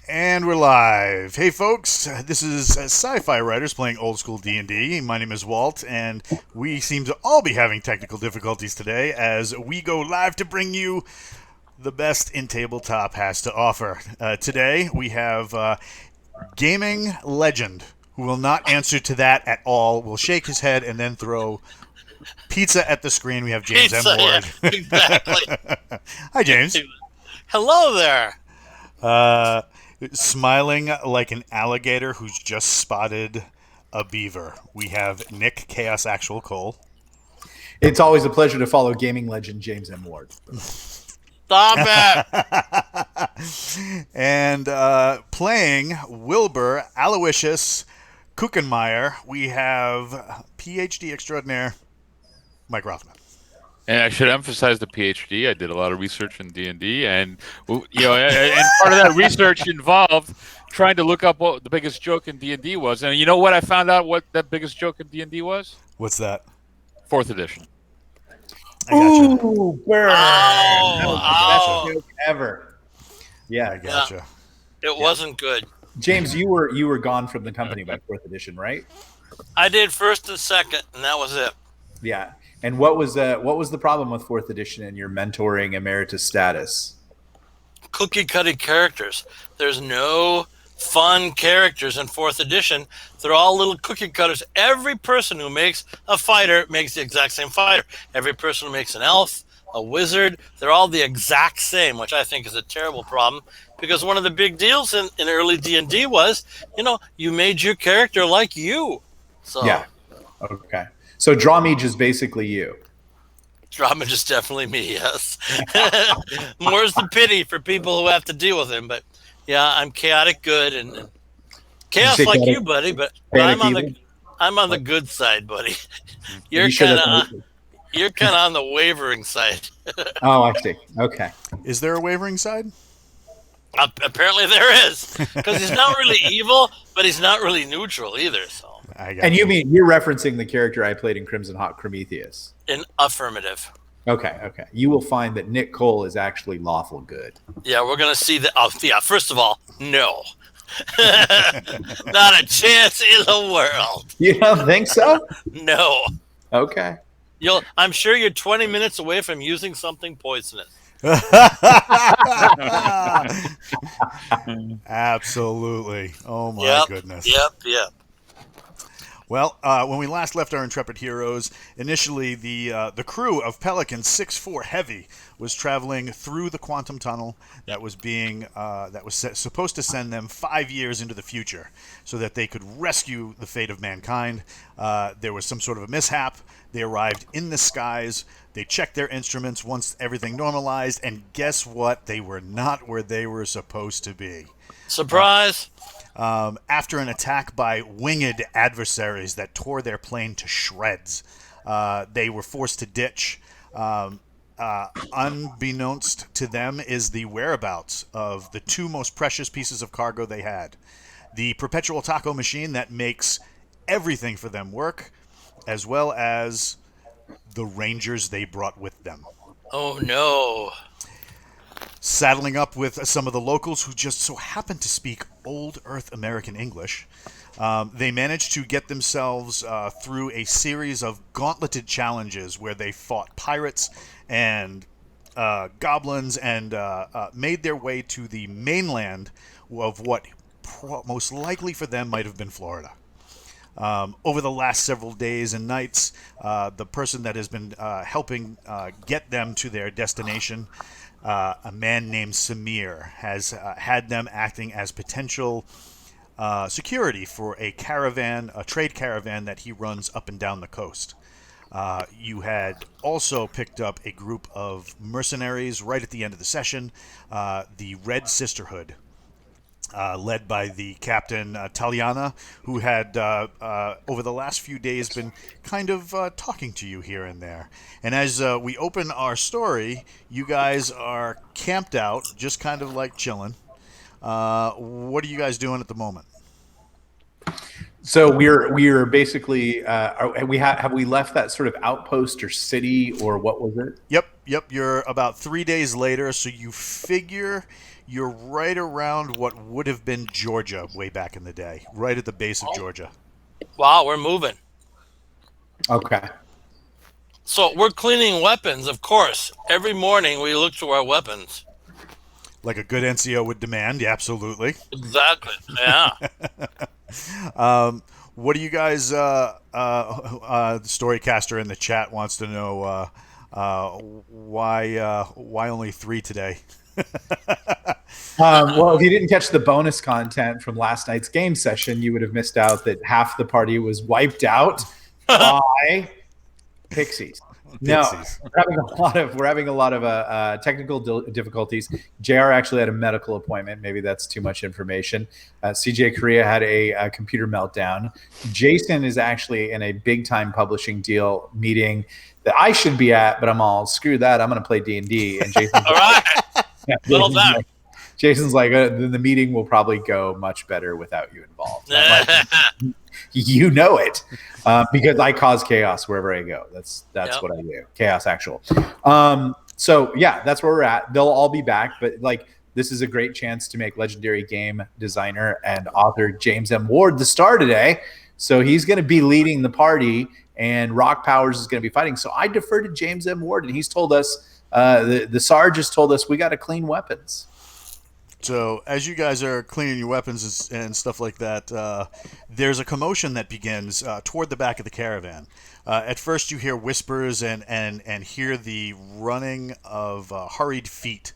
And we're live. Hey folks, this is Sci-Fi Writers playing old school D&D. My name is Walt, and we seem to all be having technical difficulties today as we go live to bring you the best in tabletop has to offer. Today we have gaming legend who will not answer to that at all, will shake his head and then throw pizza at the screen. We have James M. Pizza, yeah, Ward. exactly. Hi, James. Hello there. Uh, Smiling like an alligator who's just spotted a beaver. We have Nick Chaos Actual Cole. It's always a pleasure to follow gaming legend James M. Ward. Stop it. And playing Wilbur Aloysius Kuchenmeyer, we have PhD extraordinaire Mike Rothman. And I should emphasize the PhD. I did a lot of research in D&D, and and part of that research involved trying to look up what the biggest joke in D&D was. And you know what? I found out what that biggest joke in D&D was. What's that? 4th edition. I gotcha. Ooh, burn! That was the best joke ever. Yeah, I gotcha. It wasn't good. James, you were gone from the company by 4th edition, right? I did first and second, and that was it. Yeah. And what was the problem with 4th edition and your mentoring emeritus status? Cookie cutting characters. There's no fun characters in 4th edition. They're all little cookie cutters. Every person who makes a fighter makes the exact same fighter. Every person who makes an elf, a wizard, they're all the exact same, which I think is a terrible problem. Because one of the big deals in early D&D was, you made your character like you. So Yeah. Okay. So Drawmage is basically you. Drama is definitely me, yes. More's the pity for people who have to deal with him. But yeah, I'm chaotic good and chaos like you, buddy. But I'm on the good side, buddy. You're kind of on the wavering side. Oh, I see. Okay. Is there a wavering side? Apparently there is, because he's not really evil, but he's not really neutral either. So. And you're referencing the character I played in Crimson Hawk, Prometheus. In affirmative. Okay. You will find that Nick Cole is actually lawful good. Yeah, we're gonna see that. First of all, no, not a chance in the world. You don't think so? No. Okay. I'm sure you're 20 minutes away from using something poisonous. Absolutely. Oh my goodness. Yep. Well, when we last left our intrepid heroes, initially the crew of Pelican 6-4 Heavy was traveling through the quantum tunnel that was supposed to send them 5 years into the future, so that they could rescue the fate of mankind. There was some sort of a mishap. They arrived in the skies. They checked their instruments once everything normalized, and guess what? They were not where they were supposed to be. Surprise! After an attack by winged adversaries that tore their plane to shreds, they were forced to ditch. Unbeknownst to them is the whereabouts of the two most precious pieces of cargo they had. The perpetual taco machine that makes everything for them work, as well as the rangers they brought with them. Oh no. Saddling up with some of the locals who just so happen to speak old Earth American English, they managed to get themselves through a series of gauntleted challenges where they fought pirates and goblins and made their way to the mainland of what most likely for them might have been Florida. Over the last several days and nights, the person that has been helping get them to their destination, a man named Samir, has had them acting as potential security for a trade caravan that he runs up and down the coast. You had also picked up a group of mercenaries right at the end of the session, the Red Sisterhood, led by the captain Taliana, who had over the last few days been kind of talking to you here and there. And as we open our story, you guys are camped out, just kind of like chilling. What are you guys doing at the moment? So we're basically have we left that sort of outpost or city, or what was it? Yep. You're about 3 days later, so you figure you're right around what would have been Georgia way back in the day, right at the base of Georgia. Wow, we're moving. Okay. So we're cleaning weapons, of course. Every morning we look to our weapons. Like a good NCO would demand, yeah, absolutely. Exactly. Yeah. What do you guys? The Storycaster in the chat wants to know why only 3 today. Well, if you didn't catch the bonus content from last night's game session, you would have missed out that half the party was wiped out by pixies. No, Pixies. we're having a lot of technical difficulties. JR actually had a medical appointment. Maybe that's too much information. CJ Korea had a computer meltdown. Jason is actually in a big time publishing deal meeting that I should be at, but I'm all screw that. I'm going to play D&D. And Jason's All right. Little Jason's time. like, Jason's like, then the meeting will probably go much better without you involved. I'm like, you know it, because I cause chaos wherever I go. That's Yep. what I do. Chaos actual. So yeah, that's where we're at. They'll all be back, but like this is a great chance to make legendary game designer and author James M. Ward the star today. So he's going to be leading the party, and Rock Powers is going to be fighting. So I defer to James M. Ward, and he's told us the Sarge has told us we got to clean weapons. So as you guys are cleaning your weapons and stuff like that, there's a commotion that begins toward the back of the caravan. At first, you hear whispers and hear the running of hurried feet.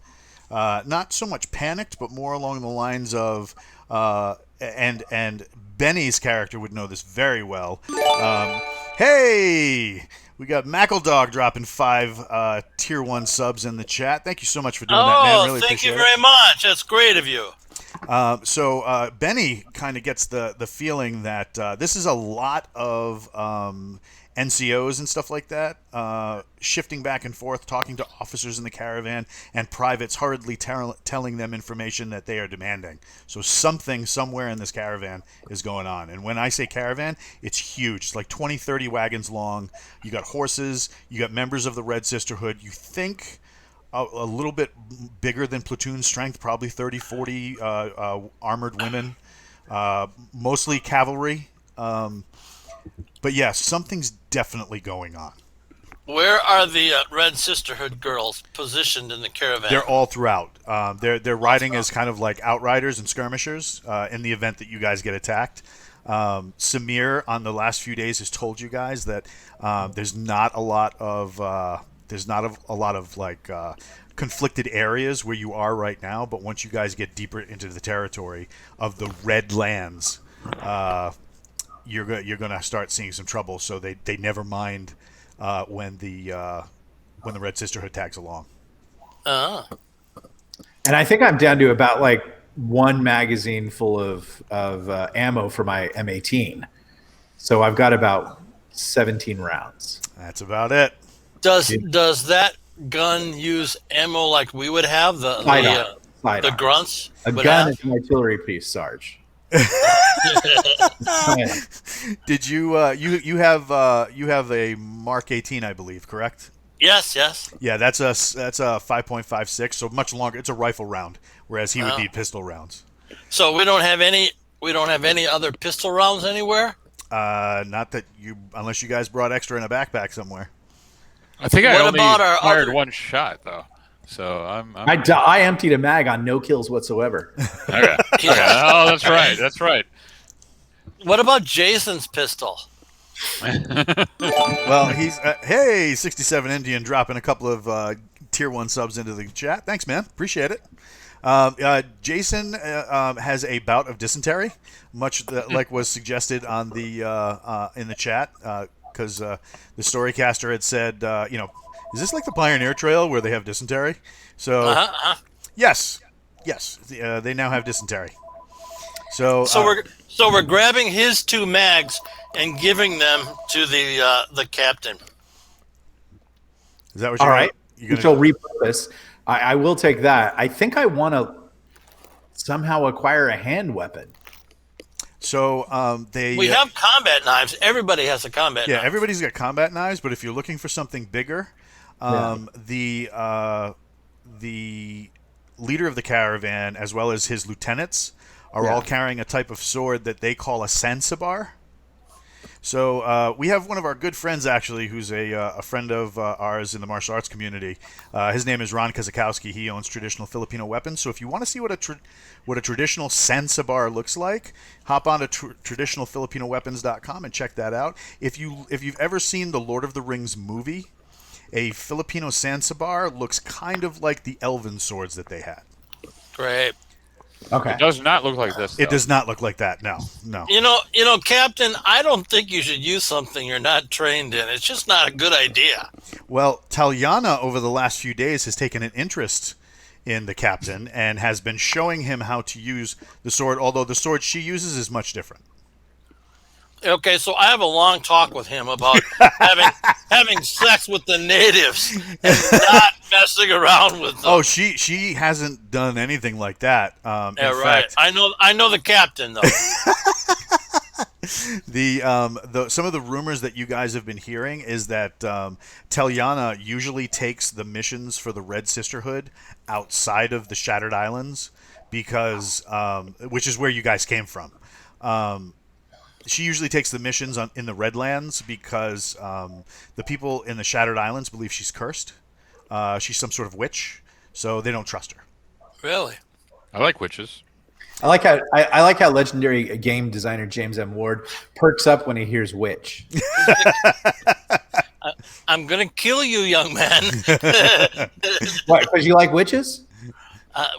Not so much panicked, but more along the lines of and Benny's character would know this very well. Hey, we got Mackledog dropping 5 tier 1 subs in the chat. Thank you so much for doing that, man. Really thank you appreciate very much. That's great of you. So Benny kind of gets the feeling that this is a lot of NCOs and stuff like that, shifting back and forth, talking to officers in the caravan, and privates hurriedly telling them information that they are demanding. So something somewhere in this caravan is going on. And when I say caravan, it's huge. It's like 20, 30 wagons long. You got horses. You got members of the Red Sisterhood. You think a little bit bigger than platoon strength, probably 30, 40 armored women, mostly cavalry. But yeah, something's definitely going on. Where are the Red Sisterhood girls positioned in the caravan? They're all throughout. They're riding as kind of like outriders and skirmishers in the event that you guys get attacked. Samir on the last few days has told you guys that there's not a lot of like conflicted areas where you are right now. But once you guys get deeper into the territory of the Red Lands, you're going to start seeing some trouble. So they never mind when the Red Sisterhood tags along. Uh-huh. And I think I'm down to about like 1 magazine full of ammo for my M18. So I've got about 17 rounds. That's about it. Does that gun use ammo like we would have? The grunts? A gun is an artillery piece, Sarge. Did you have a Mark 18, I believe, correct? Yes. Yeah, that's a 5.56, so much longer. It's a rifle round, whereas he would need pistol rounds. So we don't have any other pistol rounds anywhere? Not that unless you guys brought extra in a backpack somewhere. I think I only fired other... 1 shot though, so I emptied a mag on no kills whatsoever. Okay. Oh, that's right. That's right. What about Jason's pistol? Well, he's hey 67 Indian dropping a couple of tier 1 subs into the chat. Thanks, man. Appreciate it. Jason has a bout of dysentery, much like was suggested on the in the chat, because the Storycaster had said, is this like the Pioneer Trail where they have dysentery? So yes, they now have dysentery. So we're grabbing his 2 mags and giving them to the captain. Is that what all you're right? You're She'll repurpose. I will take that. I think I want to somehow acquire a hand weapon. So We have combat knives. Everybody has a combat yeah, knife. everybody's got combat knives, but if you're looking for something bigger, the leader of the caravan, as well as his lieutenants, are all carrying a type of sword that they call a sansabar. So we have one of our good friends, actually, who's a friend of ours in the martial arts community. His name is Ron Kazakowski. He owns Traditional Filipino Weapons. So if you want to see what a traditional sansabar looks like, hop on to traditionalfilipinoweapons.com and check that out. If you've ever seen the Lord of the Rings movie, a Filipino sansabar looks kind of like the elven swords that they had. Great. Okay. It does not look like this. It though. does not look like that. No. You know, Captain, I don't think you should use something you're not trained in. It's just not a good idea. Well, Talyana over the last few days has taken an interest in the captain and has been showing him how to use the sword, although the sword she uses is much different. Okay, so I have a long talk with him about having sex with the natives and not messing around with them. Oh, she hasn't done anything like that. Yeah, In right. fact, I know the captain though. the some of the rumors that you guys have been hearing is that Talyana usually takes the missions for the Red Sisterhood outside of the Shattered Islands because which is where you guys came from. She usually takes the missions in the Redlands because the people in the Shattered Islands believe she's cursed. She's some sort of witch, so they don't trust her. Really? I like witches. I like how legendary game designer James M. Ward perks up when he hears witch. I'm gonna kill you, young man. What? Because you like witches?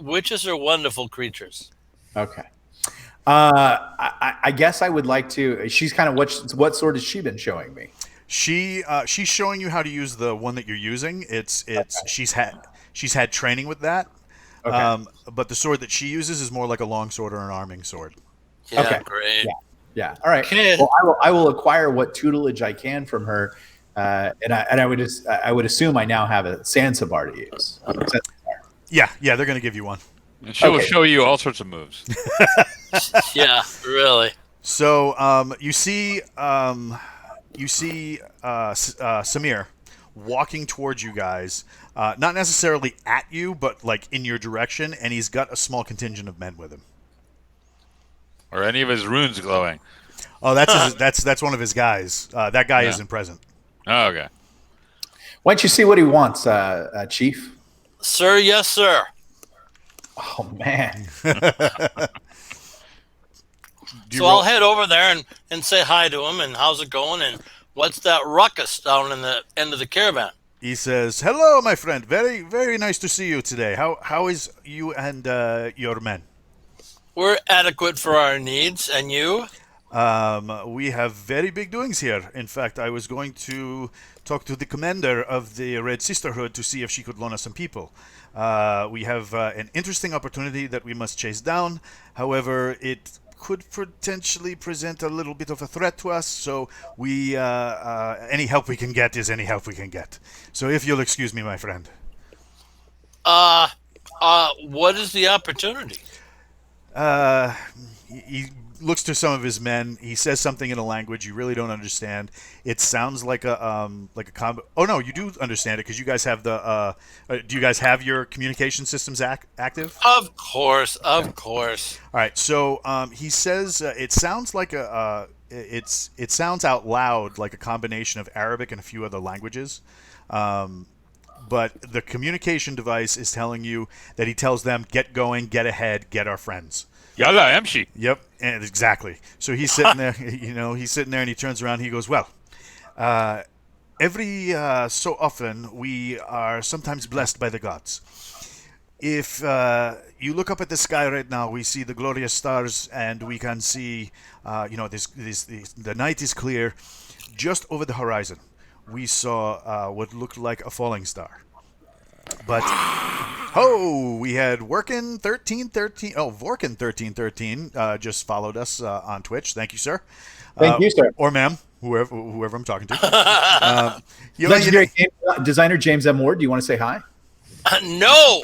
Witches are wonderful creatures. Okay. I guess I would like to. She's kind of what sword has she been showing me? She's showing you how to use the one that you're using. She's had training with that. Okay. But the sword that she uses is more like a long sword or an arming sword. Yeah, Okay. great. Yeah. All right. Okay. Well, I will acquire what tutelage I can from her, and I would assume I now have a Sansabar to use. Yeah, they're going to give you one. And she will show you all sorts of moves. Yeah, really. So you see Samir walking towards you guys, not necessarily at you, but like in your direction, and he's got a small contingent of men with him. Or any of his runes glowing. Oh, that's one of his guys. That guy isn't present. Oh, okay. Why don't you see what he wants, Chief? Sir, yes, sir. Oh man. So I'll head over there and say hi to him and how's it going and what's that ruckus down in the end of the caravan? He says, "Hello, my friend. Very, very nice to see you today. How is you and your men?" We're adequate for our needs, and you? We have very big doings here. In fact, I was going to talk to the commander of the Red Sisterhood to see if she could loan us some people. We have an interesting opportunity that we must chase down. However, it could potentially present a little bit of a threat to us, so we any help we can get is any help we can get. So if you'll excuse me, my friend. What is the opportunity? He looks to some of his men. He says something in a language you really don't understand. It sounds like a Oh no, you do understand it because you guys have the. Do you guys have your communication systems active? Of course. All right. So he says it sounds like it sounds out loud like a combination of Arabic and a few other languages. But the communication device is telling you that he tells them, get going, get ahead, get our friends. Yalla, Emshi. Yep, and exactly. So he's sitting there, he's sitting there and he turns around and he goes, well, every so often we are sometimes blessed by the gods. If you look up at the sky right now, we see the glorious stars and we can see, the night is clear. Just over the horizon, we saw what looked like a falling star. But we had Vorkin 1313. Oh, Vorkin 1313 just followed us on Twitch. Thank you, sir. Thank you, sir. Or ma'am, whoever I'm talking to. Legendary game designer James M. Ward. Do you want to say hi? No.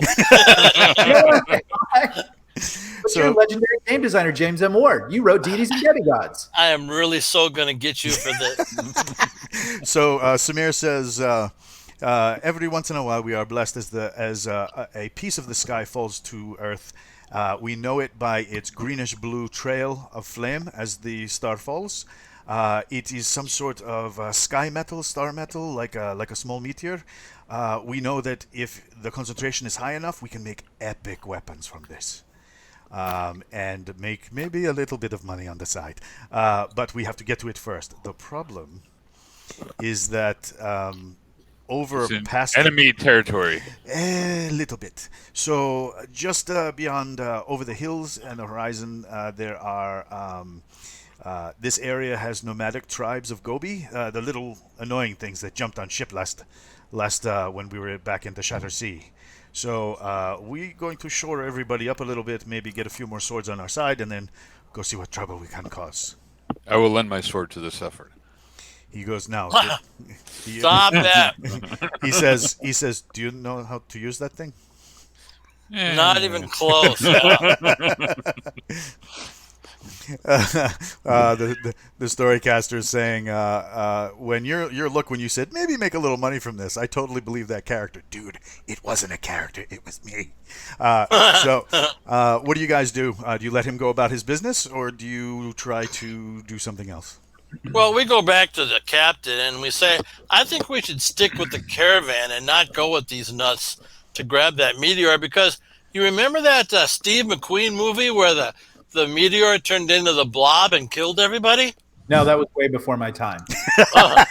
What's your legendary game designer, James M. Ward? You wrote Deities and Demigods. I am really so going to get you for this. So Samir says, every once in a while we are blessed as a piece of the sky falls to Earth. We know it by its greenish blue trail of flame as the star falls. It is some sort of sky metal, star metal, like a small meteor. We know that if the concentration is high enough, we can make epic weapons from this. And make maybe a little bit of money on the side. But we have to get to it first. The problem is that over past enemy territory. a little bit. So just beyond, over the hills and the horizon, there are. This area has nomadic tribes of Gobi, the little annoying things that jumped on ship last when we were back in the Shatter Sea. So we're going to shore everybody up a little bit, maybe get a few more swords on our side, and then go see what trouble we can cause. I will lend my sword to this effort. He goes, now. Stop that. He says, do you know how to use that thing? Not even close. The storycaster is saying, when when you said maybe make a little money from this, I totally believe that character, dude. It wasn't a character, it was me. So what do you guys do? Do you let him go about his business, or do you try to do something else? Well, we go back to the captain and we say, I think we should stick with the caravan and not go with these nuts to grab that meteor, because you remember that Steve McQueen movie where the meteor turned into the blob and killed everybody? No, that was way before my time. That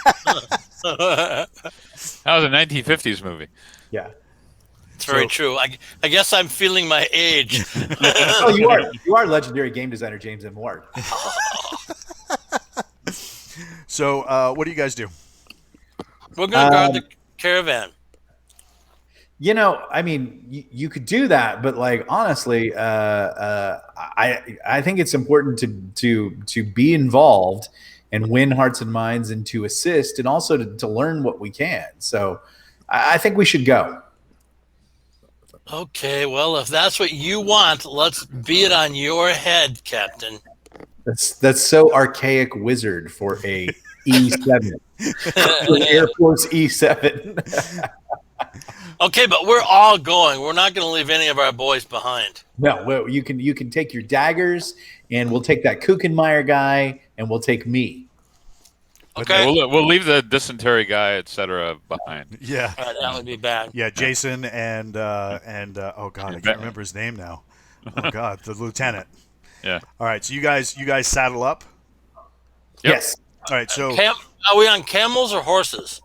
was a 1950s movie. Yeah. It's very true. I guess I'm feeling my age. Oh, you are legendary game designer James M. Ward. So what do you guys do? We're going to guard the caravan. You know, I mean, you could do that, but like honestly, I think it's important to be involved and win hearts and minds and to assist and also to learn what we can. So I think we should go. Okay, well, if that's what you want, let's be it on your head, Captain. That's so archaic wizard for a E7. Air Force E7. Okay, but we're all going. We're not going to leave any of our boys behind. No, well, you can take your daggers, and we'll take that Kuchenmeyer guy, and we'll take me. Okay, We'll leave the dysentery guy, etc., behind. Yeah, that would be bad. yeah, Jason and oh god, I can't remember his name now. Oh god, the lieutenant. Yeah. All right, so you guys saddle up. Yep. Yes. All right, so Are we on camels or horses?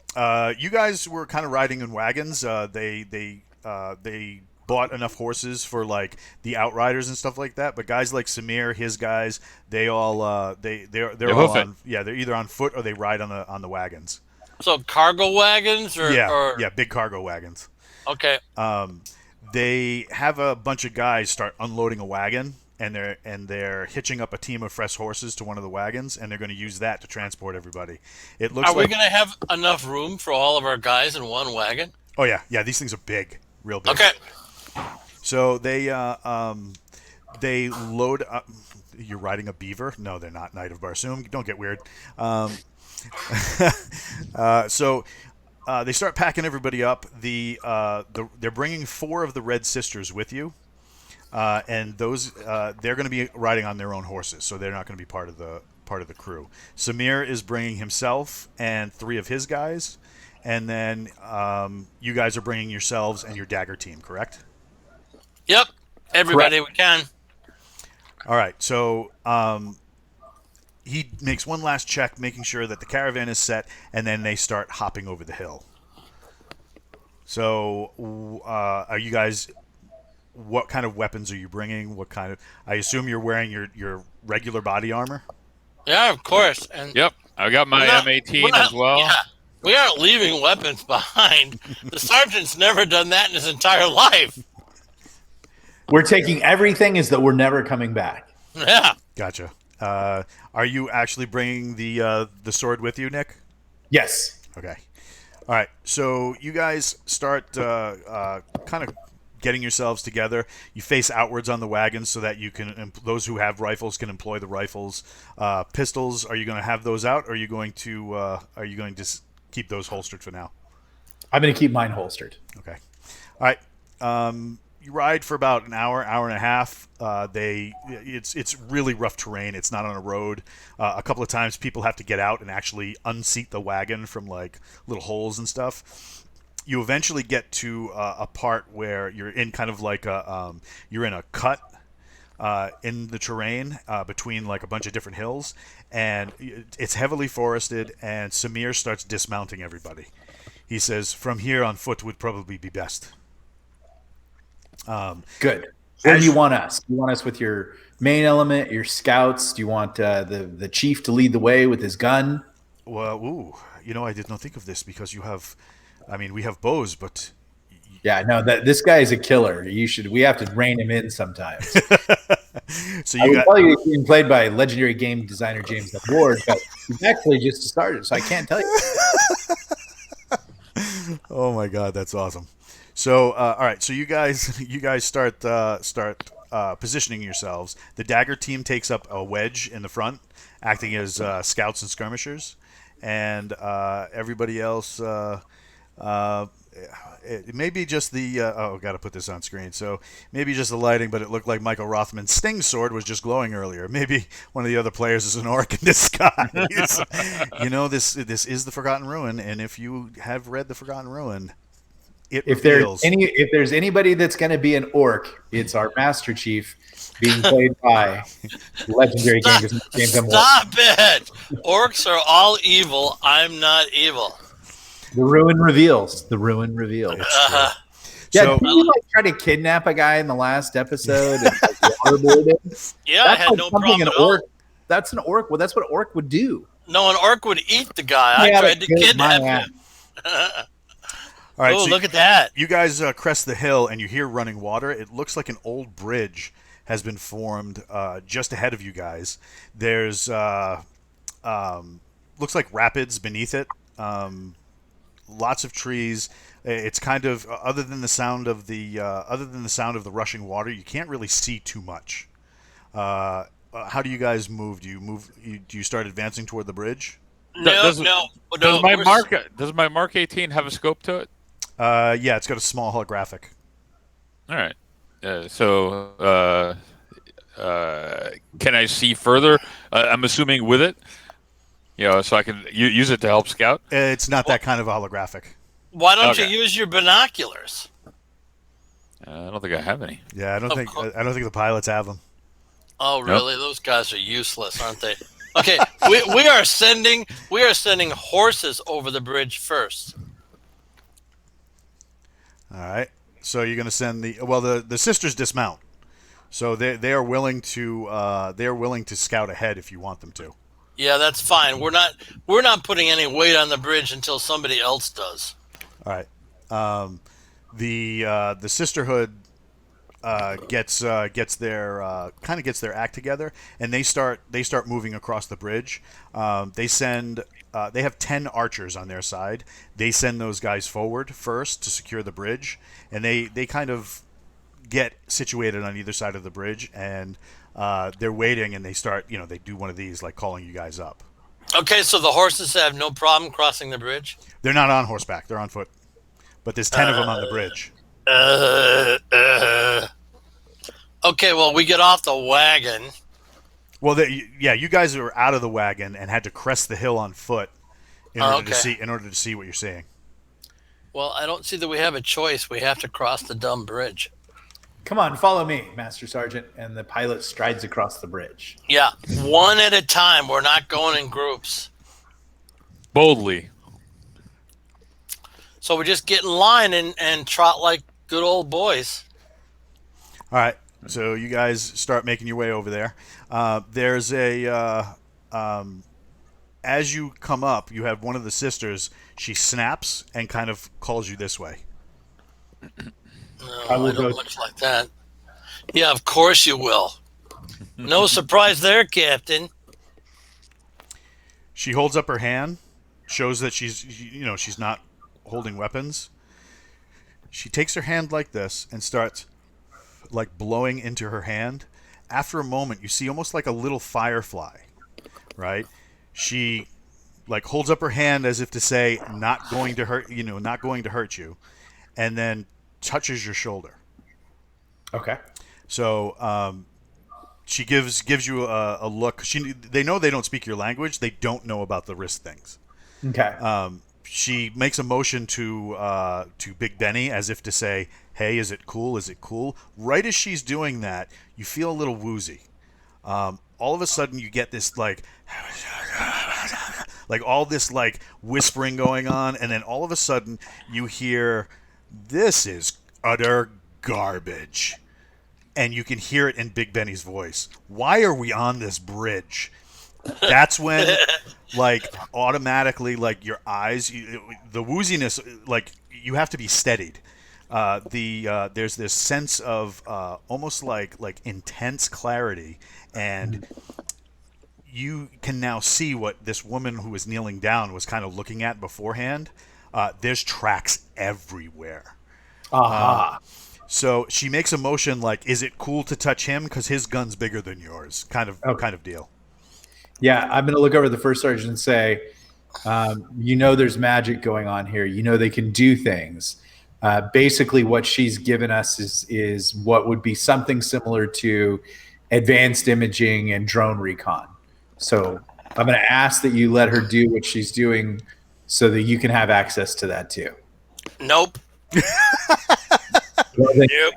you guys were kind of riding in wagons. They bought enough horses for like the outriders and stuff like that. But guys like Samir, his guys, they all they're all hoof it. on, yeah, they're either on foot or they ride on the wagons. So cargo wagons or Yeah, big cargo wagons. Okay. They have a bunch of guys start unloading a wagon, and they're hitching up a team of fresh horses to one of the wagons, and they're going to use that to transport everybody. It looks Are we like going to have enough room for all of our guys in one wagon? oh yeah, these things are big, real big. Okay. So they load up. You're riding a beaver? No, they're not. Knight of Barsoom. Don't get weird. So they start packing everybody up. They're bringing 4 of the Red Sisters with you, and those they're going to be riding on their own horses, so they're not going to be part of the crew. Samir is bringing himself and 3 of his guys, and then you guys are bringing yourselves and your dagger team, correct? Yep. Everybody we can. All right, so he makes one last check, making sure that the caravan is set, and then they start hopping over the hill. So, are you guys? What kind of weapons are you bringing? What kind of? I assume you're wearing your regular body armor. Yeah, of course. And Yep. I got my M18 as well. Yeah, we aren't leaving weapons behind. The sergeant's never done that in his entire life. We're taking everything as though we're never coming back. Yeah. Gotcha. Are you actually bringing the sword with you, Nick? Yes. Okay. All right. So you guys start kind of getting yourselves together. You face outwards on the wagons so that you can those who have rifles can employ the rifles. Pistols, are you going to have those out, or are you going to keep those holstered for now? I'm going to keep mine holstered. Okay. All right. You ride for about an hour, hour and a half. It's really rough terrain. It's not on a road. A couple of times, people have to get out and actually unseat the wagon from like little holes and stuff. You eventually get to a part where you're in kind of like you're in a cut in the terrain between like a bunch of different hills, and it's heavily forested. And Samir starts dismounting everybody. He says, "From here on foot would probably be best." Good. Where do you want us? Do you want us with your main element, your scouts? Do you want the chief to lead the way with his gun? Well, I did not think of this because we have bows, but Yeah, no, this guy is a killer. We have to rein him in sometimes. so I you will got. tell you he's being played by legendary game designer James Ward, but he's actually just started, so I can't tell you. Oh my God, that's awesome. So, all right. So you guys start positioning yourselves. The dagger team takes up a wedge in the front, acting as scouts and skirmishers, and everybody else. It may be just the. Got to put this on screen. So maybe just the lighting, but it looked like Michael Rothman's Sting sword was just glowing earlier. Maybe one of the other players is an orc in disguise. This is the Forgotten Ruin, and if you have read the Forgotten Ruin. If there's anybody that's going to be an orc, it's our Master Chief, being played by legendary game designer James M. Ward. Stop it! Orcs are all evil. I'm not evil. The ruin reveals. The ruin reveals. Uh-huh. Yeah, So- didn't you try to kidnap a guy in the last episode? And, waterboard him? Yeah, I had no problem at all. That's an orc. Well, that's what an orc would do. No, an orc would eat the guy. I tried to kidnap him. All right, Oh, so look at that. You guys crest the hill and you hear running water. It looks like an old bridge has been formed just ahead of you guys. There's looks like rapids beneath it. Lots of trees. It's kind of other than the sound of the rushing water, you can't really see too much. How do you guys move? Do you start advancing toward the bridge? No. Does my Mark 18 have a scope to it? Yeah, it's got a small holographic. All right. Can I see further? I'm assuming with it, so I can use it to help scout. It's not that kind of a holographic. Why don't you use your binoculars? I don't think I have any. Yeah, I don't think the pilots have them. Oh, really? Nope. Those guys are useless, aren't they? Okay, we are sending horses over the bridge first. All right. So you're going to send the sisters dismount. So they are willing to scout ahead if you want them to. Yeah, that's fine. We're not putting any weight on the bridge until somebody else does. All right. The sisterhood gets their act together, and they start moving across the bridge. They have 10 archers on their side. They send those guys forward first to secure the bridge, and they kind of get situated on either side of the bridge, and they're waiting, and they start, they do one of these, like calling you guys up. Okay, so the horses have no problem crossing the bridge? They're not on horseback. They're on foot. But there's 10 of them on the bridge. Okay, well, we get off the wagon. Well, you guys are out of the wagon and had to crest the hill on foot in order to see what you're seeing. Well, I don't see that we have a choice. We have to cross the dumb bridge. Come on, follow me, Master Sergeant. And the pilot strides across the bridge. Yeah, one at a time. We're not going in groups. Boldly. So we just get in line and trot like good old boys. All right. So you guys start making your way over there. There's as you come up, you have one of the sisters. She snaps and kind of calls you this way. No, I don't look like that. Yeah, of course you will. No surprise there, Captain. She holds up her hand, shows that she's not holding weapons. She takes her hand like this and starts like blowing into her hand. After a moment, you see almost like a little firefly, right? She like holds up her hand as if to say, "Not going to hurt, not going to hurt you," and then touches your shoulder. Okay. So she gives you a look. They know they don't speak your language. They don't know about the wrist things. Okay. She makes a motion to Big Benny as if to say, "Hey, is it cool? Is it cool?" Right as she's doing that, you feel a little woozy. All of a sudden, you get this like all this like whispering going on, and then all of a sudden, you hear, "This is utter garbage." And you can hear it in Big Benny's voice. "Why are we on this bridge?" That's when, like, automatically, like, your eyes, the wooziness, like, you have to be steadied. There's this sense of almost like intense clarity, and you can now see what this woman who was kneeling down was kind of looking at beforehand. There's tracks everywhere. Aha. So she makes a motion like, "Is it cool to touch him? Because his gun's bigger than yours," kind of deal. Yeah, I'm going to look over the first sergeant and say, there's magic going on here. They can do things. Basically, what she's given us is what would be something similar to advanced imaging and drone recon. So I'm going to ask that you let her do what she's doing so that you can have access to that too. Nope. Well, then, Nope.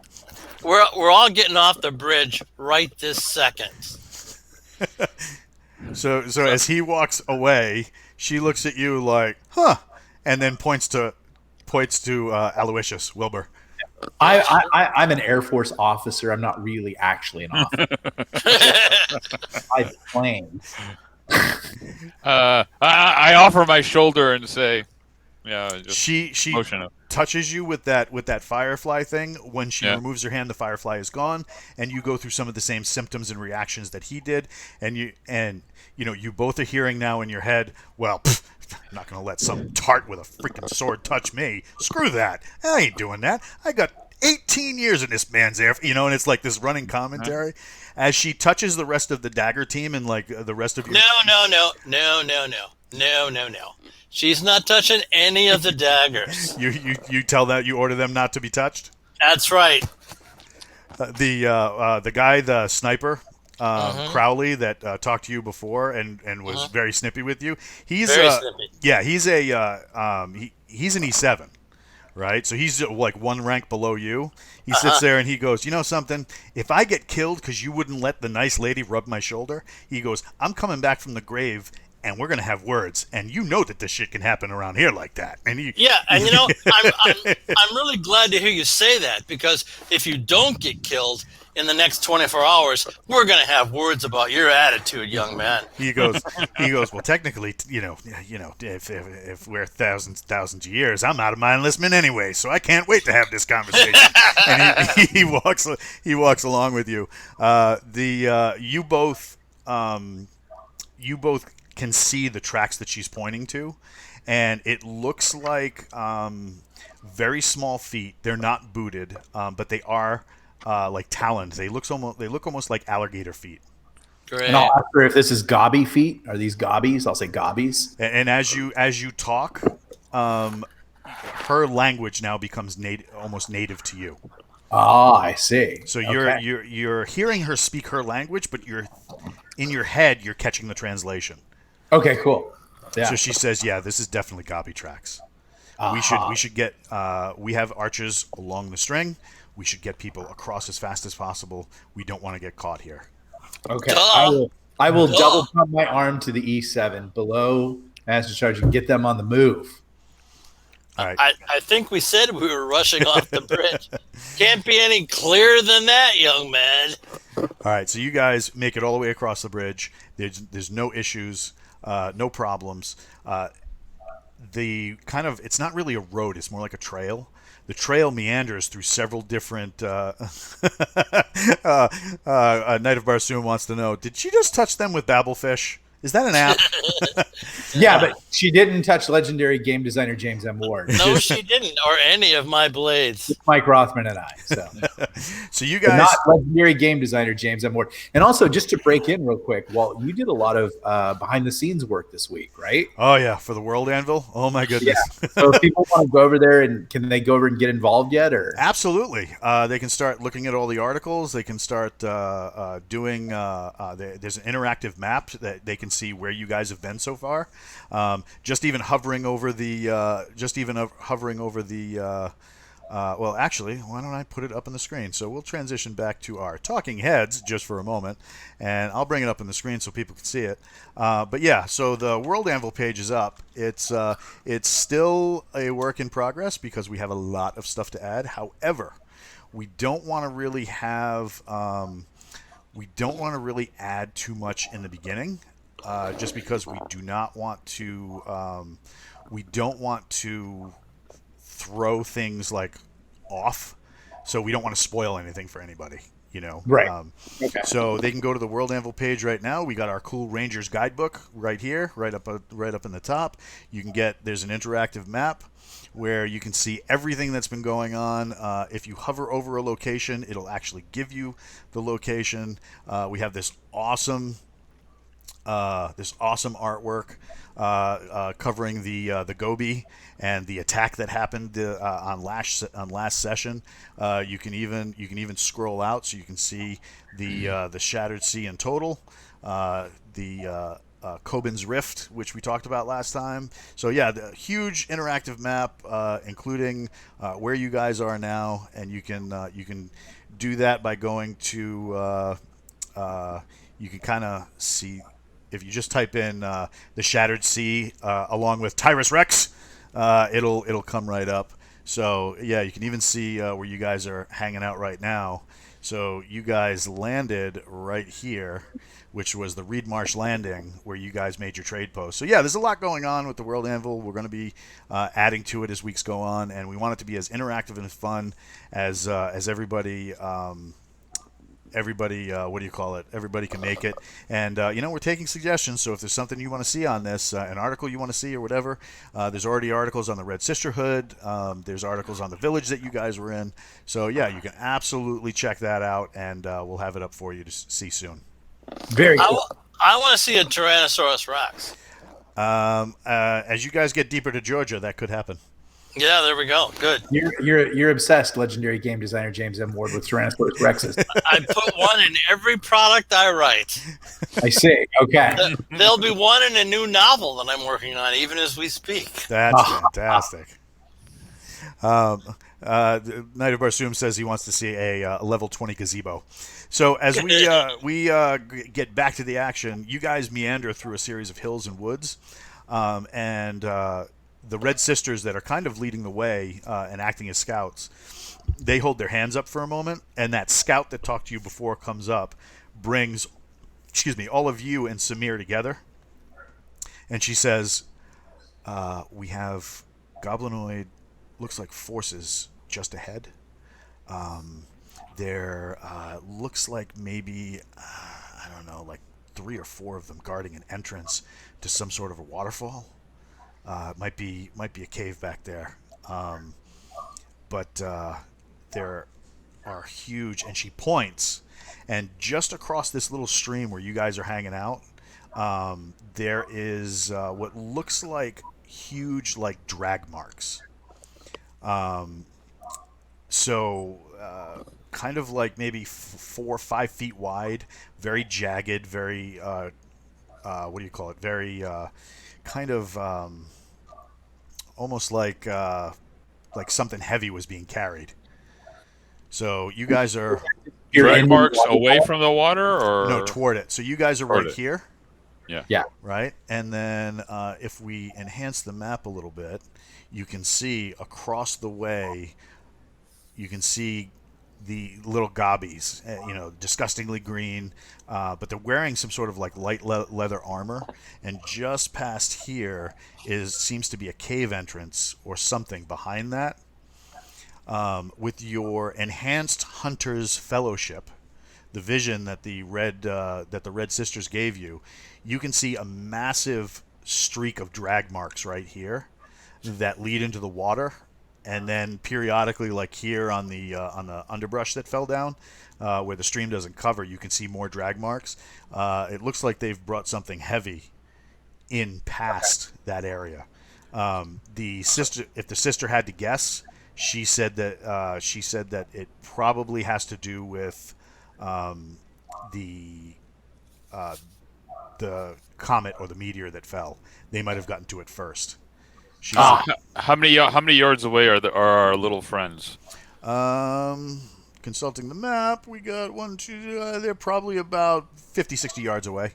We're all getting off the bridge right this second. So as he walks away, she looks at you like, "Huh," and then points to Aloysius Wilbur. I'm an Air Force officer. I'm not really actually an officer. I planes. I offer my shoulder and say, just She motion up. touches you with that firefly thing. When she Yeah. removes her hand, the firefly is gone, and you go through some of the same symptoms and reactions that he did. And you both are hearing now in your head, "Well, I'm not going to let some tart with a freaking sword touch me. Screw that. I ain't doing that. I got 18 years in this man's air." And it's like this running commentary as she touches the rest of the dagger team and like the rest of your. No. She's not touching any of the daggers. You tell that, you order them not to be touched. That's right. The guy, the sniper, Crowley, that talked to you before and was very snippy with you. He's Very snippy. Yeah, he's a he's an E7, right? So he's like one rank below you. He sits there and he goes, "You know something? If I get killed because you wouldn't let the nice lady rub my shoulder," he goes, "I'm coming back from the grave and we're gonna have words. And you know that this shit can happen around here like that." And I'm really glad to hear you say that, because if you don't get killed in the next 24 hours, we're gonna have words about your attitude, young man. He goes, "Well, technically, if we're thousands of years, I'm out of my enlistment anyway, so I can't wait to have this conversation." And he walks along with you. You both can see the tracks that she's pointing to, and it looks like very small feet. They're not booted, but they are like taloned. They look almost like alligator feet. Great. And I'll ask her if this is gobby feet. Are these gobbies? I'll say gobbies. And as you talk, her language now becomes almost native to you. Ah, I see. So Okay. you're hearing her speak her language, but in your head you're catching the translation. Okay, cool. Yeah. So she says, "Yeah, this is definitely gobby tracks. We should get. We have archers along the string. We should get people across as fast as possible. We don't want to get caught here." Okay. Duh. I will double pump my arm to the E7 below Master Sergeant. Get them on the move. All right. I think we said we were rushing off the bridge. Can't be any clearer than that, young man. All right. So you guys make it all the way across the bridge. There's no issues, no problems. It's not really a road. It's more like a trail. The trail meanders through several different. Knight of Barsoom wants to know: did she just touch them with babblefish? Is that an app? Yeah, but she didn't touch legendary game designer James M. Ward. No, she didn't, or any of my blades. Mike Rothman and I. So, So you but guys, not legendary game designer James M. Ward. And also, just to break in real quick, Walt, you did a lot of behind the scenes work this week, right? oh yeah, for the World Anvil. Oh my goodness. So if people want to go over there, and can they go over and get involved yet? Or Absolutely. They can start looking at all the articles. They can start doing. There's an interactive map that they can see where you guys have been so far. Just even hovering over the. Well, actually, why don't I put it up on the screen? So we'll transition back to our talking heads just for a moment, and I'll bring it up on the screen so people can see it. But yeah, so the World Anvil page is up. It's still a work in progress because we have a lot of stuff to add. However, we don't want to really have we don't want to really add too much in the beginning, just because we do not want to we don't want to throw things like off, so we don't want to spoil anything for anybody, you know. Right. Okay. So they can go to the World Anvil page right now. We got our cool Rangers guidebook right here, right up in the top. You can get, there's an interactive map where you can see everything that's been going on. If you hover over a location, it'll actually give you the location. We have this awesome artwork covering the Gobi and the attack that happened on last session. You can even scroll out so you can see the Shattered Sea in total, the Kobin's Rift, which we talked about last time. So yeah, the huge interactive map, including where you guys are now, and you can do that by going to you can kind of see. If you just type in the Shattered Sea along with Tyrus Rex, it'll come right up. So yeah, you can even see where you guys are hanging out right now. So you guys landed right here, which was the Reed Marsh Landing, where you guys made your trade post. So yeah, there's a lot going on with the World Anvil. We're going to be adding to it as weeks go on, and we want it to be as interactive and as fun as everybody. What do you call it? Everybody can make it, and we're taking suggestions. So if there's something you want to see on this, an article you want to see or whatever, there's already articles on the Red Sisterhood. There's articles on the village that you guys were in. So yeah, you can absolutely check that out, and we'll have it up for you to see soon. Very cool. I want to see a Tyrannosaurus Rex. As you guys get deeper to Georgia, that could happen. Yeah, there we go. Good. You're obsessed, legendary game designer James M. Ward, with Tyrannosaurus Rexes. I put one in every product I write. I see. Okay. There'll be one in a new novel that I'm working on, even as we speak. That's fantastic. Knight of Barsoom says he wants to see a level 20 gazebo. So as we get back to the action, you guys meander through a series of hills and woods, and the Red Sisters that are kind of leading the way and acting as scouts, they hold their hands up for a moment, and that scout that talked to you before comes up, brings, all of you and Samir together, and she says, we have goblinoid, looks like forces just ahead. There looks like maybe, I don't know, like 3 or 4 of them guarding an entrance to some sort of a waterfall. Might be a cave back there, but there are huge. And she points, and just across this little stream where you guys are hanging out, there is what looks like huge, like drag marks. Kind of like maybe 4 or 5 feet wide, very jagged, very what do you call it? Very kind of almost like something heavy was being carried. So you guys are drag marks away from the water, or no, toward it. So you guys are right here. Yeah. Right, and then if we enhance the map a little bit, you can see across the way. You can see the little gobbies, disgustingly green, but they're wearing some sort of like light leather armor. And just past here seems to be a cave entrance or something behind that. With your enhanced Hunter's Fellowship, the vision that the red sisters gave you, you can see a massive streak of drag marks right here that lead into the water, and then periodically, like here on the underbrush that fell down, where the stream doesn't cover, you can see more drag marks. It looks like they've brought something heavy in past that area. If the sister had to guess, she said that it probably has to do with the comet or the meteor that fell. They might have gotten to it first. How many yards away are our little friends? Consulting the map, we got one, two. They're probably about 50, 60 yards away.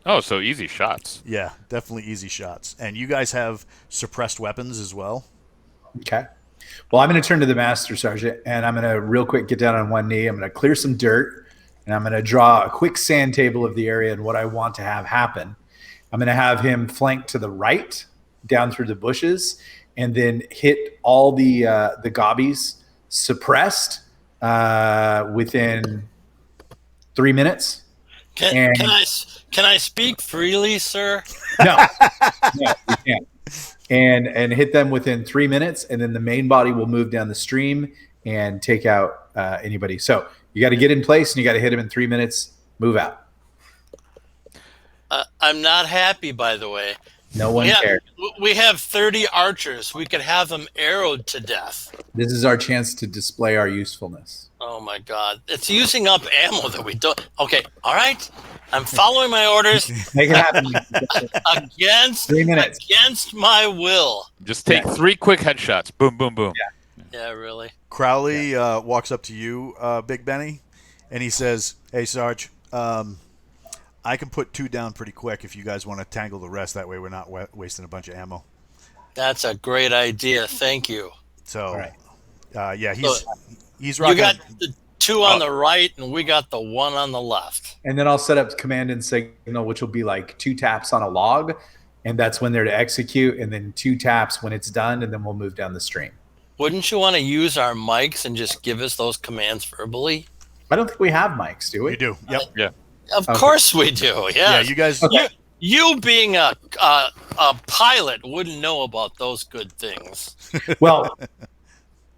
Oh, so easy shots. Yeah, definitely easy shots. And you guys have suppressed weapons as well. Okay. Well, I'm going to turn to the Master Sergeant, and I'm going to real quick get down on one knee. I'm going to clear some dirt, and I'm going to draw a quick sand table of the area and what I want to have happen. I'm going to have him flank to the right, down through the bushes, and then hit all the gobbies suppressed within 3 minutes. Can I speak freely, sir? No, you can't. And hit them within 3 minutes, and then the main body will move down the stream and take out anybody. So you got to get in place, and you got to hit them in 3 minutes. Move out. I'm not happy, by the way. No one cares. We have 30 archers. We could have them arrowed to death. This is our chance to display our usefulness. Oh my God! It's using up ammo that we don't. Okay, all right. I'm following my orders. Make it happen. against 3 minutes. Against my will. Just take 3 quick headshots. Boom, boom, boom. Yeah, really. Crowley walks up to you, Big Benny, and he says, "Hey, Sarge, I can put 2 down pretty quick if you guys want to tangle the rest. That way we're not wasting a bunch of ammo." That's a great idea. Thank you. So, right. Yeah, he's rocking. You got the 2 on the right, and we got the 1 on the left. And then I'll set up command and signal, which will be like 2 taps on a log, and that's when they're to execute, and then 2 taps when it's done, and then we'll move down the stream. Wouldn't you want to use our mics and just give us those commands verbally? I don't think we have mics, do we? You do. Yep. Yeah. Of course we do. Yeah, Yes. you guys. Okay. You being a pilot wouldn't know about those good things. Well,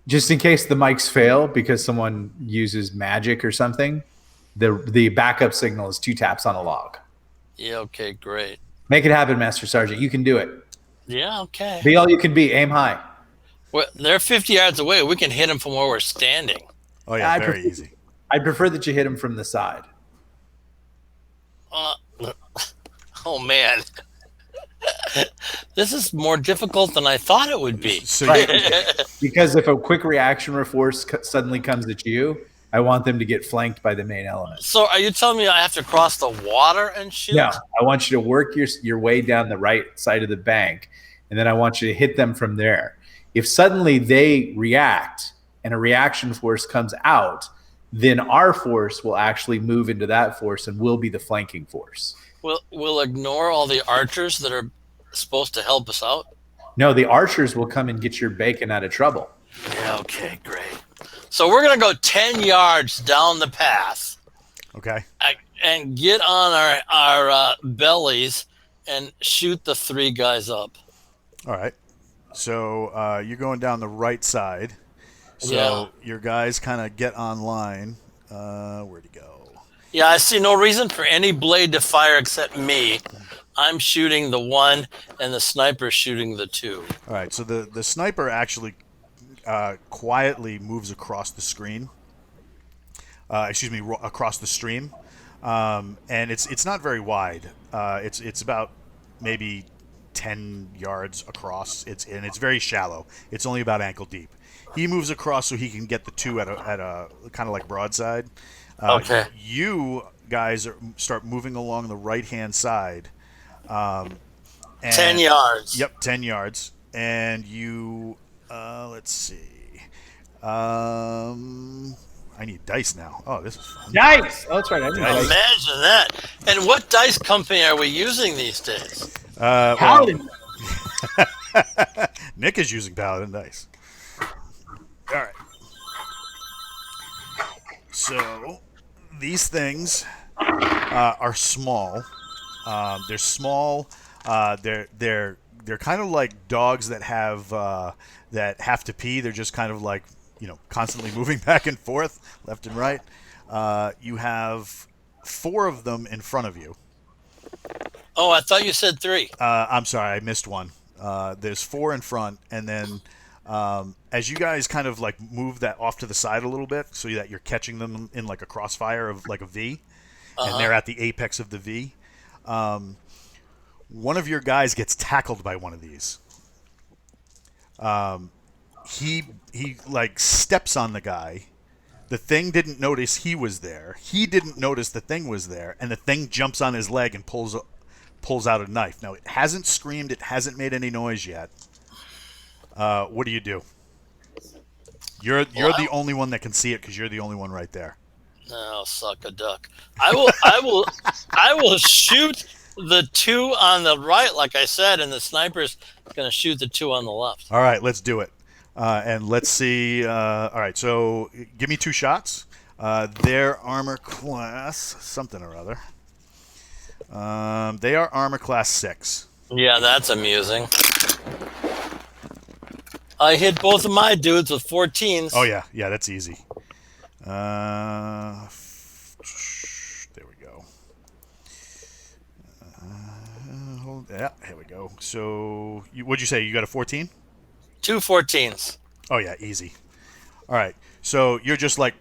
just in case the mics fail because someone uses magic or something, the backup signal is 2 taps on a log. Yeah, okay, great. Make it happen, Master Sergeant. You can do it. Yeah, okay. Be all you can be. Aim high. Well, they're 50 yards away. We can hit them from where we're standing. Oh yeah, I very prefer- easy. I prefer that you hit him from the side. Oh, man. This is more difficult than I thought it would be. So Because if a quick reaction force suddenly comes at you, I want them to get flanked by the main element. So are you telling me I have to cross the water and shoot? No, I want you to work your way down the right side of the bank, and then I want you to hit them from there. If suddenly they react and a reaction force comes out, then our force will actually move into that force and will be the flanking force. We'll ignore all the archers that are supposed to help us out? No, the archers will come and get your bacon out of trouble. Yeah, okay, great. So we're going to go 10 yards down the path okay. and get on our bellies and shoot the 3 guys up. All right. So you're going down the right side. So Yeah. your guys kind of get online. Where'd he go? Yeah, I see no reason for any blade to fire except me. I'm shooting the 1, and the sniper's shooting the 2. All right. So the sniper actually quietly moves across the screen. Across the stream, and it's not very wide. It's about maybe 10 yards across. It's very shallow. It's only about ankle deep. He moves across so he can get the 2 at a kind of like broadside. Okay. You guys start moving along the right hand side. 10 yards. Yep, 10 yards. And you, let's see. I need dice now. Oh, this is fun. Dice! Oh, that's right. I need dice. Imagine that. And what dice company are we using these days? Paladin. Nick is using Paladin dice. All right. So these things are small. They're small. They're kind of like dogs that have to pee. They're just kind of like constantly moving back and forth, left and right. You have 4 of them in front of you. Oh, I thought you said 3. I'm sorry, I missed one. There's 4 in front, and then as you guys kind of like move that off to the side a little bit, so that you're catching them in like a crossfire of like a V, and they're at the apex of the V. One of your guys gets tackled by one of these. He like steps on the guy. The thing didn't notice he was there. He didn't notice the thing was there, and the thing jumps on his leg and pulls out a knife. Now, it hasn't screamed. It hasn't made any noise yet. What do you do? You're the only one that can see it because you're the only one right there. Oh, suck a duck. I will shoot the 2 on the right, like I said, and the sniper's going to shoot the 2 on the left. All right, let's do it. And let's see. All right, so give me 2 shots. Their armor class, something or other. They are armor class 6. Yeah, that's amusing. I hit both of my dudes with 14s. Oh yeah, that's easy. There we go. Yeah, here we go. So, what'd you say? You got a 14? 2 14s. Oh yeah, easy. All right, so you're just like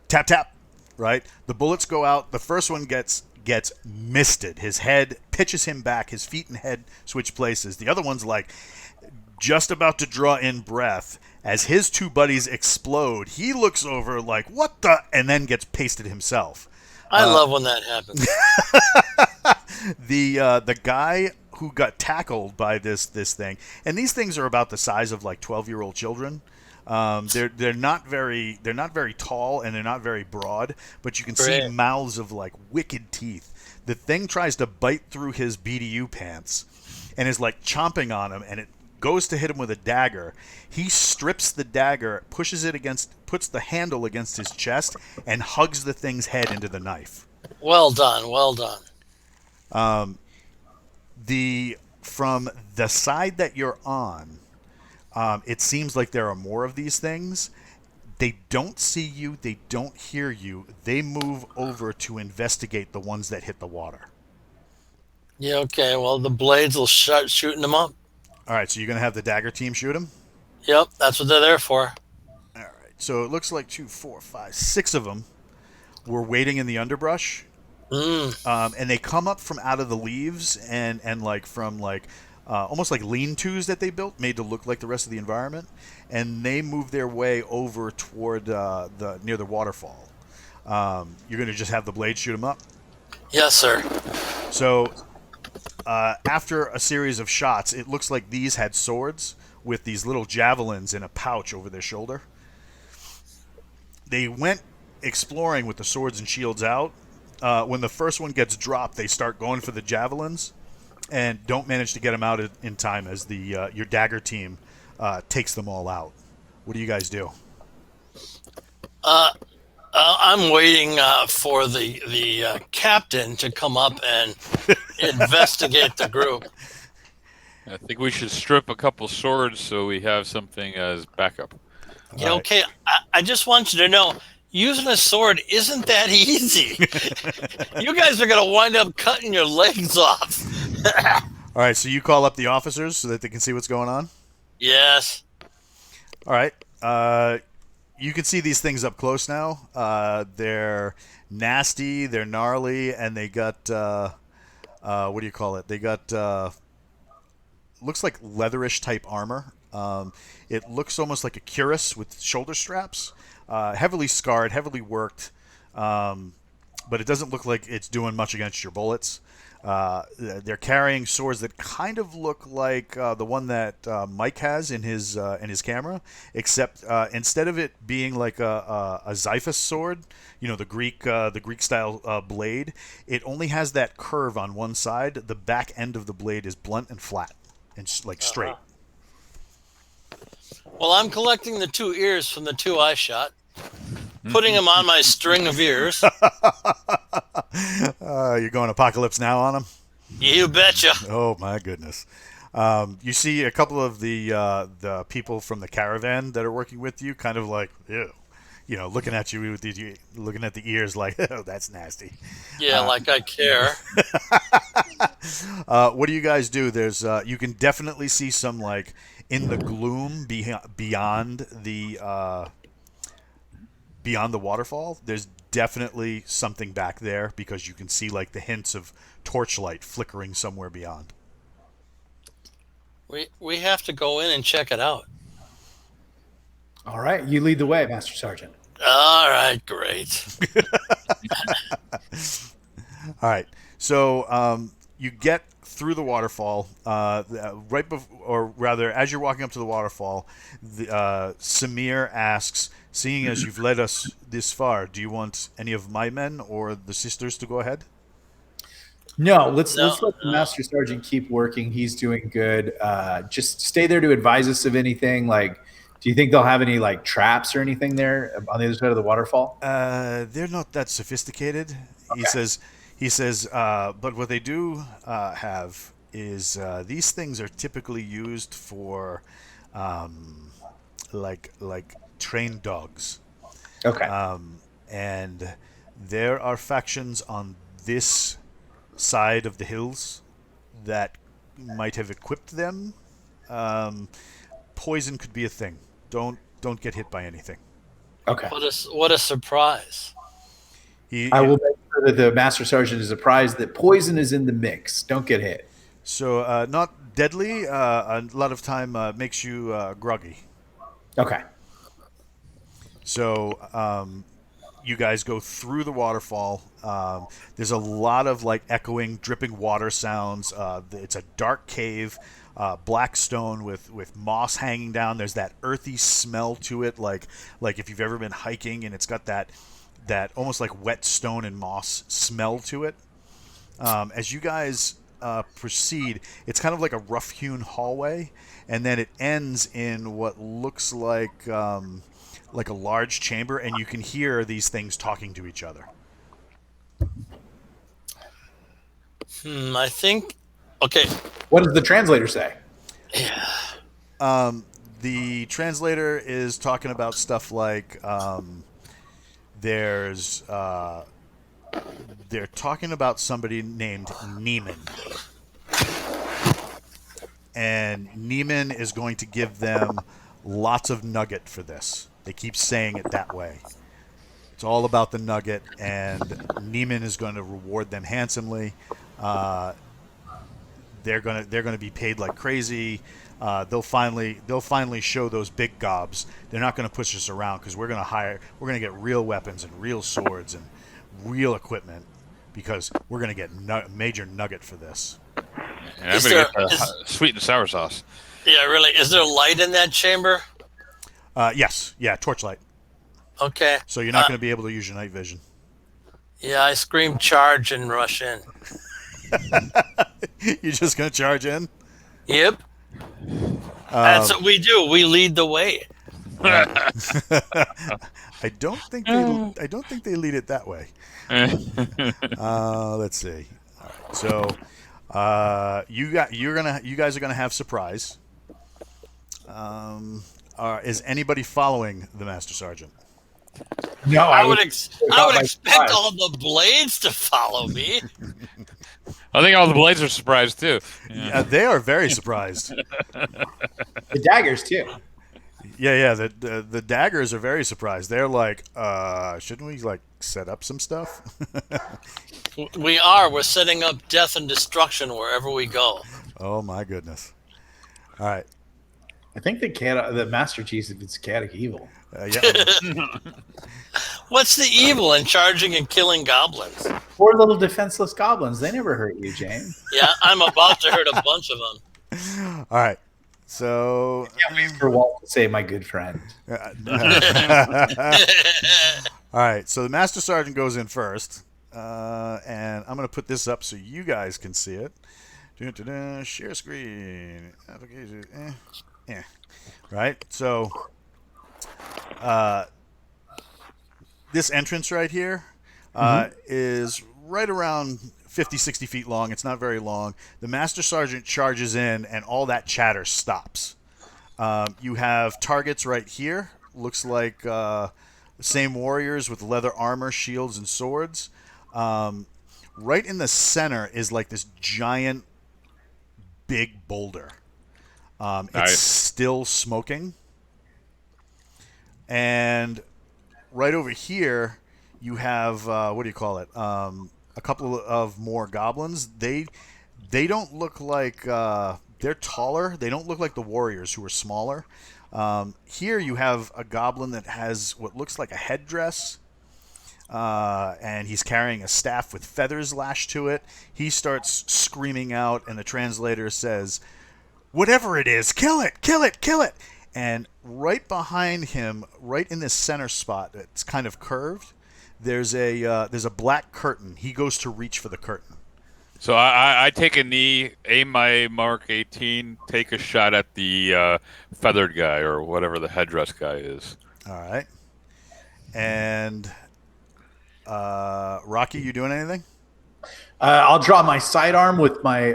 tap tap, right? The bullets go out. The first one gets misted. His head pitches him back. His feet and head switch places. The other one's like just about to draw in breath as his 2 buddies explode. He looks over like, what the? And then gets pasted himself. I love when that happens. The guy who got tackled by this thing, and these things are about the size of like 12-year-old children. They're not very tall, and they're not very broad, but you can see mouths of like wicked teeth. The thing tries to bite through his BDU pants and is like chomping on him, and it goes to hit him with a dagger. He strips the dagger, puts the handle against his chest, and hugs the thing's head into the knife. Well done. From the side that you're on, it seems like there are more of these things. They don't see you. They don't hear you. They move over to investigate the ones that hit the water. Yeah, okay. Well, the blades will start shooting them up. All right, so you're going to have the dagger team shoot them? Yep, that's what they're there for. All right, so it looks like 2, 4, 5, 6 of them were waiting in the underbrush. And they come up from out of the leaves and like from like almost like lean-tos that they built, made to look like the rest of the environment, and they move their way over toward near the waterfall. You're going to just have the blade shoot them up? Yes, sir. So after a series of shots, it looks like these had swords with these little javelins in a pouch over their shoulder. They went exploring with the swords and shields out. When the first one gets dropped, they start going for the javelins and don't manage to get them out in time as your dagger team takes them all out. What do you guys do? I'm waiting for the captain to come up and investigate the group. I think we should strip a couple swords so we have something as backup. Yeah, okay. I just want you to know, using a sword isn't that easy. You guys are going to wind up cutting your legs off. All right, so you call up the officers so that they can see what's going on? Yes. All right. You can see these things up close now. They're nasty, they're gnarly, and they got, what do you call it? They got, looks like leatherish type armor. It looks almost like a cuirass with shoulder straps. Heavily scarred, heavily worked, but it doesn't look like it's doing much against your bullets. They're carrying swords that kind of look like the one that Mike has in his camera, except instead of it being like a Xiphus sword, the Greek style blade, it only has that curve on one side. The back end of the blade is blunt and flat and like straight. Well, I'm collecting the 2 ears from the 2 I shot. putting him on my string of ears. You're going apocalypse now on them? You betcha. Oh my goodness. You see a couple of the people from the caravan that are working with you, kind of like, ew, looking at you with looking at the ears, like, oh, that's nasty. Yeah, like I care. What do you guys do? There's you can definitely see some, like, in the gloom beyond the waterfall. There's definitely something back there because you can see, like, the hints of torchlight flickering somewhere beyond. We have to go in and check it out. All right, you lead the way, Master Sergeant. All right, great. All right. So you get through the waterfall right before, or rather, as you're walking up to the waterfall, Samir asks, "Seeing as you've led us this far, do you want any of my men or the sisters to go ahead?" No, let's let the No. Master Sergeant keep working. He's doing good. Just stay there to advise us of anything. Like, do you think they'll have any, like, traps or anything there on the other side of the waterfall? They're not that sophisticated. He says. But what they do have is these things are typically used for, like trained dogs. Okay. And there are factions on this side of the hills that might have equipped them. Poison could be a thing. Don't get hit by anything. Okay. What a surprise. I will make sure that the Master Sergeant is apprised that poison is in the mix. Don't get hit. So not deadly. A lot of time makes you groggy. Okay. So you guys go through the waterfall. There's a lot of, like, echoing, dripping water sounds. It's a dark cave, black stone with moss hanging down. There's that earthy smell to it, like if you've ever been hiking, and it's got that almost like wet stone and moss smell to it. As you guys proceed, it's kind of like a rough-hewn hallway, and then it ends in what looks like a large chamber, and you can hear these things talking to each other. I think. Okay. What does the translator say? The translator is talking about stuff like they're talking about somebody named Neiman. And Neiman is going to give them lots of nugget for this. They keep saying it that way. It's all about the nugget, and Neiman is going to reward them handsomely. They're gonna be paid like crazy. They'll finally show those big gobs. They're not going to push us around because we're going to get real weapons and real swords and real equipment because we're going to get major nugget for this. And I'm going to get the sweet and sour sauce. Yeah, really. Is there light in that chamber? Yes. Yeah, torchlight. Okay. So you're not going to be able to use your night vision. Yeah, I scream charge and rush in. You're just going to charge in? Yep. That's what we do. We lead the way. I don't think they lead it that way. Let's see. All right. So you guys are gonna have surprise. Is anybody following the Master Sergeant? No, I would expect all the blades to follow me. I think all the blades are surprised too. Yeah, they are very surprised. The daggers too. Yeah. The daggers are very surprised. They're like, shouldn't we, like, set up some stuff? We are. We're setting up death and destruction wherever we go. Oh my goodness! All right. I think the Master Chief is chaotic evil. Yeah. What's the evil in charging and killing goblins? Poor little defenseless goblins. They never hurt you, James. Yeah, I'm about to hurt a bunch of them. All right. So. Can't wait for Walt to say, "My good friend." All right. So the Master Sergeant goes in first, and I'm going to put this up so you guys can see it. Share screen. Application. Right. So. this entrance right here is right around 50, 60 feet long. It's not very long. The Master Sergeant charges in, and all that chatter stops. You have targets right here. Looks like the same warriors with leather armor, shields, and swords. Right in the center is like this giant, big boulder. It's Nice. still smoking. And right over here, you have what do you call it? A couple of more goblins. They don't look like they're taller. They don't look like the warriors who are smaller. Here you have a goblin that has what looks like a headdress, and he's carrying a staff with feathers lashed to it. He starts screaming out, and the translator says, "Whatever it is, kill it, kill it, kill it!" And right behind him, right in this center spot that's kind of curved, there's a black curtain. He goes to reach for the curtain. So I take a knee, aim my Mark 18, take a shot at the feathered guy or whatever the headdress guy is. All right. And Rocky, you doing anything? I'll draw my sidearm with my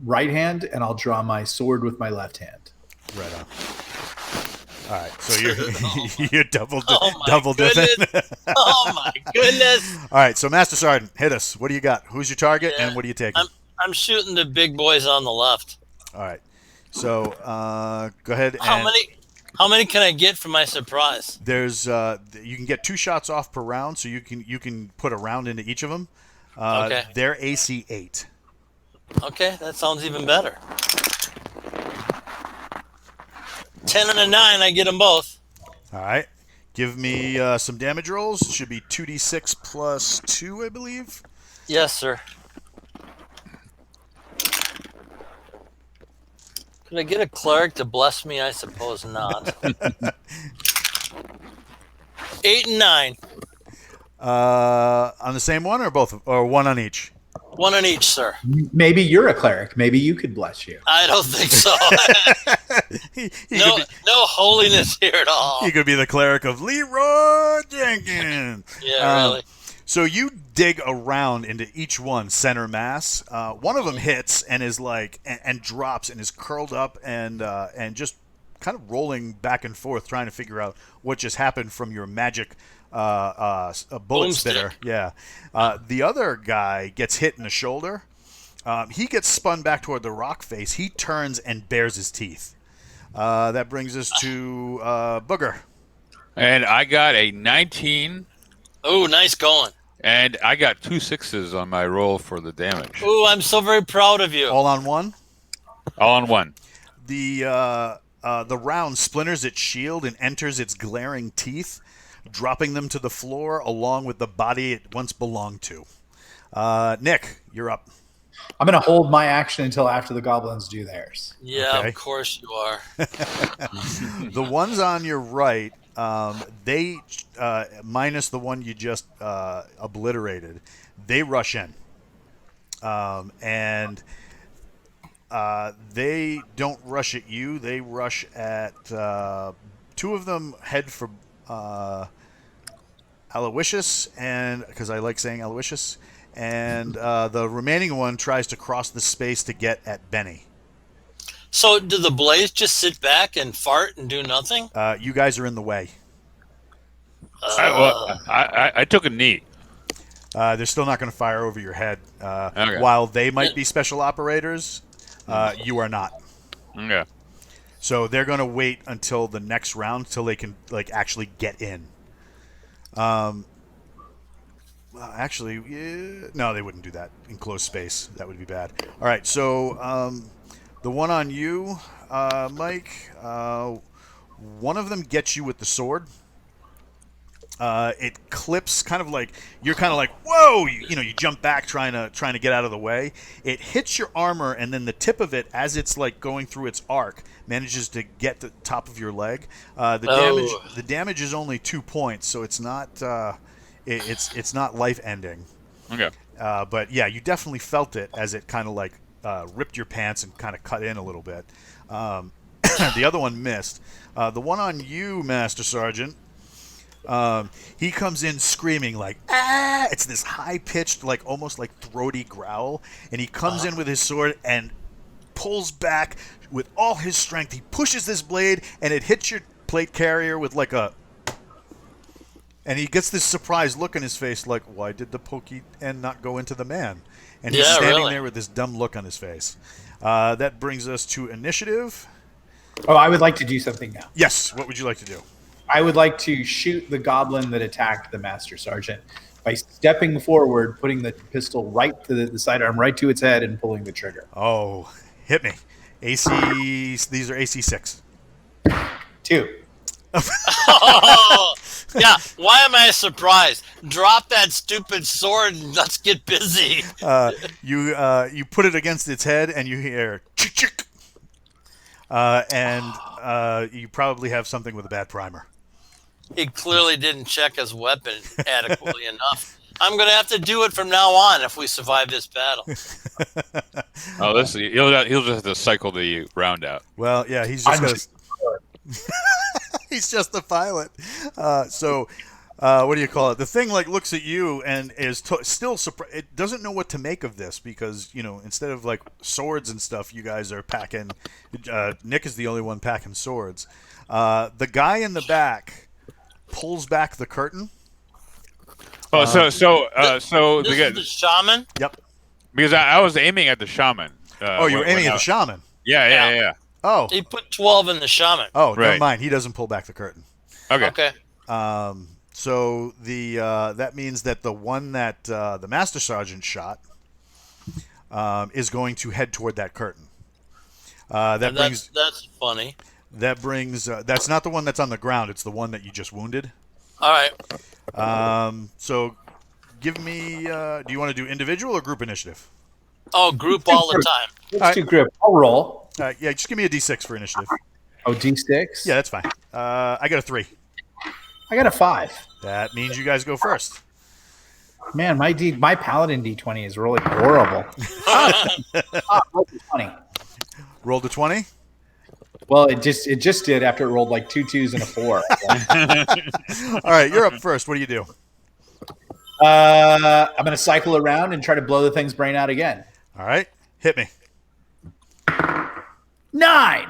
right hand, and I'll draw my sword with my left hand. Right on. All right, so you're you're double Oh my dipping. Oh my goodness! All right, so Master Sergeant, hit us. What do you got? Who's your target, Yeah, and what are you taking? I'm shooting the big boys on the left. All right, so go ahead. How many can I get for my surprise? There's you can get 2 shots off per round, so you can put a round into each of them. Okay. They're AC 8. Okay, that sounds even better. 10 and a 9, I get them both. All right, give me some damage rolls. It should be 2d6 plus 2, I believe. Yes, sir. Could I get a cleric to bless me? I suppose not. 8 and 9. On the same one or both, or one on each? One on each, sir. Maybe you're a cleric. Maybe you could bless you. I don't think so. He no, could be, no holiness here at all. he could be the cleric of Leroy Jenkins. Yeah, really. So you dig around into each one, center mass. One of them hits and is like and drops and is curled up and just kind of rolling back and forth, trying to figure out what just happened from your magic a bullet Boomstick. spitter. Yeah. The other guy gets hit in the shoulder. He gets spun back toward the rock face. He turns and bares his teeth. That brings us to Booger. And I got a 19, Oh, nice going. and I got 2 6s on my roll for the damage. Oh, I'm so very proud of you. All on one. All on one. The round splinters its shield and enters its glaring teeth, dropping them to the floor along with the body it once belonged to. Nick, you're up. I'm going to hold my action until after the goblins do theirs. Yeah, Okay. of course you are. The ones on your right, they minus the one you just obliterated, they rush in, and they don't rush at you. They rush at 2 of them. Head for Aloysius, and because I like saying Aloysius, and the remaining one tries to cross the space to get at Benny. So, do the Blaze just sit back and fart and do nothing? You guys are in the way. I took a knee. They're still not going to fire over your head. Okay. While they might be special operators, you are not. Yeah. So they're going to wait until the next round till they can actually get in. Actually, no, they wouldn't do that in closed space. That would be bad. All right, so the one on you, Mike, one of them gets you with the sword. It clips, kind of like you're kind of like, whoa! You jump back trying to get out of the way. It hits your armor, and then the tip of it, as it's like going through its arc, manages to get the top of your leg. The damage is only 2 points, so it's not it's not life ending. Okay. But yeah, you definitely felt it as it kind of like ripped your pants and kind of cut in a little bit. The other one missed. The one on you, Master Sergeant. He comes in screaming like, ah! It's this high-pitched, like almost like throaty growl, and he comes in with his sword and pulls back with all his strength. He pushes this blade, and it hits your plate carrier with like a... And he gets this surprised look on his face like, why did the pokey end not go into the man? And he's standing there with this dumb look on his face. That brings us to initiative. Oh, I would like to do something now. Yes, what would you like to do? I would like to shoot the goblin that attacked the Master Sergeant by stepping forward, putting the pistol right to the sidearm, right to its head, and pulling the trigger. Oh, hit me. AC, these are AC 6. 2. Oh, yeah. Why am I surprised? Drop that stupid sword and let's get busy. You put it against its head, and you hear chick chick. And you probably have something with a bad primer. He clearly didn't check his weapon adequately enough. I'm going to have to do it from now on if we survive this battle. Oh, this he'll just have to cycle the round out. Well, yeah, he's just he's just the pilot. What do you call it? The thing like looks at you and is still surprised. It doesn't know what to make of this because instead of like swords and stuff, you guys are packing. Nick is the only one packing swords. The guy in the back pulls back the curtain. Oh, so This is the shaman? Yep. because I was aiming at the shaman. You were aiming at the shaman. Yeah. Oh. He put 12 in the shaman. Oh, never Right. mind. He doesn't pull back the curtain. Okay. So that means that the one that the Master Sergeant shot is going to head toward that curtain. That's funny. That's not the one that's on the ground. It's the one that you just wounded. All right. So give me. Do you want to do individual or group initiative? Oh, group all the time. Let's do grip. I'll roll. Yeah, just give me a D6 for initiative. Oh, D6? Yeah, that's fine. I got a 3. I got a 5. That means you guys go first. Man, my paladin D20 is rolling horrible. Roll D20. Rolled a 20. Well, it just did after it rolled like 2 2s and a 4. All right, you're up first. What do you do? I'm going to cycle around and try to blow the thing's brain out again. All right, hit me. 9.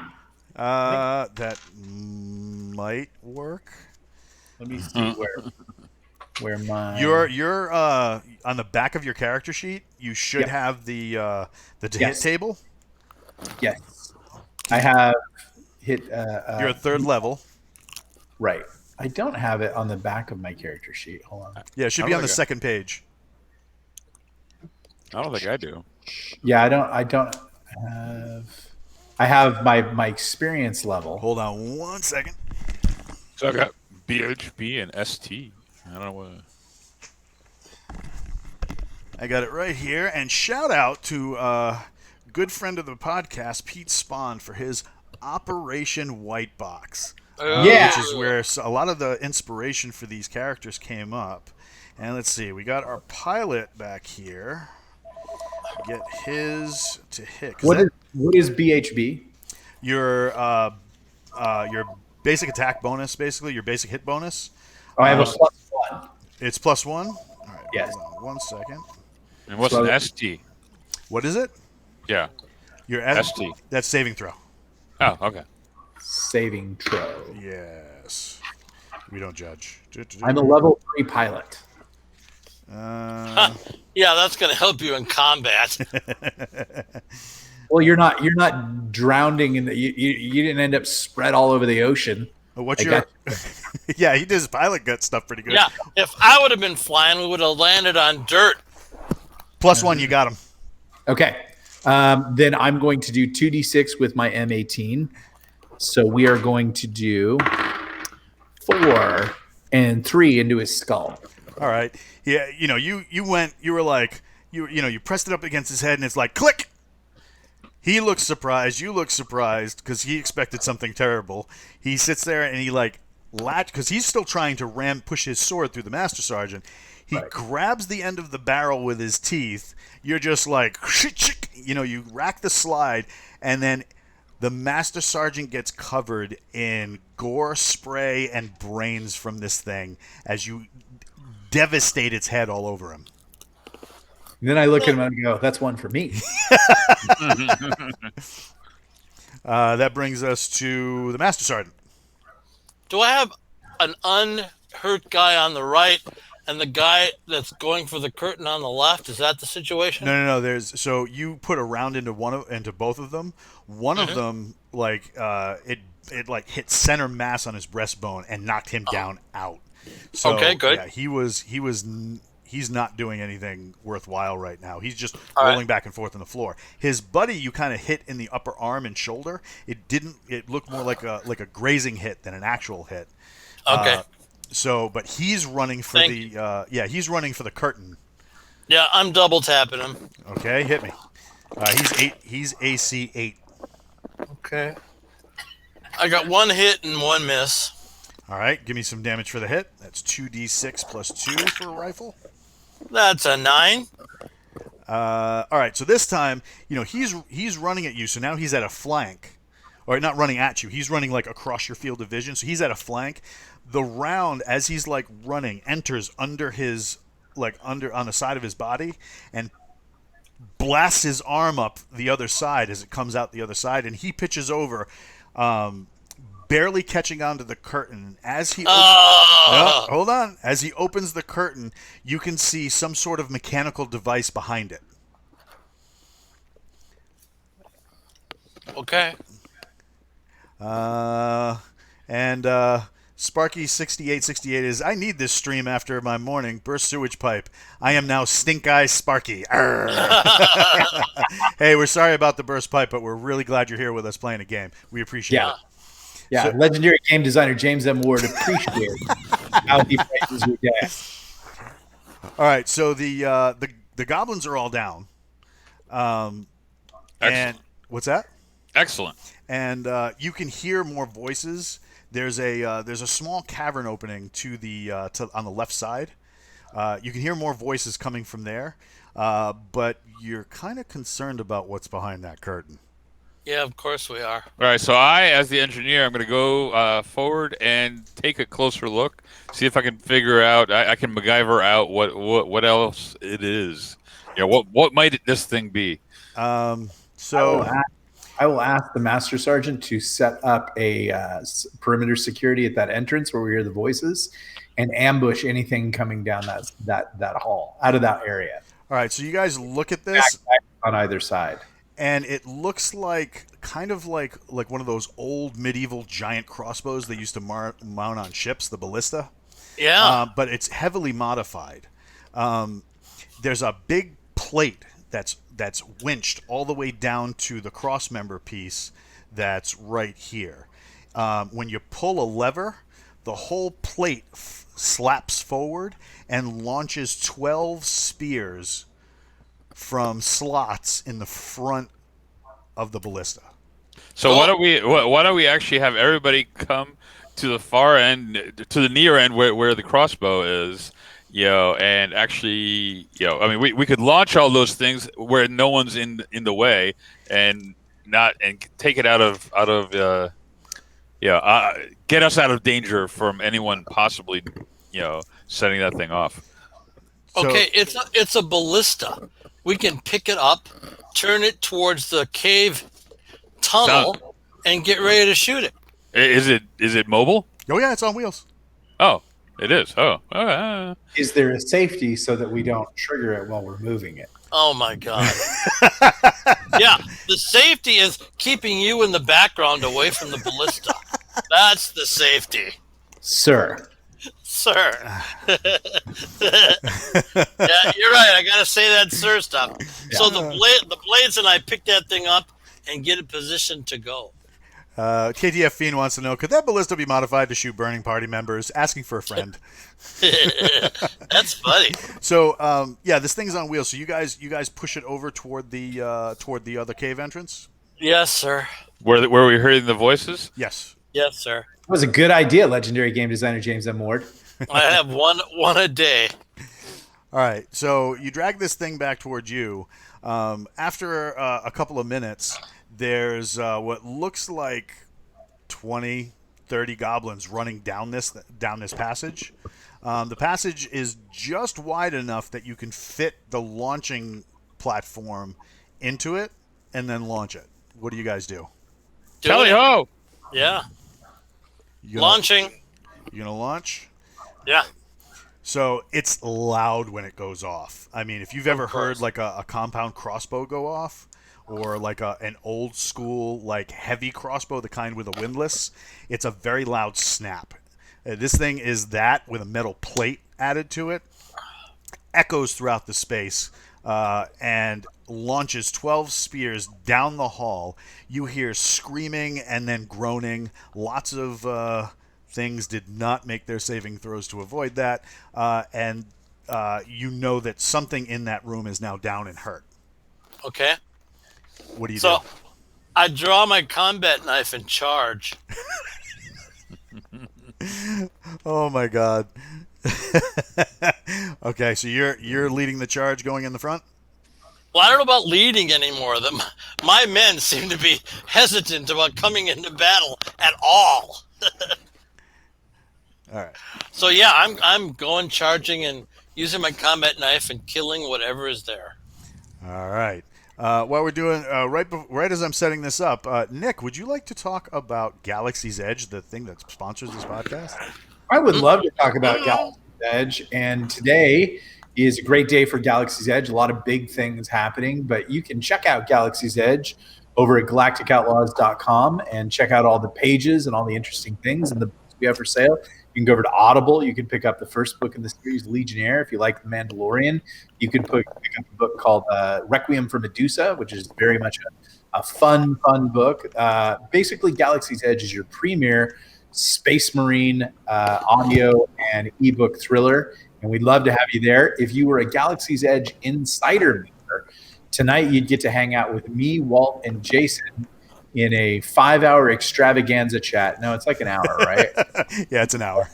That might work. Let me see where my You're on the back of your character sheet. You should have the hit Yes. table. Yes, I have hit. You're at 3rd level. Right. I don't have it on the back of my character sheet. Hold on. Yeah, it should I be don't on the think second page. I don't think I do. Yeah, I don't have. I have my experience level. Hold on 1 second. So I got BHB and ST. I don't know what. I got it right here. And shout out to good friend of the podcast, Pete Spahn, for his Operation White Box. Yeah. Which is where a lot of the inspiration for these characters came up. And let's see, we got our pilot back here. Get his to hit. What is BHB? Your basic attack bonus, basically your basic hit bonus. Oh, I have a +1. It's +1. All right. Yes. Hold on 1 second. And what's an ST? What is it? Yeah. Your ST. That's saving throw. Oh, okay. Saving throw. Yes. We don't judge. I'm a level 3 pilot. Yeah, that's going to help you in combat. Well, you're not drowning in the. You didn't end up spread all over the ocean. What's I your? got Yeah, he did his pilot gut stuff pretty good. Yeah, if I would have been flying, we would have landed on dirt. +1, you got him. Okay. Then I'm going to do 2d6 with my M18. So we are going to do 4 and 3 into his skull. All right. Yeah, you pressed it up against his head and it's like click. He looks surprised. You look surprised because he expected something terrible. He sits there and he because he's still trying to push his sword through the Master Sergeant. He grabs the end of the barrel with his teeth. You're just like, you rack the slide, and then The Master Sergeant gets covered in gore, spray, and brains from this thing as you devastate its head all over him. And then I look at him and go, "That's one for me." That brings us to the Master Sergeant. Do I have an unhurt guy on the right and the guy that's going for the curtain on the left? Is that the situation? No. So you put a round into into both of them. One of them, it like hit center mass on his breastbone and knocked him down out. So, Okay, good. Yeah, he's not doing anything worthwhile right now. He's just All rolling right. back and forth on the floor. His buddy, you kind of hit in the upper arm and shoulder. It looked more like a grazing hit than an actual hit. Okay. But he's running for he's running for the curtain. Yeah, I'm double tapping him. Okay, hit me. He's AC 8. Okay. I got one hit and one miss. All right, give me some damage for the hit. That's 2d6 plus 2 for a rifle. That's a 9. All right, so this time, he's running at you, so now he's at a flank. Or not running at you, he's running like across your field of vision, so he's at a flank. The round, as he's like running, enters under his, on the side of his body and blasts his arm up the other side as it comes out the other side, and he pitches over, barely catching onto the curtain. As he hold on. As he opens the curtain, you can see some sort of mechanical device behind it. Okay. And Sparky 6868 is, I need this stream after my morning burst sewage pipe. I am now Stink Eye Sparky. Hey, we're sorry about the burst pipe, but we're really glad you're here with us playing a game. We appreciate it. Yeah, So- legendary game designer James M. Ward appreciates how he brightens your day. All right, so the goblins are all down. And what's that? Excellent. And you can hear more voices. There's a small cavern opening to on the left side. You can hear more voices coming from there, but you're kind of concerned about what's behind that curtain. Yeah, of course we are. All right, so I, as the engineer, I'm going to go forward and take a closer look, see if I can figure out, I can MacGyver out what else it is. What might this thing be? I will ask the Master Sergeant to set up a perimeter security at that entrance where we hear the voices, and ambush anything coming down that hall out of that area. All right, so you guys look at this Back on either side. and it looks like kind of like one of those old medieval giant crossbows they used to mount on ships, the ballista. Yeah. But it's heavily modified. There's a big plate that's winched all the way down to the crossmember piece that's right here. When you pull a lever, the whole plate slaps forward and launches 12 spears from slots in the front of the ballista. So why don't we actually have everybody come to the far end, to the near end where the crossbow is, and actually, I mean, we could launch all those things where no one's in the way, and take it out of get us out of danger from anyone possibly, setting that thing off. So- Okay, it's a ballista. We can pick it up, turn it towards the cave tunnel, and get ready to shoot it. Is it mobile? Oh yeah, it's on wheels. Oh, it is. Oh. Is there a safety so that we don't trigger it while we're moving it? Oh my god. Yeah, the safety is keeping you in the background away from the ballista. That's the safety, Sir. sir. Yeah, you're right. I gotta say that sir stuff. So the blades and I pick that thing up and get it positioned to go. KTF Fiend wants to know, could that ballista be modified to shoot burning party members? Asking for a friend. That's funny. So this thing's on wheels. So you guys push it over toward the other cave entrance. Yes, sir. Where we're hearing the voices? Yes. Yes, sir. That was a good idea, legendary game designer James M. Ward. I have one a day. All right. So you drag this thing back towards you. After a couple of minutes, There's what looks like 20, 30 goblins running down this passage. The passage is just wide enough that you can fit the launching platform into it and then launch it. What do you guys do? Tally ho! Yeah. You gonna, Launching. You gonna launch? Yeah. So it's loud when it goes off. I mean, if you've ever heard course. like a compound crossbow go off, or like an old school like heavy crossbow, the kind with a windlass, it's a very loud snap. This thing is that with a metal plate added to it, echoes throughout the space, and launches 12 spears down the hall. You hear screaming and then groaning. Lots of things did not make their saving throws to avoid that, and you know that something in that room is now down and hurt. Okay. What do you So do? I draw my combat knife and charge. Oh my god. Okay, so you're leading the charge, going in the front. Well, I don't know about leading anymore. My men seem to be hesitant about coming into battle at all. All right. So yeah, I'm going charging and using my combat knife and killing whatever is there. All right. While we're doing right as I'm setting this up, Nick, would you like to talk about Galaxy's Edge, the thing that sponsors this podcast? I would love to talk about Galaxy's Edge, and today is a great day for Galaxy's Edge. A lot of big things happening, but you can check out Galaxy's Edge over at galacticoutlaws.com and check out all the pages and all the interesting things and the books we have for sale. You can go over to Audible. You can pick up the first book in the series, Legionnaire. If you like The Mandalorian, you can pick up a book called Requiem for Medusa, which is very much a fun book. Basically, Galaxy's Edge is your premier Space Marine audio and ebook thriller, and we'd love to have you there. If you were a Galaxy's Edge insider member, tonight you'd get to hang out with me, Walt, and Jason in a 5-hour extravaganza chat. No, it's like an hour, right? Yeah, it's an hour.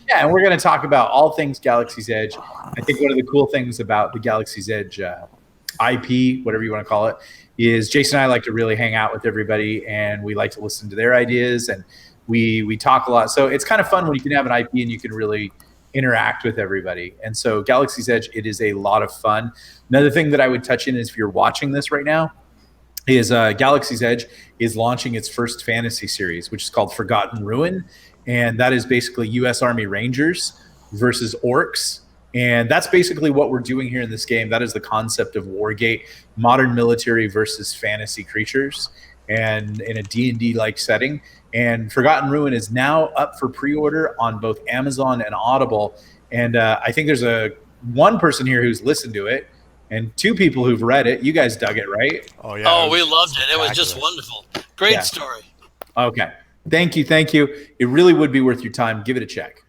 Yeah, and we're going to talk about all things Galaxy's Edge. I think one of the cool things about the Galaxy's Edge IP, whatever you want to call it, is Jason and I like to really hang out with everybody, and we like to listen to their ideas, and we talk a lot. So it's kind of fun when you can have an IP and you can really interact with everybody. And so Galaxy's Edge, it is a lot of fun. Another thing that I would touch in is if you're watching this right now, is Galaxy's Edge is launching its first fantasy series, which is called Forgotten Ruin. And that is basically U.S. Army Rangers versus orcs. And that's basically what we're doing here in this game. That is the concept of Wargate, modern military versus fantasy creatures, and in a D&D-like setting. And Forgotten Ruin is now up for pre-order on both Amazon and Audible. And I think there's one person here who's listened to it, and 2 people who've read it. You guys dug it, right? Oh yeah. Oh, we loved it. It was just wonderful. Great story. Okay. Thank you. It really would be worth your time. Give it a check.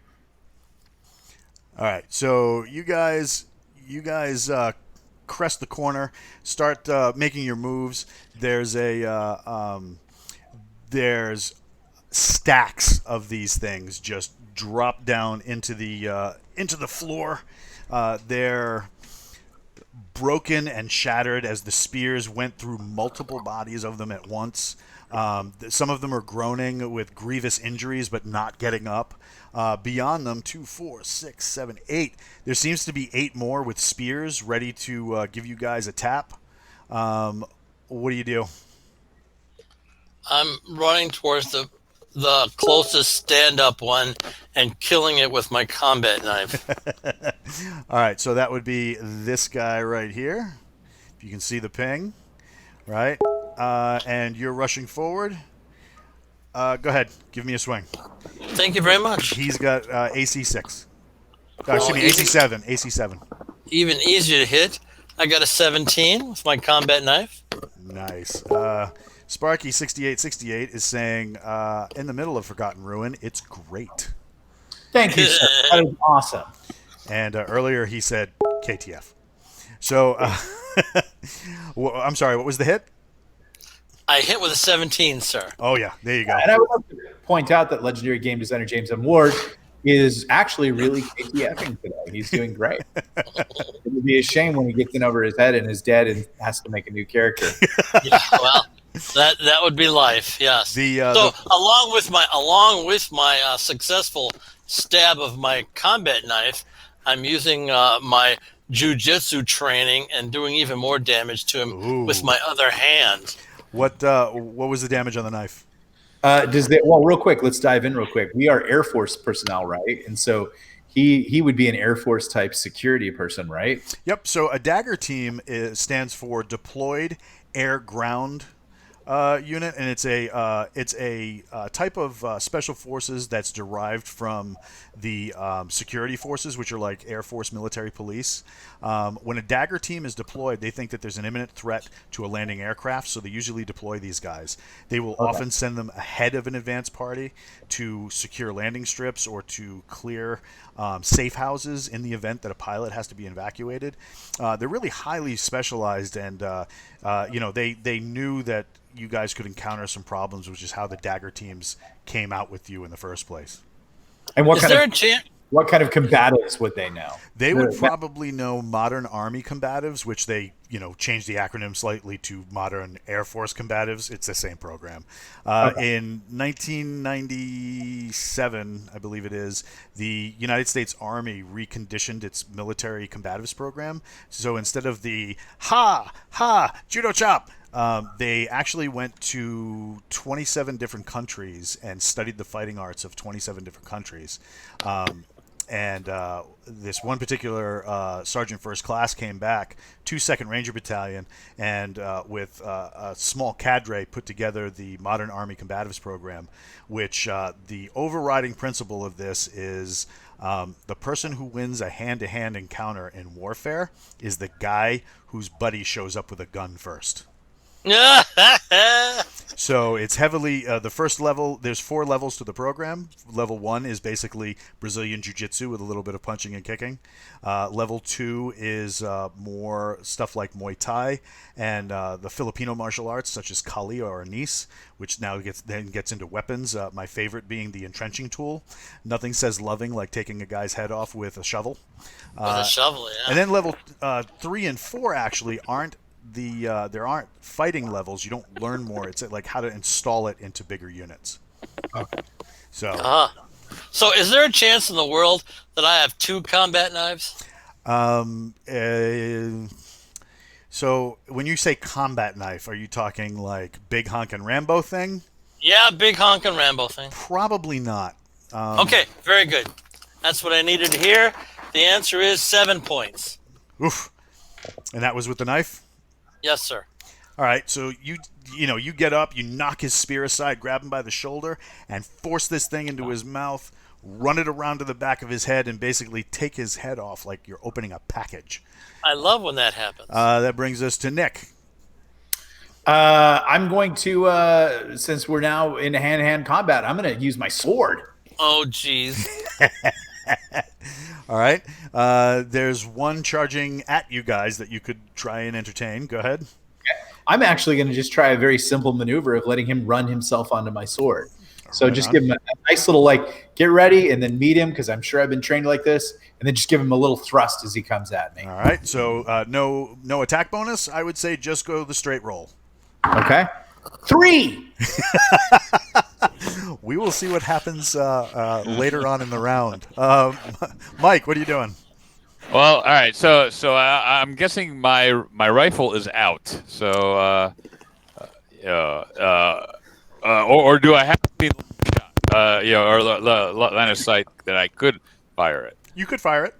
All right. So you guys crest the corner, start making your moves. There's stacks of these things just drop down into the floor. They're broken and shattered as the spears went through multiple bodies of them at once. Some of them are groaning with grievous injuries but not getting up. Beyond them, 2, 4, 6, 7, 8. There seems to be 8 more with spears ready to give you guys a tap. What do you do? I'm running towards the closest stand-up one and killing it with my combat knife. All right, so that would be this guy right here. If you can see the ping, right? And you're rushing forward. Go ahead, give me a swing. Thank you very much. He's got AC 6. Excuse me, AC 7. AC 7. Even easier to hit. I got a 17 with my combat knife. Nice. Sparky 6868 is saying, in the middle of Forgotten Ruin, it's great. Thank you, sir. That is awesome. And earlier he said KTF. So, I'm sorry, what was the hit? I hit with a 17, sir. Oh, yeah, there you go. And I would like to point out that legendary game designer James M. Ward is actually really KTFing today. He's doing great. It would be a shame when he gets in over his head and is dead and has to make a new character. Yeah, well, That would be life. Yes. So along with my successful stab of my combat knife, I'm using my jujitsu training and doing even more damage to him with Ooh. my other hand. What was the damage on the knife? Well, real quick, let's dive in real quick. We are Air Force personnel, right? And so he would be an Air Force type security person, right? Yep. So a Dagger team stands for Deployed Air Ground unit, and it's a type of special forces that's derived from the security forces, which are like Air Force, military, police. When a Dagger team is deployed, they think that there's an imminent threat to a landing aircraft, so they usually deploy these guys. They will often send them ahead of an advance party to secure landing strips or to clear safe houses in the event that a pilot has to be evacuated. They're really highly specialized, and they knew that you guys could encounter some problems, which is how the Dagger teams came out with you in the first place. And Is there a chance? what kind of combatives would they know? They would probably know modern Army combatives, which they, changed the acronym slightly to modern Air Force combatives. It's the same program. In 1997, I believe it is, the United States Army reconditioned its military combatives program. So instead of the judo chop, they actually went to 27 different countries and studied the fighting arts of 27 different countries. And this one particular sergeant first class came back to 2nd Ranger Battalion and with a small cadre put together the Modern Army Combatives Program, which the overriding principle of this is the person who wins a hand-to-hand encounter in warfare is the guy whose buddy shows up with a gun first. So it's heavily the first level. There's 4 levels to the program. Level 1 is basically Brazilian Jiu-Jitsu with a little bit of punching and kicking. Level 2 is more stuff like Muay Thai and the Filipino martial arts such as Kali or Anis, which now gets into weapons. My favorite being the entrenching tool. Nothing says loving like taking a guy's head off with a shovel. With a shovel, yeah. And then level 3 and 4 actually aren't there aren't fighting levels. You don't learn more. It's like how to install it into bigger units. Okay. So, So is there a chance in the world that I have 2 combat knives? So when you say combat knife, are you talking like big honkin' Rambo thing? Yeah, big honkin' Rambo thing. Probably not. Okay, very good. That's what I needed to hear. The answer is 7 points. Oof. And that was with the knife? Yes, sir. All right, so you get up, you knock his spear aside, grab him by the shoulder, and force this thing into his mouth, run it around to the back of his head, and basically take his head off like you're opening a package. I love when that happens. That brings us to Nick. I'm going to, since we're now in hand-to-hand combat, I'm going to use my sword. Oh, jeez. All right. There's one charging at you guys that you could try and entertain. Go ahead. I'm actually going to just try a very simple maneuver of letting him run himself onto my sword. So just give him a nice little, get ready and then meet him because I'm sure I've been trained like this. And then just give him a little thrust as he comes at me. All right. So no attack bonus. I would say just go the straight roll. Okay. 3. We will see what happens later on in the round. Mike, what are you doing? Well, all right. So I'm guessing my rifle is out. So or do I have to be or line of sight that I could fire it? You could fire it.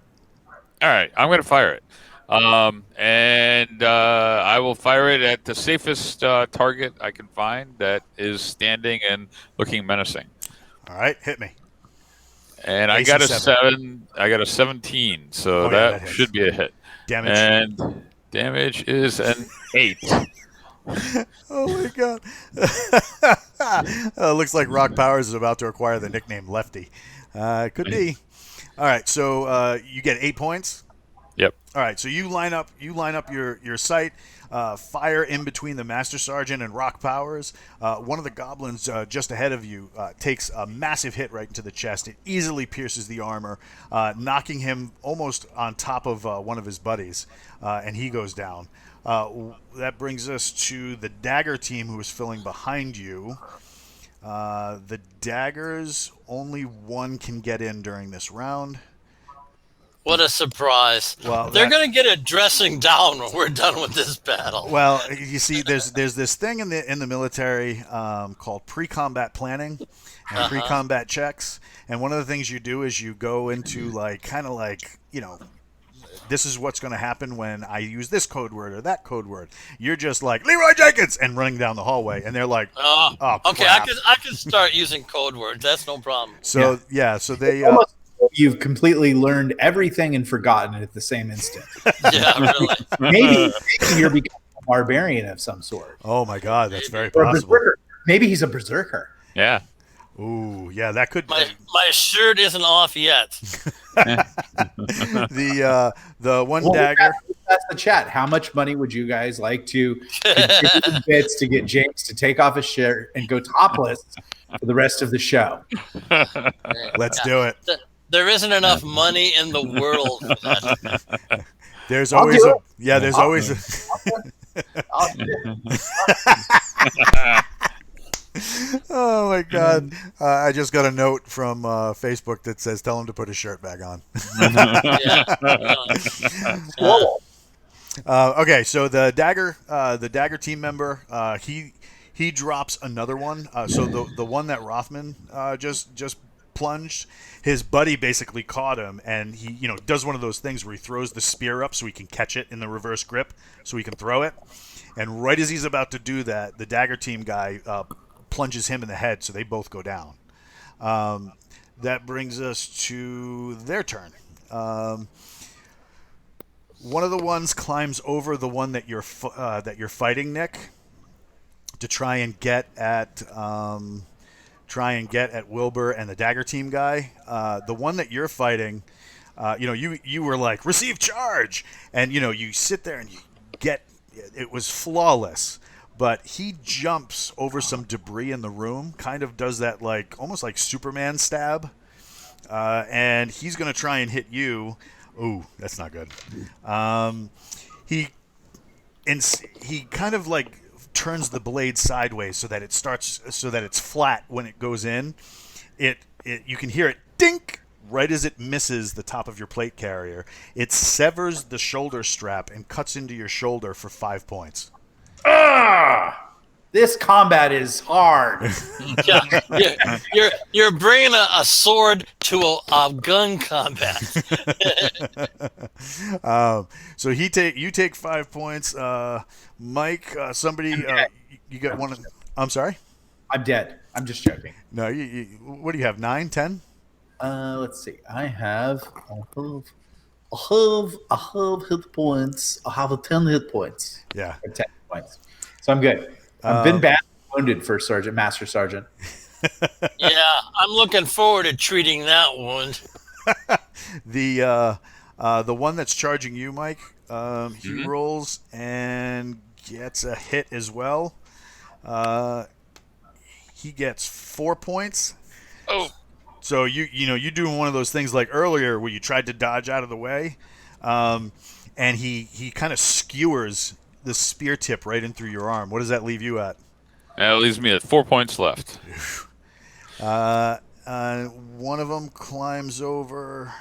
All right, I'm going to fire it. And I will fire it at the safest target I can find that is standing and looking menacing. All right, hit me. And I got a 7. I got a 17, so that should be a hit. Damage. And damage is an 8. Oh my god! Looks like Rock Powers is about to acquire the nickname Lefty. Could be. All right, so you get 8 points. Yep. All right, so you line up your sight, fire in between the Master Sergeant and Rock Powers. One of the goblins just ahead of you takes a massive hit right into the chest. It easily pierces the armor, knocking him almost on top of one of his buddies, and he goes down. That brings us to the dagger team, who is filling behind you. The daggers, only one can get in during this round. What a surprise! Well, They're going to get a dressing down when we're done with this battle. Well, you see, there's this thing in the military called pre-combat planning and pre-combat checks, and one of the things you do is you go into this is what's going to happen when I use this code word or that code word. You're just like Leroy Jenkins and running down the hallway, and they're like, "Oh, okay, crap." I can start using code words. That's no problem. So so they. You've completely learned everything and forgotten it at the same instant. Yeah, really. Maybe you're becoming a barbarian of some sort. Oh my God, that's very Or a possible. berserker. Maybe he's a berserker. Yeah. Ooh, yeah, that could. My shirt isn't off yet. The one dagger. That's the chat. How much money would you guys like to contribute bits to get James to take off his shirt and go topless for the rest of the show? Let's do it. There isn't enough money in the world for that. There's always do it. there's always Oh my God! I just got a note from Facebook that says, "Tell him to put his shirt back on." Okay, so the dagger team member, he drops another one. So the one that Rothman just plunged, his buddy basically caught him, and he does one of those things where he throws the spear up so he can catch it in the reverse grip, so he can throw it. And right as he's about to do that, the dagger team guy plunges him in the head, so they both go down. That brings us to their turn. One of the ones climbs over the one that you're fighting, Nick, to try and get at Wilbur and the dagger team guy. The one that you're fighting, you were like, receive charge, and you sit there and you get. It was flawless. But he jumps over some debris in the room, kind of does that almost like Superman stab, and he's going to try and hit you. Ooh, that's not good. He kind of turns the blade sideways so that it's flat when it goes in. You can hear it dink right as it misses the top of your plate carrier. It severs the shoulder strap and cuts into your shoulder for 5 points. This combat is hard. You're bringing a sword to a gun combat. So you take 5 points. Mike, somebody, you got one. I'm sorry. I'm dead. I'm just joking. No, what do you have? 9, 10? Let's see. I have hit points. I have 10 hit points. Yeah. 10 points. So I'm good. I've been badly wounded for Master Sergeant. Yeah, I'm looking forward to treating that wound. The one that's charging you, Mike, he rolls and gets a hit as well. He gets 4 points. Oh. So you're doing one of those things like earlier where you tried to dodge out of the way, and he kind of skewers the spear tip right in through your arm. What does that leave you at? That leaves me at 4 points left. One of them climbs over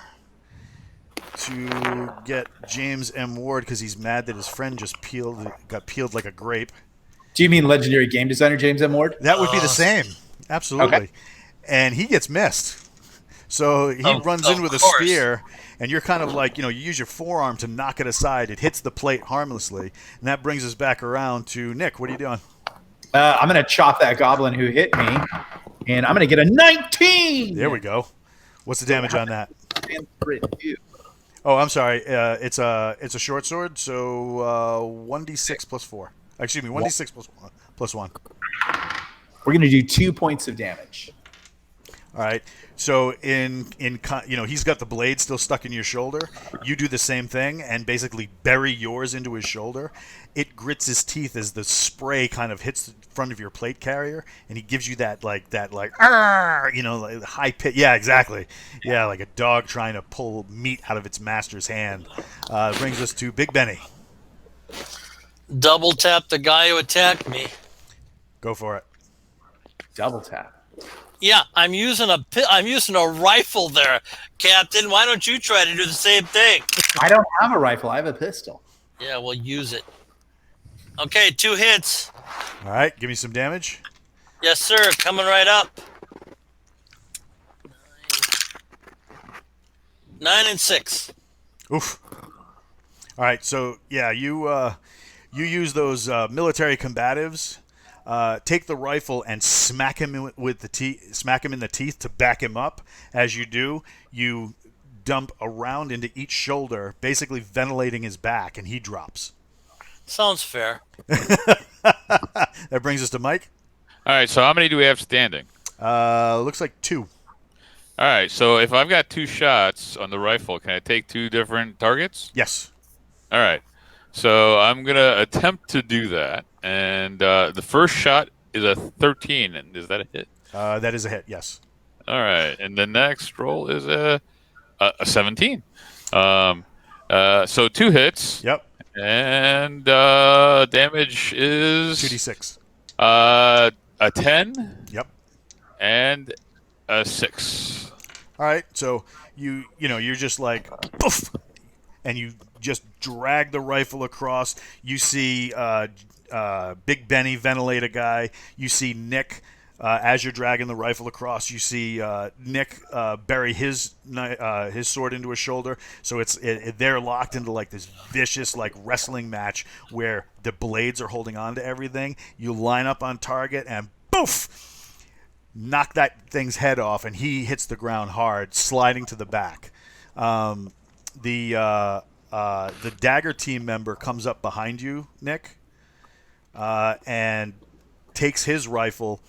to get James M. Ward because he's mad that his friend just got peeled like a grape. Do you mean legendary game designer James M. Ward? That would be the same. Absolutely. Okay. And he gets missed. So he runs in with a spear, and you're kind of you use your forearm to knock it aside. It hits the plate harmlessly, and that brings us back around to Nick. What are you doing? I'm going to chop that goblin who hit me, and I'm going to get a 19. There we go. What's the damage on that? Oh, I'm sorry. It's a short sword, so 1d6 plus 4. Excuse me, 1d6 plus 1. We're going to do 2 points of damage. All right. So he's got the blade still stuck in your shoulder. You do the same thing and basically bury yours into his shoulder. It grits his teeth as the spray kind of hits the front of your plate carrier, and he gives you that "Arr!" Like high pitch. Yeah, exactly. Yeah, like a dog trying to pull meat out of its master's hand. Brings us to Big Benny. Double tap the guy who attacked me. Go for it. Double tap. Yeah, I'm using a rifle there, Captain. Why don't you try to do the same thing? I don't have a rifle. I have a pistol. Yeah, well, use it. Okay, 2 hits. All right, give me some damage. Yes, sir. Coming right up. 9 and 6. Oof. All right, so yeah, you use those military combatives. Take the rifle and smack him in the teeth to back him up. As you do, you dump a round into each shoulder, basically ventilating his back, and he drops. Sounds fair. That brings us to Mike. All right. So how many do we have standing? Looks like 2. All right. So if I've got 2 shots on the rifle, can I take 2 different targets? Yes. All right. So I'm gonna attempt to do that, and the first shot is a 13, and is that a hit? That is a hit. Yes. All right, and the next roll is a 17. So 2 hits. Yep. And damage is 2d6. A 10. Yep. And a 6. All right. So you're just like poof, and you just drag the rifle across. You see Big Benny ventilate a guy. You see Nick, as you're dragging the rifle across, you see Nick bury his sword into his shoulder. So they're locked into like this vicious like wrestling match where the blades are holding on to everything. You line up on target and poof, knock that thing's head off, and he hits the ground hard, sliding to the back. The dagger team member comes up behind you, Nick, and takes his rifle,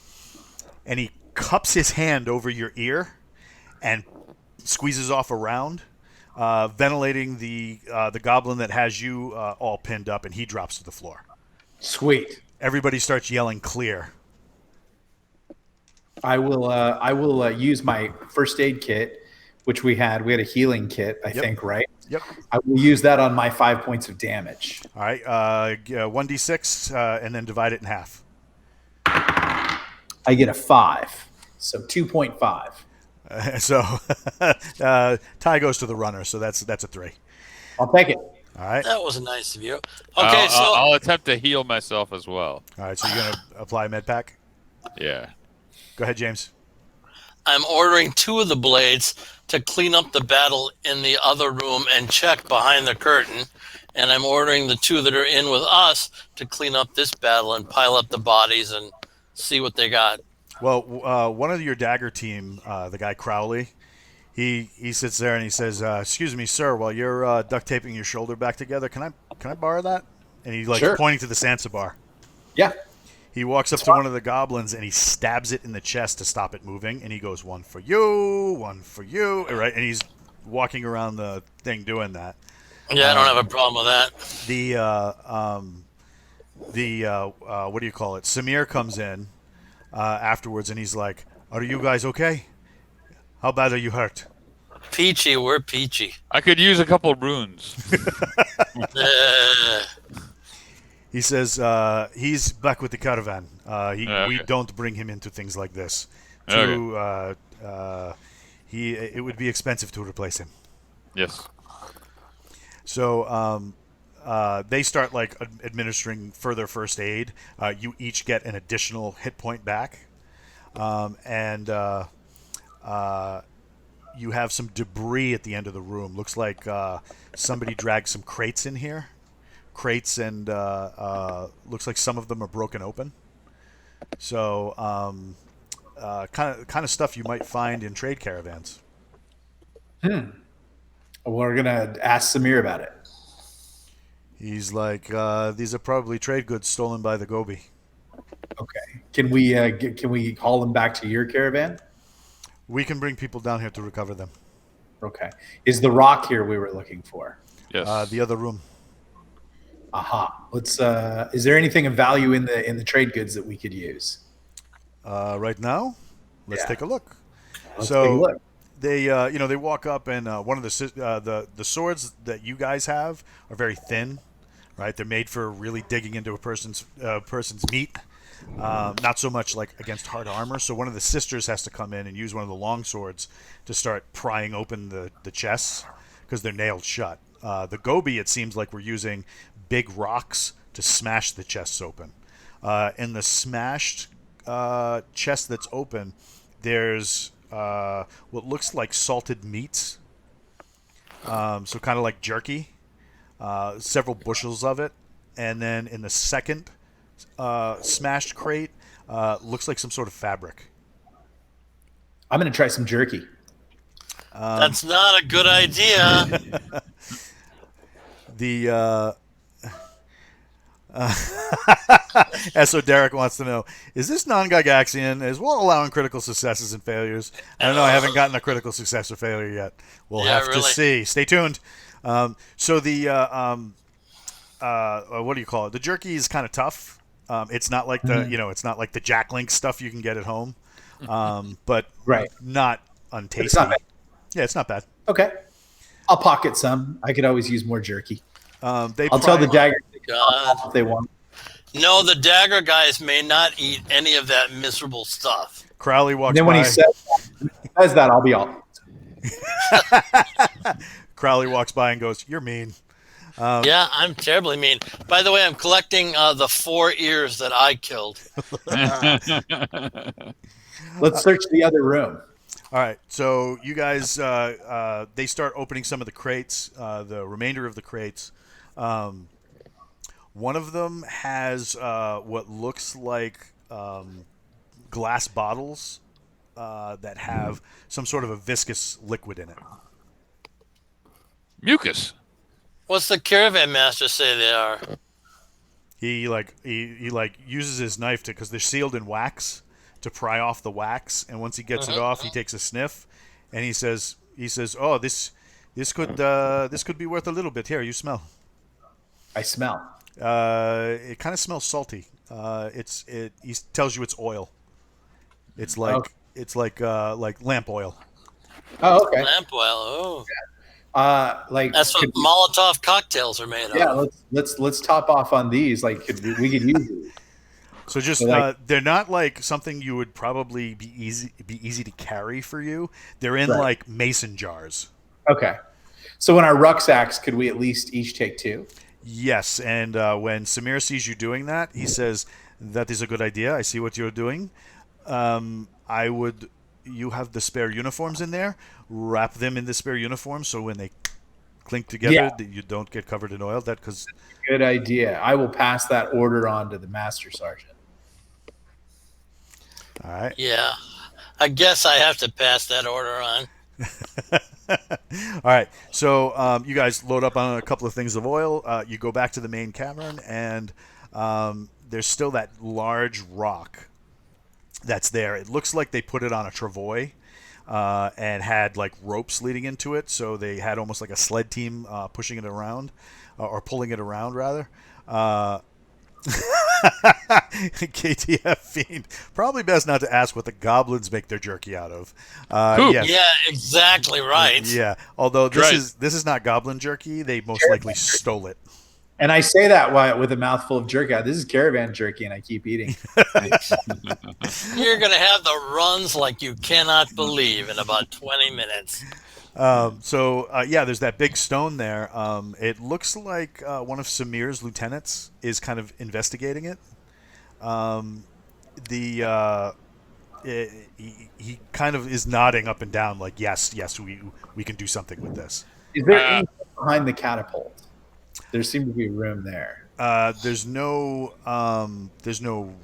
and he cups his hand over your ear and squeezes off a round, ventilating the goblin that has you all pinned up, and he drops to the floor. Sweet. Everybody starts yelling clear. I will use my first aid kit, which we had a healing kit, I think, right? Yep. I will use that on my 5 points of damage. All right. 1d6 and then divide it in half. I get a 5, so 2.5. So tie goes to the runner, so that's a 3. I'll take it. All right. That was nice of you. Okay, I'll attempt to heal myself as well. All right. So you're gonna apply med pack. Yeah. Go ahead, James. I'm ordering 2 of the blades to clean up the battle in the other room and check behind the curtain. And I'm ordering the 2 that are in with us to clean up this battle and pile up the bodies and see what they got. Well, one of your dagger team, the guy Crowley, he sits there and he says, "Excuse me, sir, while you're duct taping your shoulder back together, can I borrow that?" And he's like Sure. pointing to the Sansa bar. Yeah. He walks up to one of the goblins and he stabs it in the chest to stop it moving, and he goes, "1 for you, 1 for you," right? And he's walking around the thing doing that. Yeah, I don't have a problem with that. What do you call it? Samir comes in afterwards, and he's like, "Are you guys okay? How bad are you hurt?" Peachy, we're peachy. I could use a couple of runes. He says he's back with the caravan. Okay. We don't bring him into things like this. Okay. It would be expensive to replace him. Yes. So they start like administering further first aid. You each get an additional hit point back, and you have some debris at the end of the room. Looks like somebody dragged some crates in here. Crates, and looks like some of them are broken open. So kind of stuff you might find in trade caravans. We're gonna ask Samir about it. He's like, these are probably trade goods stolen by the Gobi. Okay. Can we haul them back to your caravan? We can bring people down here to recover them. Okay. Is the rock here we were looking for? Yes. The other room. Aha. Let's. Is there anything of value in the trade goods that we could use? Right now, let's Yeah. take a look. Let's So take a look. they, they walk up, and one of the swords that you guys have are very thin, right? They're made for really digging into a person's meat. Not so much like against hard armor. So one of the sisters has to come in and use one of the long swords to start prying open the chests because they're nailed shut. The Gobi, it seems like we're using big rocks to smash the chests open. In the smashed chest that's open, there's what looks like salted meats. So kind of like jerky, several bushels of it. And then in the second smashed crate, looks like some sort of fabric. I'm going to try some jerky. That's not a good idea. The So Derek wants to know, is this non-Gygaxian as well allowing critical successes and failures? I don't know. I haven't gotten a critical success or failure yet. We'll Yeah, have to really. see. Stay tuned. So the what do you call it? The jerky is kind of tough. It's not like the it's not like the Jack Link stuff you can get at home, but Right. not untasty. It's not bad. Yeah, it's not bad. Okay. I'll pocket some. I could always use more jerky. I'll I'll tell the dagger God. if they want. No, the dagger guys may not eat any of that miserable stuff. Crowley And walks then when by. he says that, I'll be all. Crowley walks by and goes, "You're mean." Yeah, I'm terribly mean. By the way, I'm collecting the 4 ears that I killed. Let's search the other room. All right, so you guys, they start opening some of the crates, the remainder of the crates. One of them has what looks like glass bottles that have some sort of a viscous liquid in it. Mucus. What's the caravan master say they are? He uses his knife because they're sealed in wax to pry off the wax, and once he gets it off, he takes a sniff, and he says, "Oh, this could be worth a little bit. Here, you smell." I smell. It kind of smells salty. He tells you it's oil. It's like like lamp oil. Oh, okay. Lamp oil. Oh, Like that's what Molotov cocktails are made yeah. of. Let's top off on these. Like we could use these. So just they're not like something you would probably be easy to carry for you. They're in Right. like mason jars. Okay. So in our rucksacks, could we at least each take 2? Yes, and when Samir sees you doing that, he says, "That is a good idea. I see what you're doing. You have the spare uniforms in there. Wrap them in the spare uniforms so when they clink together, that you don't get covered in oil. That because Good idea. I will pass that order on to the master sergeant. all right." Yeah, I guess I have to pass that order on. All right, so you guys load up on a couple of things of oil. You go back to the main cavern, and there's still that large rock that's there. It looks like they put it on a travois and had like ropes leading into it, so they had almost like a sled team pushing it around or pulling it around rather. KTF Fiend. Probably best not to ask what the goblins make their jerky out of. Poop. Yes. Yeah, exactly right. Yeah. Although this Right. is not goblin jerky, they most likely stole it. And I say that with a mouthful of jerky. This is caravan jerky, and I keep eating. You're going to have the runs like you cannot believe in about 20 minutes. There's that big stone there. It looks like one of Samir's lieutenants is kind of investigating it. He kind of is nodding up and down, like yes, we can do something with this. Is there anything behind the catapult? There seems to be room there. There's no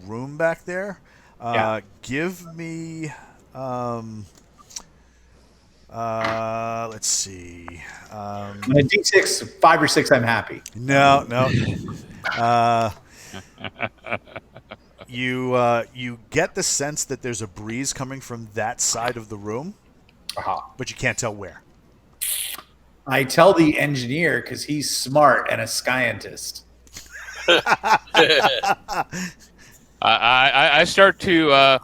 room back there. Give me. Let's see. On a D6, 5 or 6, I'm happy. No. You get the sense that there's a breeze coming from that side of the room, but you can't tell where. I tell the engineer because he's smart and a scientist. I start to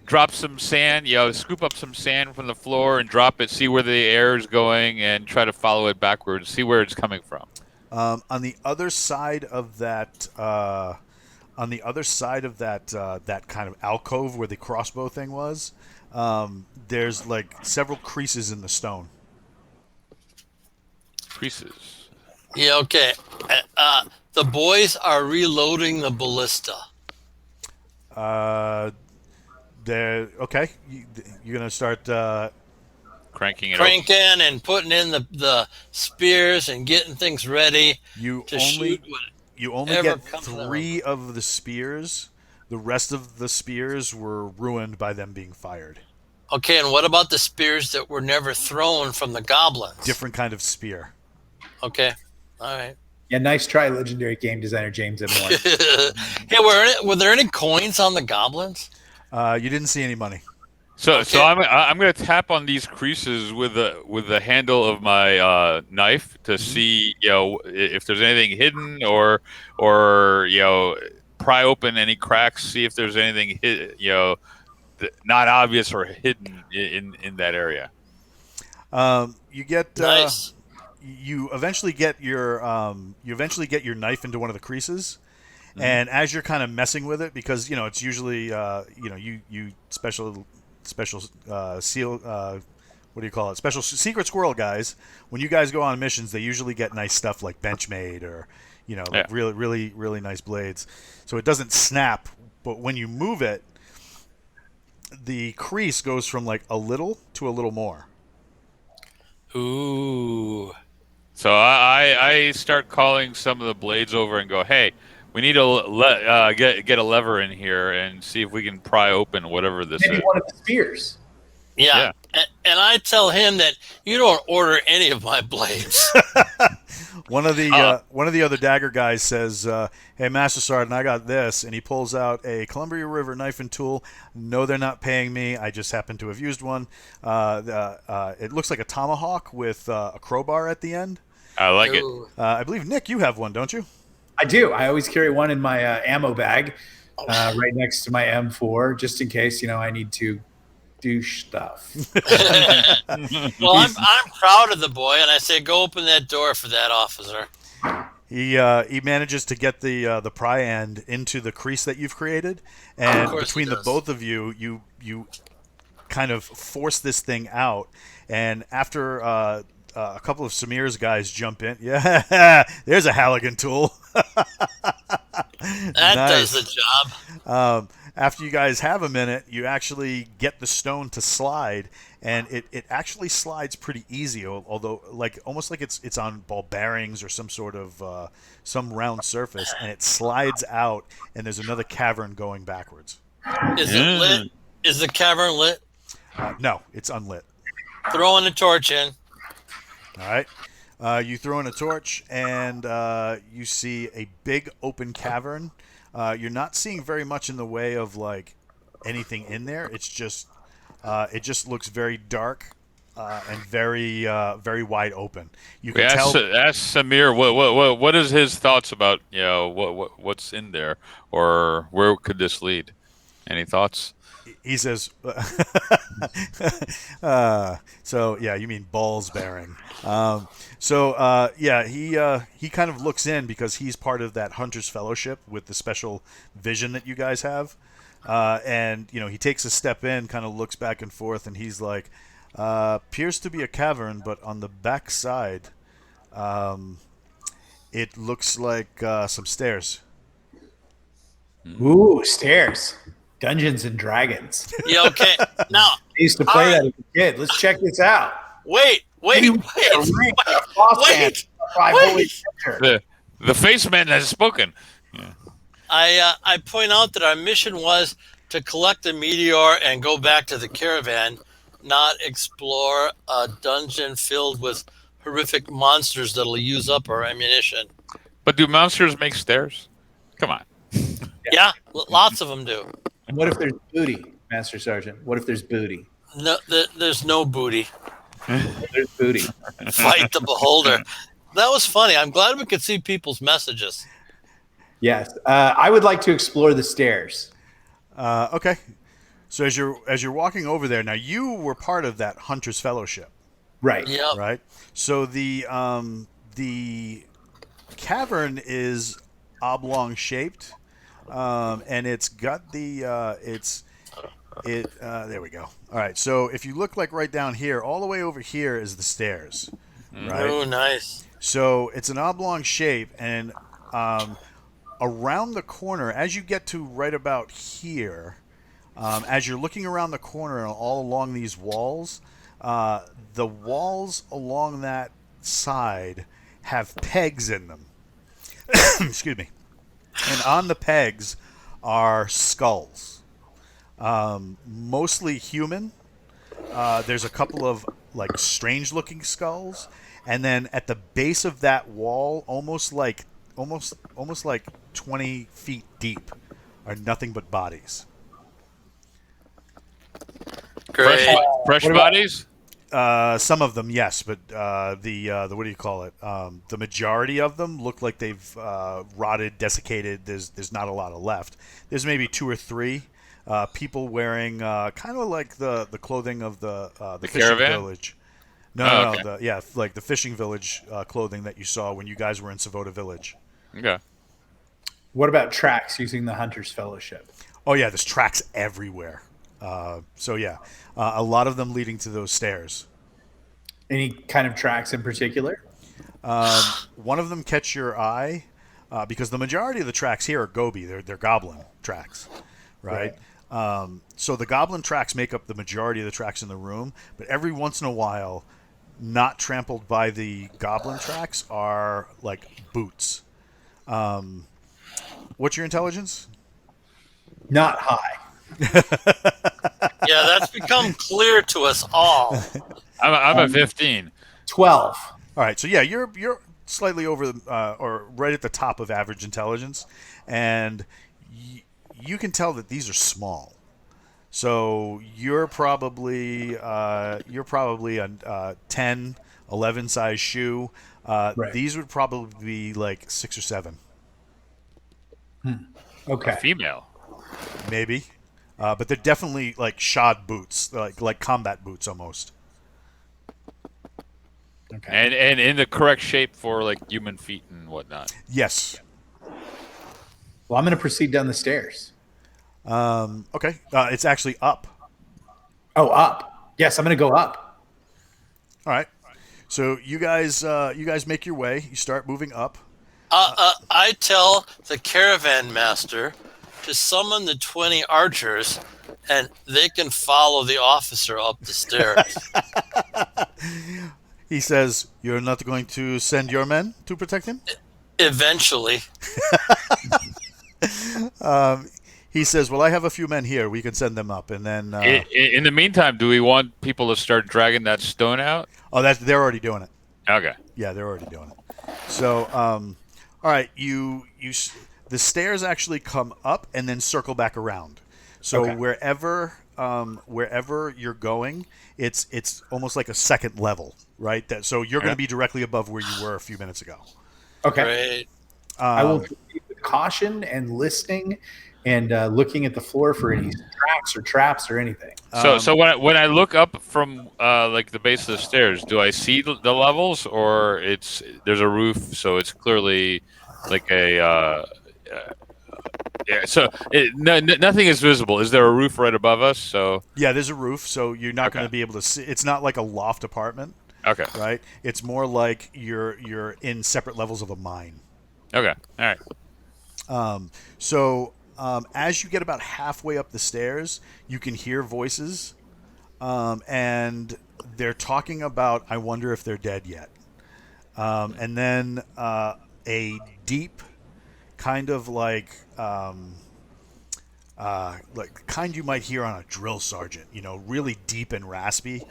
drop some sand, scoop up some sand from the floor and drop it, see where the air is going, and try to follow it backwards, see where it's coming from. On the other side of that, that kind of alcove where the crossbow thing was, there's like several creases in the stone. Creases. Yeah, okay. The boys are reloading the ballista. They're okay. You're gonna start Cranking and putting in the spears and getting things ready You to only shoot. you only whatever get comes 3 of the spears. The rest of the spears were ruined by them being fired. Okay, and what about the spears that were never thrown from the goblins? Different kind of spear. Okay, all right. Yeah, nice try, legendary game designer James M. Moore. Hey, were there any coins on the goblins? You didn't see any money. So Okay. I'm going to tap on these creases with the handle of my knife to see if there's anything hidden or pry open any cracks, see if there's anything not obvious or hidden in that area. You get Nice. You eventually get your knife into one of the creases, and as you're kind of messing with it, because it's usually you special seal what do you call it? Special secret squirrel guys. When you guys go on missions, they usually get nice stuff like Benchmade or like really really really nice blades. So it doesn't snap, but when you move it, the crease goes from like a little to a little more. Ooh. So I start calling some of the blades over and go, hey, we need to get a lever in here and see if we can pry open whatever this Maybe is. one of the spears. Yeah. And I tell him that you don't order any of my blades. One of the other dagger guys says, "Hey, Master Sergeant, I got this," and he pulls out a Columbia River knife and tool. No, they're not paying me. I just happen to have used one. It looks like a tomahawk with a crowbar at the end. I like it. Ooh. I believe Nick, you have one, don't you? I do. I always carry one in my ammo bag, right next to my M4, just in case I need to do stuff. Well, I'm proud of the boy, and I say go open that door for that officer. He manages to get the pry end into the crease that you've created, and between the both of you, you kind of force this thing out. And after a couple of Samir's guys jump in, there's a Halligan tool. That does the job. After you guys have a minute, you actually get the stone to slide, and it actually slides pretty easy, although almost like it's on ball bearings or some sort of some round surface, and it slides out, and there's another cavern going backwards. Is it lit? Is the cavern lit? No, it's unlit. Throwing the torch in. All right. You throw in a torch, and you see a big open cavern. You're not seeing very much in the way of like anything in there. It's just it just looks very dark and very very wide open. You can tell. Ask Samir what is his thoughts about what's in there, or where could this lead? Any thoughts? He says, so yeah, you mean balls bearing. He kind of looks in because he's part of that Hunter's Fellowship with the special vision that you guys have. And he takes a step in, kind of looks back and forth, and he's like, appears to be a cavern, but on the back side, it looks like some stairs. Ooh, stairs. Dungeons and Dragons. Yeah, okay. Now, I used to play that as a kid. Let's check this out. wait. The face man has spoken. Yeah. I point out that our mission was to collect the meteor and go back to the caravan, not explore a dungeon filled with horrific monsters that'll use up our ammunition. But do monsters make stairs? Come on. Yeah, lots of them do. And what if there's booty, Master Sergeant? What if there's booty? No, there's no booty. There's booty. Fight the beholder. That was funny. I'm glad we could see people's messages. Yes. I would like to explore the stairs. Okay. So as you're walking over there, now you were part of that Hunters Fellowship, Right. Yep. right? So the cavern is oblong shaped, and it's got there we go. All right. So if you look like right down here, all the way over here is the stairs, right? Oh, nice. So it's an oblong shape, and around the corner, as you get to right about here, as you're looking around the corner and all along these walls, the walls along that side have pegs in them. Excuse me. And on the pegs are skulls, mostly human. There's a couple of like strange-looking skulls, and then at the base of that wall, almost like 20 feet deep, are nothing but bodies. Great. Fresh What about- bodies? Some of them, yes, but the what do you call it? The majority of them look like they've rotted, desiccated. There's not a lot of left. There's maybe 2 or 3 people wearing kind of like the clothing of the fishing caravan? village. No, Oh, no, okay. no. Like the fishing village clothing that you saw when you guys were in Savota Village. Okay. What about tracks using the Hunters Fellowship? Oh yeah, there's tracks everywhere. So yeah, a lot of them leading to those stairs. Any kind of tracks in particular? One of them catch your eye because the majority of the tracks here are goby. They're goblin tracks, right? So the goblin tracks make up the majority of the tracks in the room, but every once in a while, not trampled by the goblin tracks are like boots. What's your intelligence? Not high. Yeah, that's become clear to us all. I'm a 15. 12. All right, so yeah, you're slightly over or right at the top of average intelligence, and you can tell that these are small. So you're probably a 10, 11 size shoe. Right. These would probably be like 6 or 7, Okay. Female. maybe. But they're definitely like shod boots, like combat boots almost. Okay. And in the correct shape for like human feet and whatnot. Yes. Well, I'm going to proceed down the stairs. Okay. It's actually up. Oh, up. Yes, I'm going to go up. All right. So you guys make your way. You start moving up. I tell the caravan master to summon the 20 archers, and they can follow the officer up the stairs. He says, "You're not going to send your men to protect him?" Eventually. He says, "Well, I have a few men here. We can send them up." And then, In the meantime, do we want people to start dragging that stone out? they're already doing it. Okay. Yeah, they're already doing it. So, all right, the stairs actually come up and then circle back around. So Okay. wherever you're going, it's almost like a second level, right? So you're going to be directly above where you were a few minutes ago. Okay. Great. I will proceed with caution and listening and looking at the floor for any tracks or traps or anything. So when I look up from like the base of the stairs, do I see the levels, or there's a roof, so it's clearly like a yeah. So nothing is visible. Is there a roof right above us? So Yeah, there's a roof, so you're not going Okay. to be able to see. It's not like a loft apartment, okay, right? It's more like you're in separate levels of a mine. okay, all right. So as you get about halfway up the stairs, you can hear voices, and they're talking about, I wonder if they're dead yet. And then a deep kind of like kind you might hear on a drill sergeant, really deep and raspy,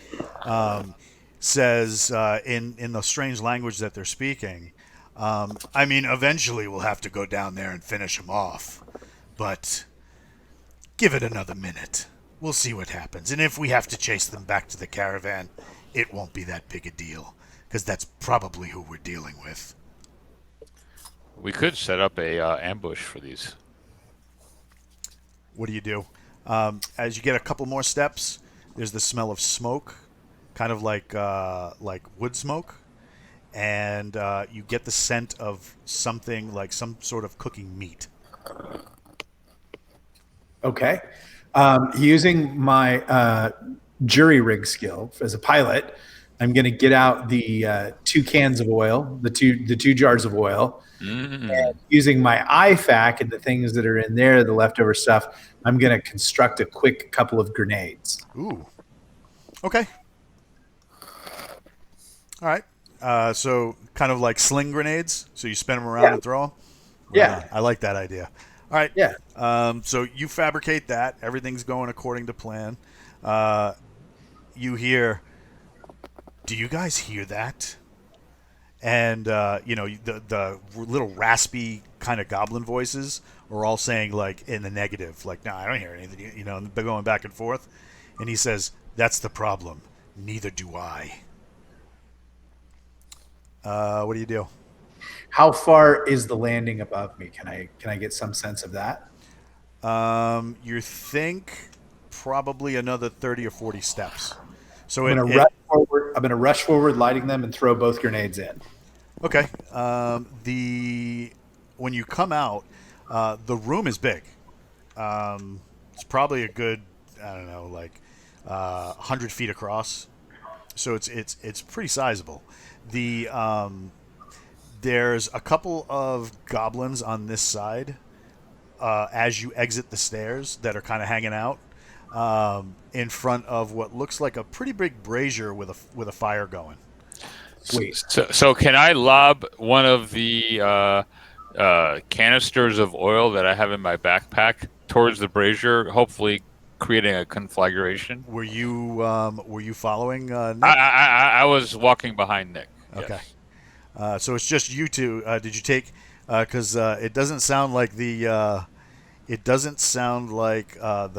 says in the strange language that they're speaking, I mean, eventually we'll have to go down there and finish him off. but give it another minute. We'll see what happens. And if we have to chase them back to the caravan, it won't be that big a deal, because that's probably who we're dealing with. We could set up a ambush for these. What do you do? As you get a couple more steps, there's the smell of smoke, kind of like wood smoke, and you get the scent of something like some sort of cooking meat. Okay. Using my jury rig skill as a pilot, I'm going to get out the 2 cans of oil, the two jars of oil. And using my IFAC and the things that are in there, the leftover stuff, I'm going to construct a quick couple of grenades. Ooh. Okay. All right. So kind of like sling grenades. So you spin them around and throw them? Yeah. I like that idea. All right. Yeah. So you fabricate that. Everything's going according to plan. You hear, do you guys hear that? And, the little raspy kind of goblin voices are all saying, like, in the negative. Like, no, I don't hear anything. You know, and they're going back and forth. And he says, that's the problem. Neither do I. What do you do? How far is the landing above me? Can I get some sense of that? You think probably another 30 or 40 steps. So I'm going to rush forward, lighting them, and throw both grenades in. Okay. When you come out, the room is big. It's probably a good, I don't know, like 100 feet across. So it's pretty sizable. There's a couple of goblins on this side as you exit the stairs that are kind of hanging out in front of what looks like a pretty big brazier with a fire going. Sweet. So can I lob one of the canisters of oil that I have in my backpack towards the brazier, hopefully creating a conflagration? Were you following Nick? I was walking behind Nick. Okay. Yes. So it's just you two. Did you take? Because it doesn't sound like the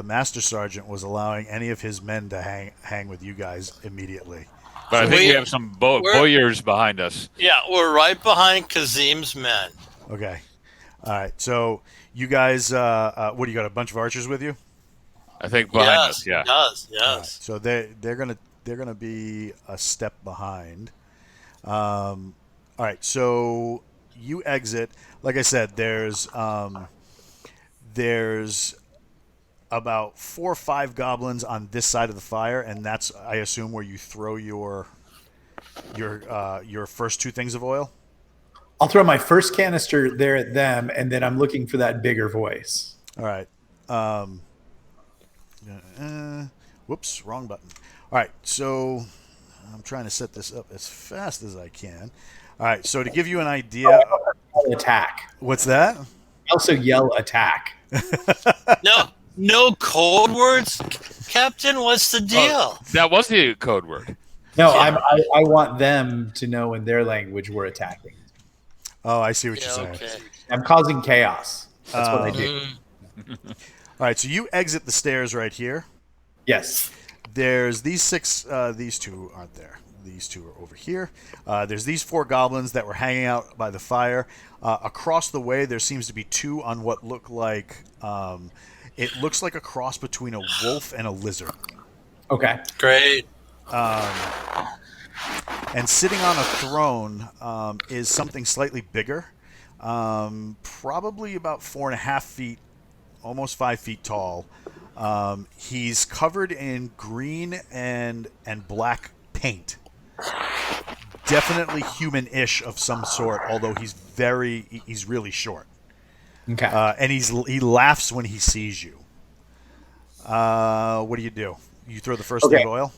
Master Sergeant was allowing any of his men to hang with you guys immediately. But I think we have some boyars behind us. Yeah, we're right behind Kazim's men. Okay. All right. So you guys, what do you got? A bunch of archers with you? I think behind us. Yeah. Yes. Right. So they're gonna be a step behind. All right. So you exit. Like I said, there's about 4 or 5 goblins on this side of the fire, and that's, I assume, where you throw your first 2 things of oil. I'll throw my first canister there at them, and then I'm looking for that bigger voice. All right. Whoops, wrong button. All right, so I'm trying to set this up as fast as I can. All right, so to give you an idea, Attack. what's that? I also yell attack. No code words, Captain. What's the deal? That was the code word. No, I want them to know in their language we're attacking. Oh, I see what you're saying. Okay. I'm causing chaos. That's what I do. All right, so you exit the stairs right here. Yes. There's these 6. These 2 aren't there. These 2 are over here. There's these 4 goblins that were hanging out by the fire. Across the way, there seems to be 2 on what look like. It looks like a cross between a wolf and a lizard. Okay. Great. And sitting on a throne is something slightly bigger, probably about 4.5 feet, almost 5 feet tall. He's covered in green and black paint. Definitely human-ish of some sort, although he's really short. Okay. And he laughs when he sees you. What do? You throw the first thing of oil?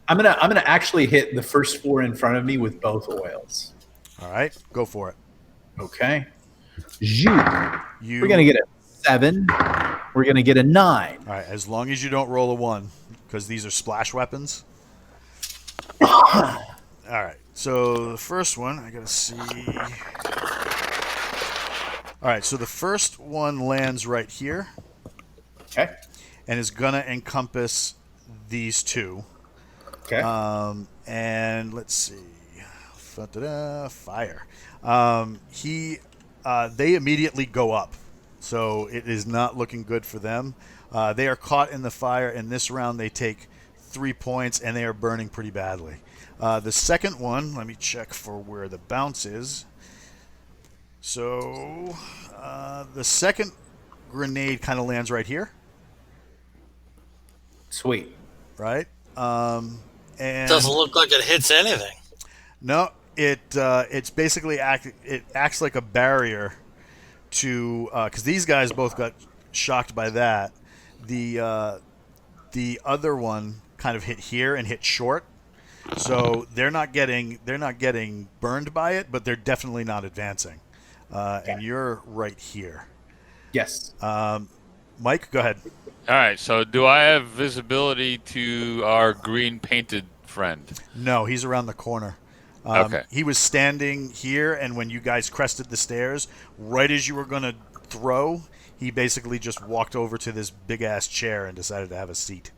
I'm gonna actually hit the first 4 in front of me with both oils. All right, go for it. Okay. We're gonna get a 7. We're gonna get a 9. All right, as long as you don't roll a 1, because these are splash weapons. All right, so the first one, I gotta see. All right, so the first one lands right here Okay. and is gonna encompass these two. Okay. And let's see, fire. They immediately go up, so it is not looking good for them. They are caught in the fire. In this round, they take 3 points, and they are burning pretty badly. The second one, let me check for where the bounce is. So the second grenade kind of lands right here, Sweet. right? And Doesn't look like it hits anything. no, it's basically it acts like a barrier to because these guys both got shocked by that. The other one kind of hit here and hit short, so they're not getting burned by it, but they're definitely not advancing. And you're right here, Yes. Mike. Go ahead. All right. So, do I have visibility to our green painted friend? No, he's around the corner. Okay. He was standing here, and when you guys crested the stairs, right as you were going to throw, he basically just walked over to this big ass chair and decided to have a seat.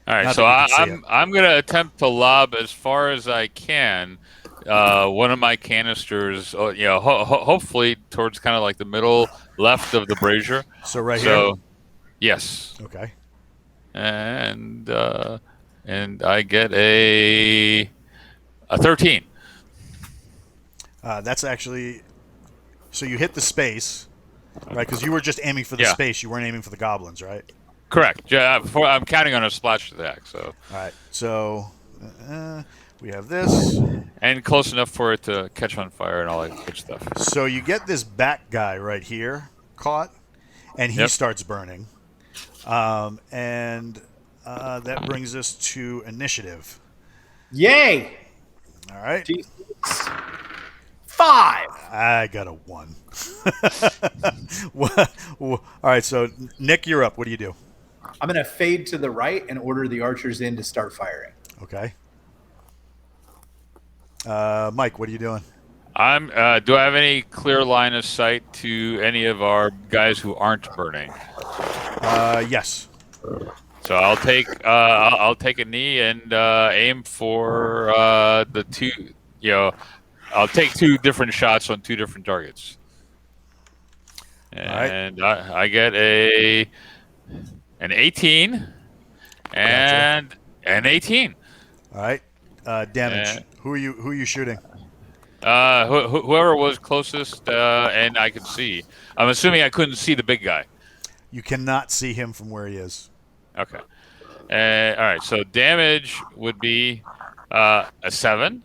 All right. Not So that you can see I'm going to attempt to lob as far as I can. One of my canisters, hopefully towards kind of like the middle left of the brazier. So right So, yes. here. Okay. And I get a 13. That's actually. So you hit the space, right? Because you were just aiming for the Yeah. space. You weren't aiming for the goblins, right? Correct. Yeah, I'm counting on a splash attack. So All right. So we have this. and close enough for it to catch on fire and all that good stuff. So you get this back guy right here caught, and he Yep. starts burning. And that brings us to initiative. Yay. All right. Jesus. 5. I got a 1. All right. So Nick, you're up. What do you do? I'm going to fade to the right and order the archers in to start firing. Okay. Mike, what are you doing? I'm. Do I have any clear line of sight to any of our guys who aren't burning? Yes. So I'll take. I'll take a knee and aim for the two. I'll take 2 different shots on 2 different targets. And I get an 18 and an 18. All right. Damage. Who are you shooting? Whoever was closest and I could see. I'm assuming I couldn't see the big guy. You cannot see him from where he is. Okay. All right. So damage would be a 7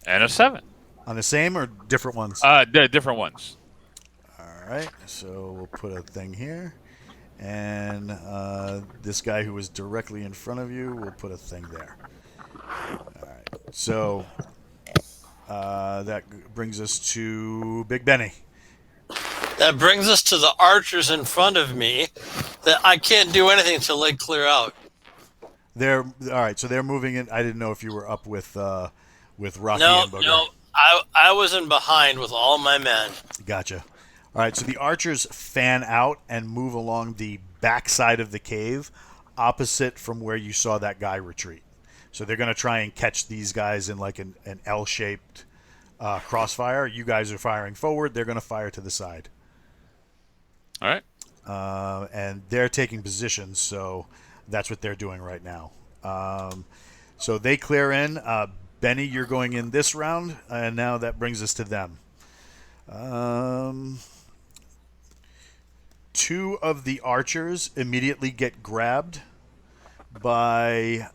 and a 7. On the same or different ones? Different ones. All right. So we'll put a thing here. And this guy who was directly in front of you, we'll put a thing there. All right. So that brings us to Big Benny. That brings us to the archers in front of me that I can't do anything until they clear out. They're all right. So they're moving in. I didn't know if you were up with Rocky No, and Booger. no, I was in behind with all my men. Gotcha. All right. So the archers fan out and move along the backside of the cave, opposite from where you saw that guy retreat. So they're going to try and catch these guys in like an L-shaped crossfire. You guys are firing forward. They're going to fire to the side. All right. And they're taking positions, so that's what they're doing right now. So they clear in. Benny, you're going in this round, and now that brings us to them. 2 of the archers immediately get grabbed by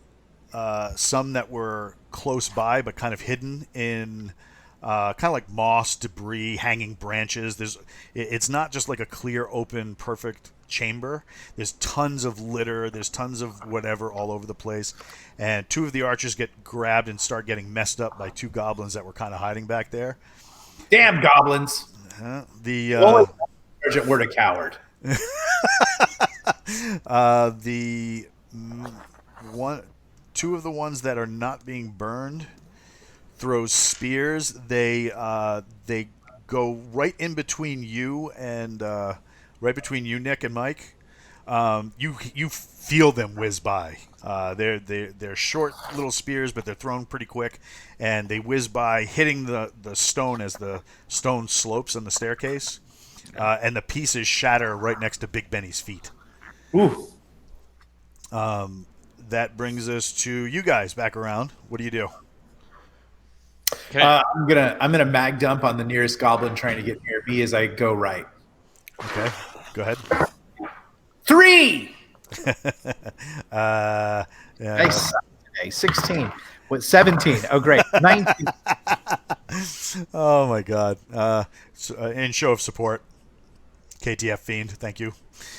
some that were close by but kind of hidden in kind of like moss, debris, hanging branches. It's not just like a clear, open, perfect chamber. There's tons of litter. There's tons of whatever all over the place. And 2 of the archers get grabbed and start getting messed up by 2 goblins that were kind of hiding back there. Damn goblins. The Sergeant, we're a coward. Two of the ones that are not being burned throws spears. They go right in between you and Nick and Mike. You feel them whiz by. They're short little spears, but they're thrown pretty quick, and they whiz by, hitting the stone as the stone slopes on the staircase, and the pieces shatter right next to Big Benny's feet. Ooh. That brings us to you guys back around. What do you do? I'm gonna mag dump on the nearest goblin trying to get near me as I go right. Okay, go ahead. 3. Yeah. Nice. Okay, 16. What? 17. Oh, great. 19. Oh my God. In show of support, KTF Fiend. Thank you.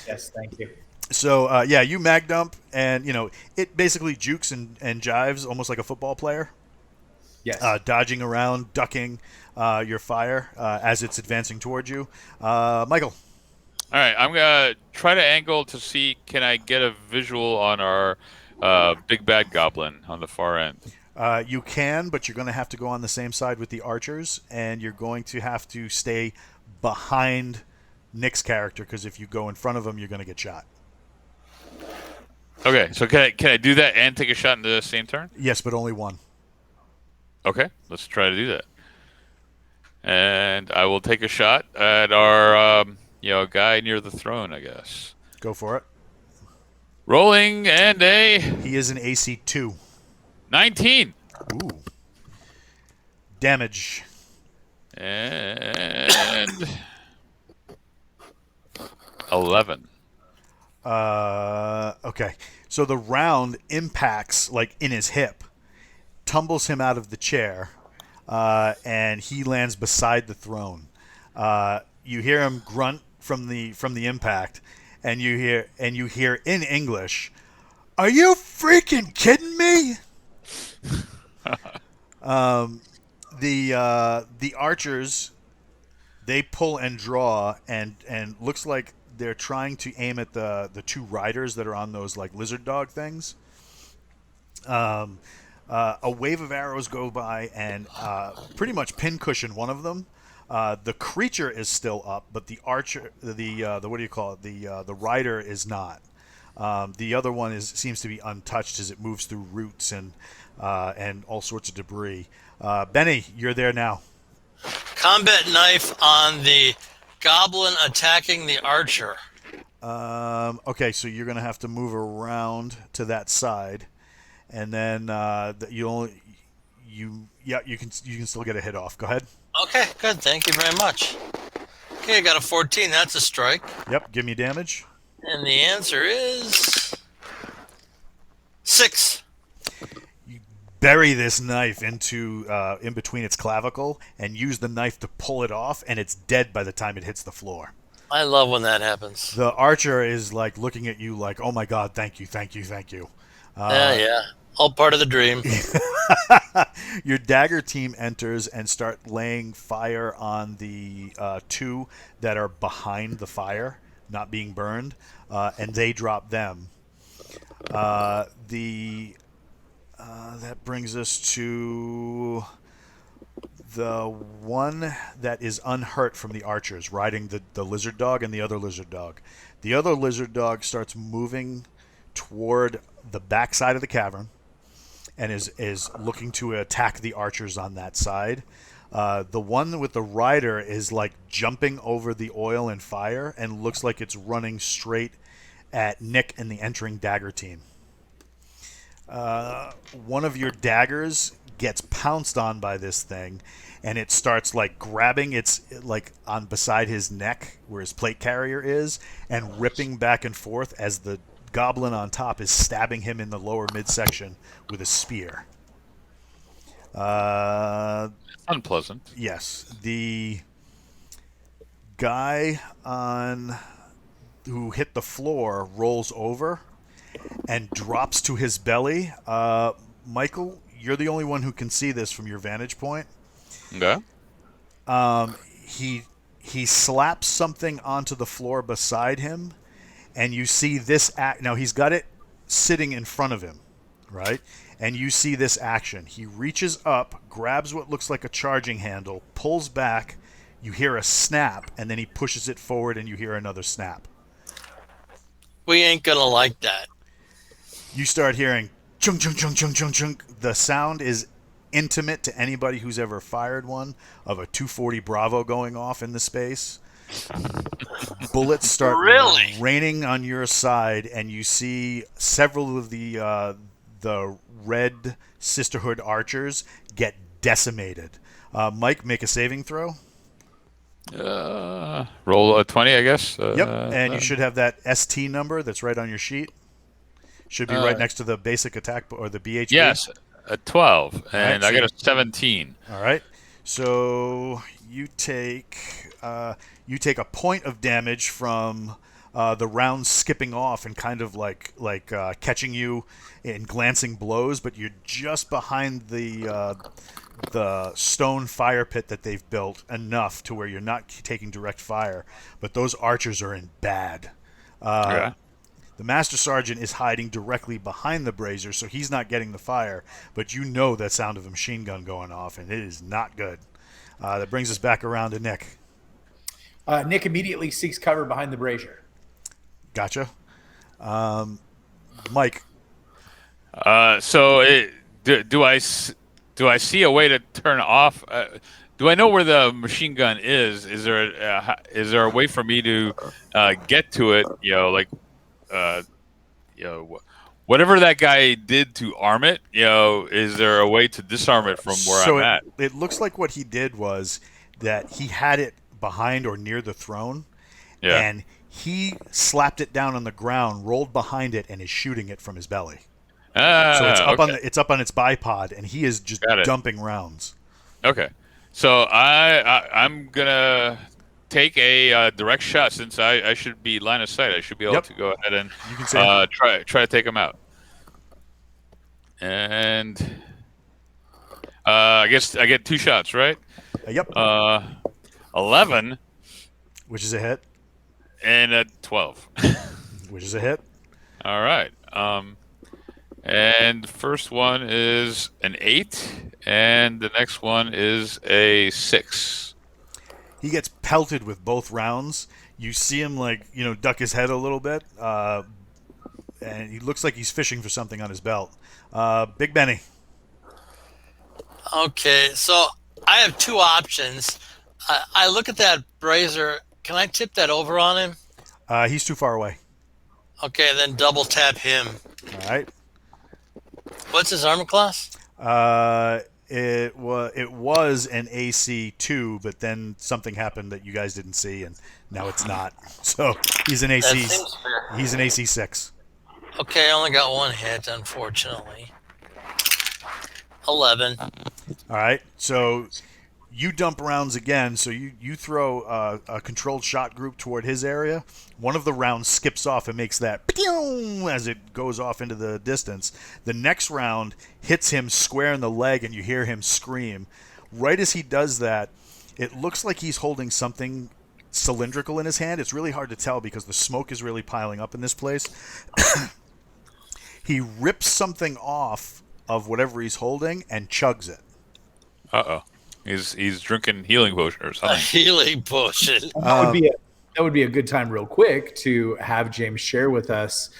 Yes, thank you. So yeah, you mag dump, and it basically jukes and jives almost like a football player. Yes. Dodging around, ducking your fire as it's advancing towards you. Michael. All right, I'm gonna try to angle to see can I get a visual on our big bad goblin on the far end. You can, but you're going to have to go on the same side with the archers, and you're going to have to stay behind Nick's character, because if you go in front of him, you're going to get shot. Okay, so can I do that and take a shot in the same turn? Yes, but only one. Okay, let's try to do that. And I will take a shot at our guy near the throne, I guess. Go for it. Rolling and He is an AC 2. 19. Ooh. Damage. And 11. Okay. So the round impacts like in his hip, tumbles him out of the chair, and he lands beside the throne. You hear him grunt from the impact, and you hear in English, "Are you freaking kidding me?" The archers, they pull and draw, and looks like they're trying to aim at the two riders that are on those like lizard dog things. A wave of arrows go by and pretty much pincushion one of them. The creature is still up, but the archer, the what do you call it? The rider is not. The other one seems to be untouched as it moves through roots and all sorts of debris. Benny, you're there now. Combat knife on the goblin attacking the archer. Okay, so you're gonna have to move around to that side, and then you can still get a hit off. Go ahead. Okay, good. Thank you very much. Okay, I got a 14. That's a strike. Yep. Give me damage. And the answer is 6. Bury this knife into in between its clavicle and use the knife to pull it off, and it's dead by the time it hits the floor. I love when that happens. The archer is like looking at you like, "Oh my God, thank you, thank you, thank you." Yeah. All part of the dream. Your dagger team enters and start laying fire on the two that are behind the fire, not being burned, and they drop them. That brings us to the one that is unhurt from the archers, riding the lizard dog and the other lizard dog. The other lizard dog starts moving toward the backside of the cavern and is looking to attack the archers on that side. The one with the rider is like jumping over the oil and fire and looks like it's running straight at Nick and the entering dagger team. One of your daggers gets pounced on by this thing, and it starts like grabbing its like on beside his neck where his plate carrier is and ripping back and forth as the goblin on top is stabbing him in the lower midsection with a spear. Unpleasant. Yes, the guy who hit the floor rolls over and drops to his belly. Michael, you're the only one who can see this from your vantage point. Okay. He slaps something onto the floor beside him, and you see this act. Now he's got it sitting in front of him, right? And you see this action. He reaches up, grabs what looks like a charging handle, pulls back, You hear a snap, and then he pushes it forward, and you hear another snap. We ain't gonna like that. You start hearing chunk, chunk, chunk, chunk, chunk, chunk. The sound is intimate to anybody who's ever fired one of a 240 Bravo going off in the space. Bullets start Really? raining on your side, and you see several of the Red Sisterhood archers get decimated. Mike, make a saving throw. Roll a 20, I guess. Yep, and you should have that ST number that's right on your sheet. Should be right next to the basic attack or the BHB. Yes, a 12, and Right, I got a 17. All right, so you take a point of damage from the round skipping off and kind of like catching you in glancing blows, but you're just behind the stone fire pit that they've built enough to where you're not taking direct fire, but those archers are in bad. Yeah. The Master Sergeant is hiding directly behind the brazier, so he's not getting the fire, but you know that sound of a machine gun going off, and it is not good. That brings us back around to Nick. Nick immediately seeks cover behind the brazier. Gotcha. Mike. Do I see a way to turn off? Do I know where the machine gun is? Is there a way for me to get to it? Whatever that guy did to arm it. Is there a way to disarm it from where I'm at? It looks like what he did was that he had it behind or near the throne, and he slapped it down on the ground, rolled behind it, and is shooting it from his belly. So it's up on its bipod, and he is just dumping rounds. Okay, so I'm gonna take a direct shot since I should be line of sight. I should be able to go ahead and try to take him out. And I guess I get 2 shots, right? Yep. 11, which is a hit, and a 12, which is a hit. All right. And the first one is an 8, and the next one is a 6. He gets pelted with both rounds. You see him duck his head a little bit, and he looks like he's fishing for something on his belt. Big Benny. Okay, so I have 2 options. I look at that brazier. Can I tip that over on him? He's too far away. Okay, then double tap him. All right. What's his armor class? It was an AC2, but then something happened that you guys didn't see, and now it's not. So he's an AC. That seems fair. He's an AC6. Okay, I only got 1 hit, unfortunately. 11. All right. So you dump rounds again. So you throw a controlled shot group toward his area. One of the rounds skips off and makes that pew as it goes off into the distance. The next round hits him square in the leg, and you hear him scream. Right as he does that, it looks like he's holding something cylindrical in his hand. It's really hard to tell because the smoke is really piling up in this place. He rips something off of whatever he's holding and chugs it. Uh-oh. He's drinking healing potion or something. A healing potion. That would be a good time real quick to have James share with us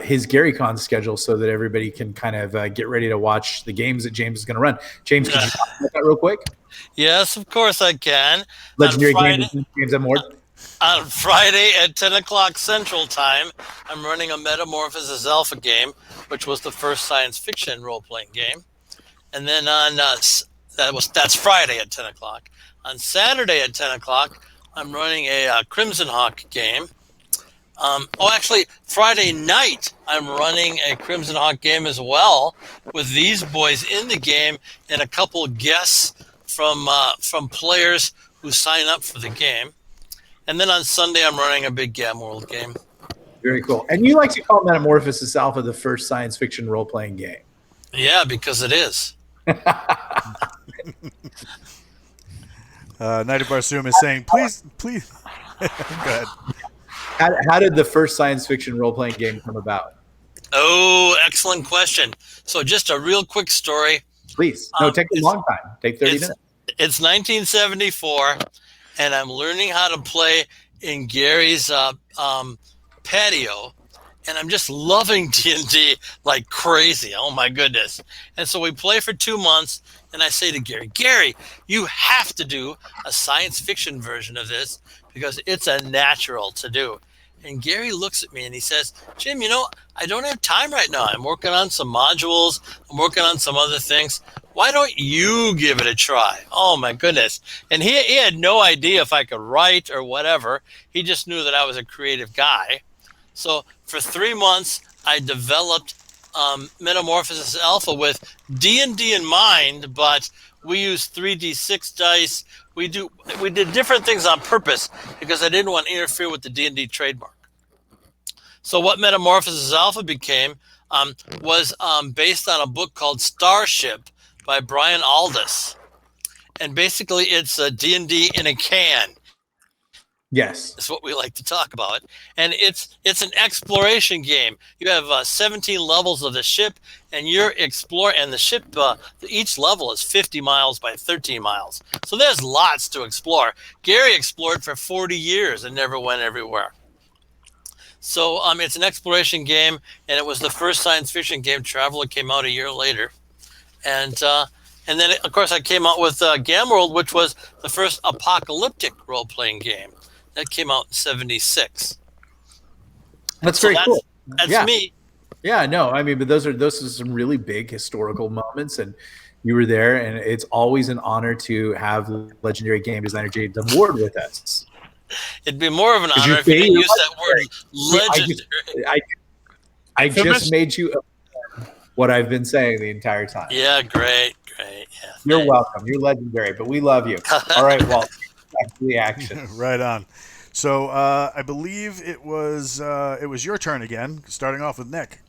his GaryCon schedule so that everybody can kind of get ready to watch the games that James is going to run. James, could you talk about that real quick? Yes, of course I can. Legendary Games, James M. Ward. On Friday at 10 o'clock Central Time, I'm running a Metamorphosis Alpha game, which was the first science fiction role-playing game. And then on that's Friday at 10 o'clock. On Saturday at 10 o'clock, I'm running a Crimson Hawk game. Actually, Friday night, I'm running a Crimson Hawk game as well with these boys in the game and a couple guests from players who sign up for the game. And then on Sunday, I'm running a big Gam World game. Very cool. And you like to call Metamorphosis Alpha the first science fiction role-playing game. Yeah, because it is. Knight of Barsoom is saying, please. Go ahead. How did the first science fiction role-playing game come about? Oh, excellent question. So just a real quick story. Please. No, take a long time. Take 30 minutes. It's 1974. and I'm learning how to play in Gary's patio, and I'm just loving D&D like crazy. Oh my goodness. And so we play for 2 months, and I say to Gary, you have to do a science fiction version of this because it's a natural to do. And Gary looks at me and he says, Jim, I don't have time right now. I'm working on some modules. I'm working on some other things. Why don't you give it a try? Oh my goodness. And he had no idea if I could write or whatever. He just knew that I was a creative guy. So for 3 months, I developed Metamorphosis Alpha with D&D in mind, but we used 3d6 dice. We did different things on purpose because I didn't want to interfere with the D&D trademark. So what Metamorphosis Alpha became was based on a book called Starship by Brian Aldiss. And basically it's a D&D in a can. Yes. Is what we like to talk about. And it's an exploration game. You have 17 levels of the ship, and you're exploring, and the ship, each level is 50 miles by 13 miles. So there's lots to explore. Gary explored for 40 years and never went everywhere. So it's an exploration game, and it was the first science fiction game. Traveler came out a year later. And then, of course, I came out with Gamma World, which was the first apocalyptic role-playing game. That came out in '76. That's very cool. That's me. Yeah, no, I mean, but those are some really big historical moments, and you were there, and it's always an honor to have legendary game designer James Ward with us. It'd be more of an honor if you didn't use that word legendary. I just made you what I've been saying the entire time. Yeah, great. Yeah, you're welcome. You're legendary, but we love you. All right, Walt. The action. Right on. So I believe it was your turn again, starting off with Nick.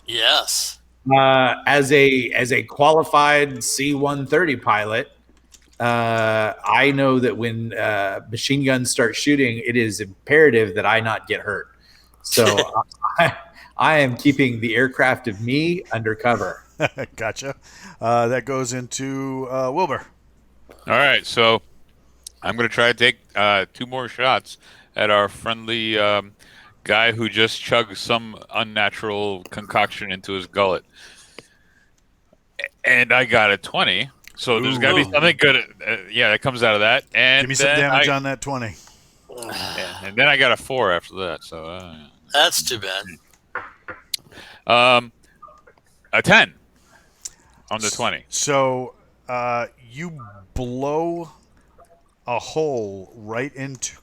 Yes. As a qualified C-130 pilot, I know that when machine guns start shooting, it is imperative that I not get hurt. So I am keeping the aircraft of me undercover. Gotcha. That goes into Wilbur. All right, so I'm going to try to take 2 more shots at our friendly guy who just chugged some unnatural concoction into his gullet. And I got a 20. So there's got to be something good. That comes out of that. And give me some damage on that 20. Yeah, and then I got a 4 after that. So that's too bad. A 10 on the 20. So you blow a hole right in through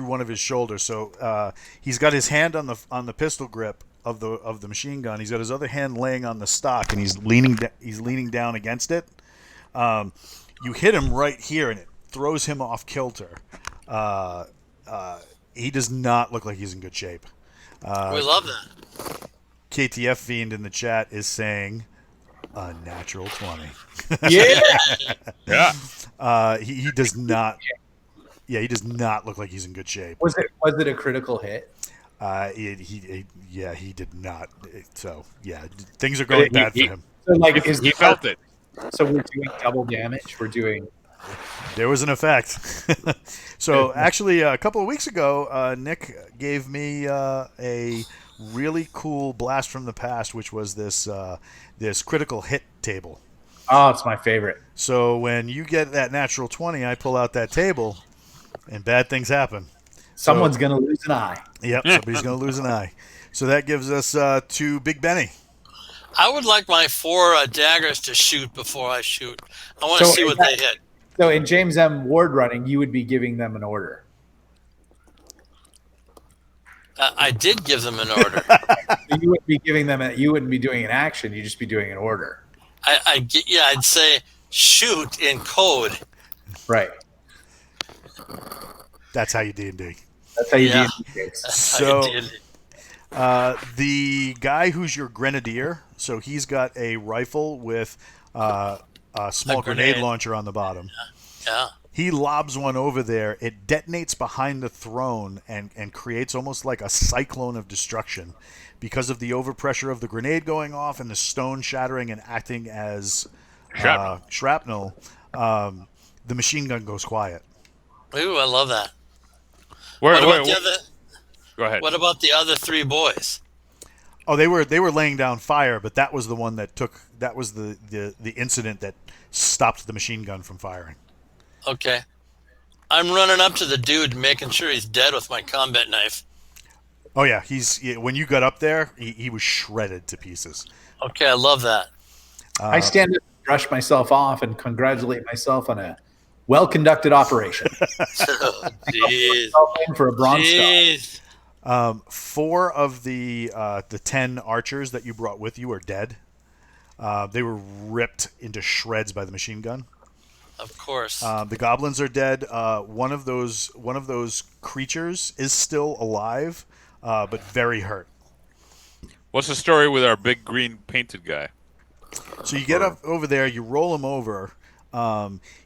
one of his shoulders. So he's got his hand on the pistol grip of the machine gun. He's got his other hand laying on the stock, and he's leaning down against it. You hit him right here, and it throws him off kilter. He does not look like he's in good shape. We love that. KTF Fiend in the chat is saying a natural 20. Yeah. Yeah. He does not. Yeah, he does not look like he's in good shape. Was it a critical hit? He did not. So yeah, things are going bad for him. So he felt it. So we're doing double damage. There was an effect. So actually, a couple of weeks ago, Nick gave me a really cool blast from the past, which was this critical hit table. Oh, it's my favorite. So when you get that natural 20, I pull out that table, and bad things happen. Someone's going to lose an eye. Yep, somebody's going to lose an eye. So that gives us to Big Benny. I would like my 4 daggers to shoot before I shoot. I want to see what they hit. So in James M. Ward running, you would be giving them an order. I did give them an order. So you wouldn't be giving them. You wouldn't be doing an action. You'd just be doing an order. I'd say shoot in code. Right. That's how you D&D. That's how you D&D. So the guy who's your grenadier, so he's got a rifle with a small grenade launcher on the bottom. Yeah. He lobs one over there. It detonates behind the throne and creates almost like a cyclone of destruction because of the overpressure of the grenade going off and the stone shattering and acting as shrapnel. the machine gun goes quiet. Ooh, I love that. Where, What where, about the other? go ahead. What about the other three boys? Oh, they were laying down fire, but that was the one that took. That was the incident that stopped the machine gun from firing. Okay. I'm running up to the dude, making sure he's dead with my combat knife. Oh yeah, when you got up there, he was shredded to pieces. Okay, I love that. I stand up, brush myself off, and congratulate myself on a well-conducted operation. Oh, jeez. For a bronze star. Jeez. 4 of the 10 archers that you brought with you are dead. They were ripped into shreds by the machine gun. Of course. The goblins are dead. One of those creatures is still alive, but very hurt. What's the story with our big green painted guy? So you get up over there, you roll him over.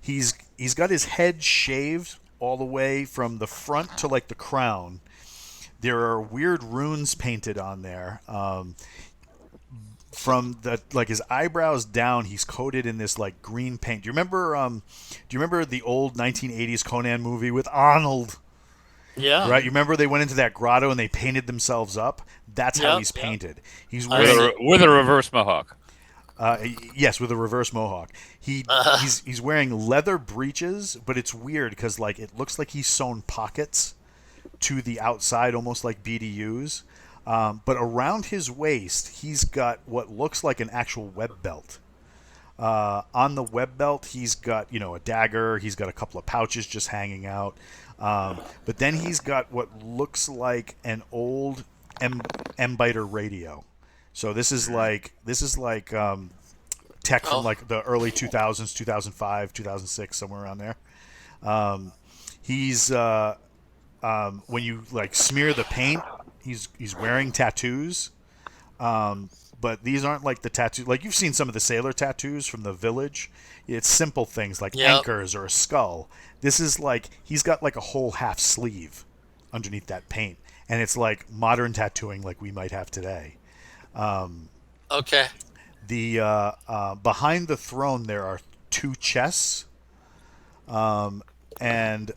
He's got his head shaved all the way from the front to like the crown. There are weird runes painted on there. From the like his eyebrows down, he's coated in this like green paint. Do you remember the old 1980s Conan movie with Arnold? Yeah. Right? You remember they went into that grotto and they painted themselves up? That's how Yep, he's yep. painted. He's I wearing see. With a reverse mohawk. yes, with a reverse mohawk. He's wearing leather breeches, but it's weird because like it looks like he's sewn pockets to the outside, almost like BDUs. But around his waist, he's got what looks like an actual web belt. On the web belt, he's got a dagger. He's got a couple of pouches just hanging out. But then he's got what looks like an old M-Biter radio. So this is like tech from like the early 2000s, 2005, 2006, somewhere around there. He's when you like smear the paint, he's wearing tattoos. But these aren't like the tattoos like you've seen some of the sailor tattoos from the village. It's simple things like anchors or a skull. This is like he's got like a whole half sleeve underneath that paint, and it's like modern tattooing like we might have today. Okay. The behind the throne there are 2 chests, and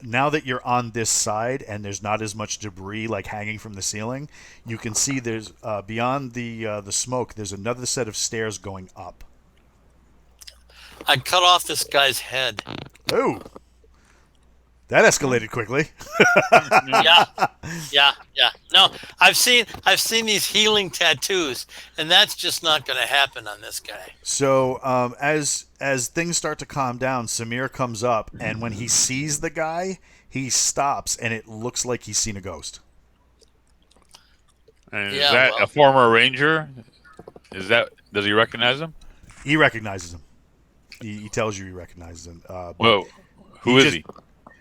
now that you're on this side and there's not as much debris like hanging from the ceiling, you can see there's beyond the smoke. There's another set of stairs going up. I cut off this guy's head. Oh, that escalated quickly. Yeah. No, I've seen these healing tattoos, and that's just not going to happen on this guy. So as things start to calm down, Samir comes up, and when he sees the guy, he stops, and it looks like he's seen a ghost. And is that a former ranger? Does he recognize him? He recognizes him. He tells you he recognizes him. Whoa, who is he?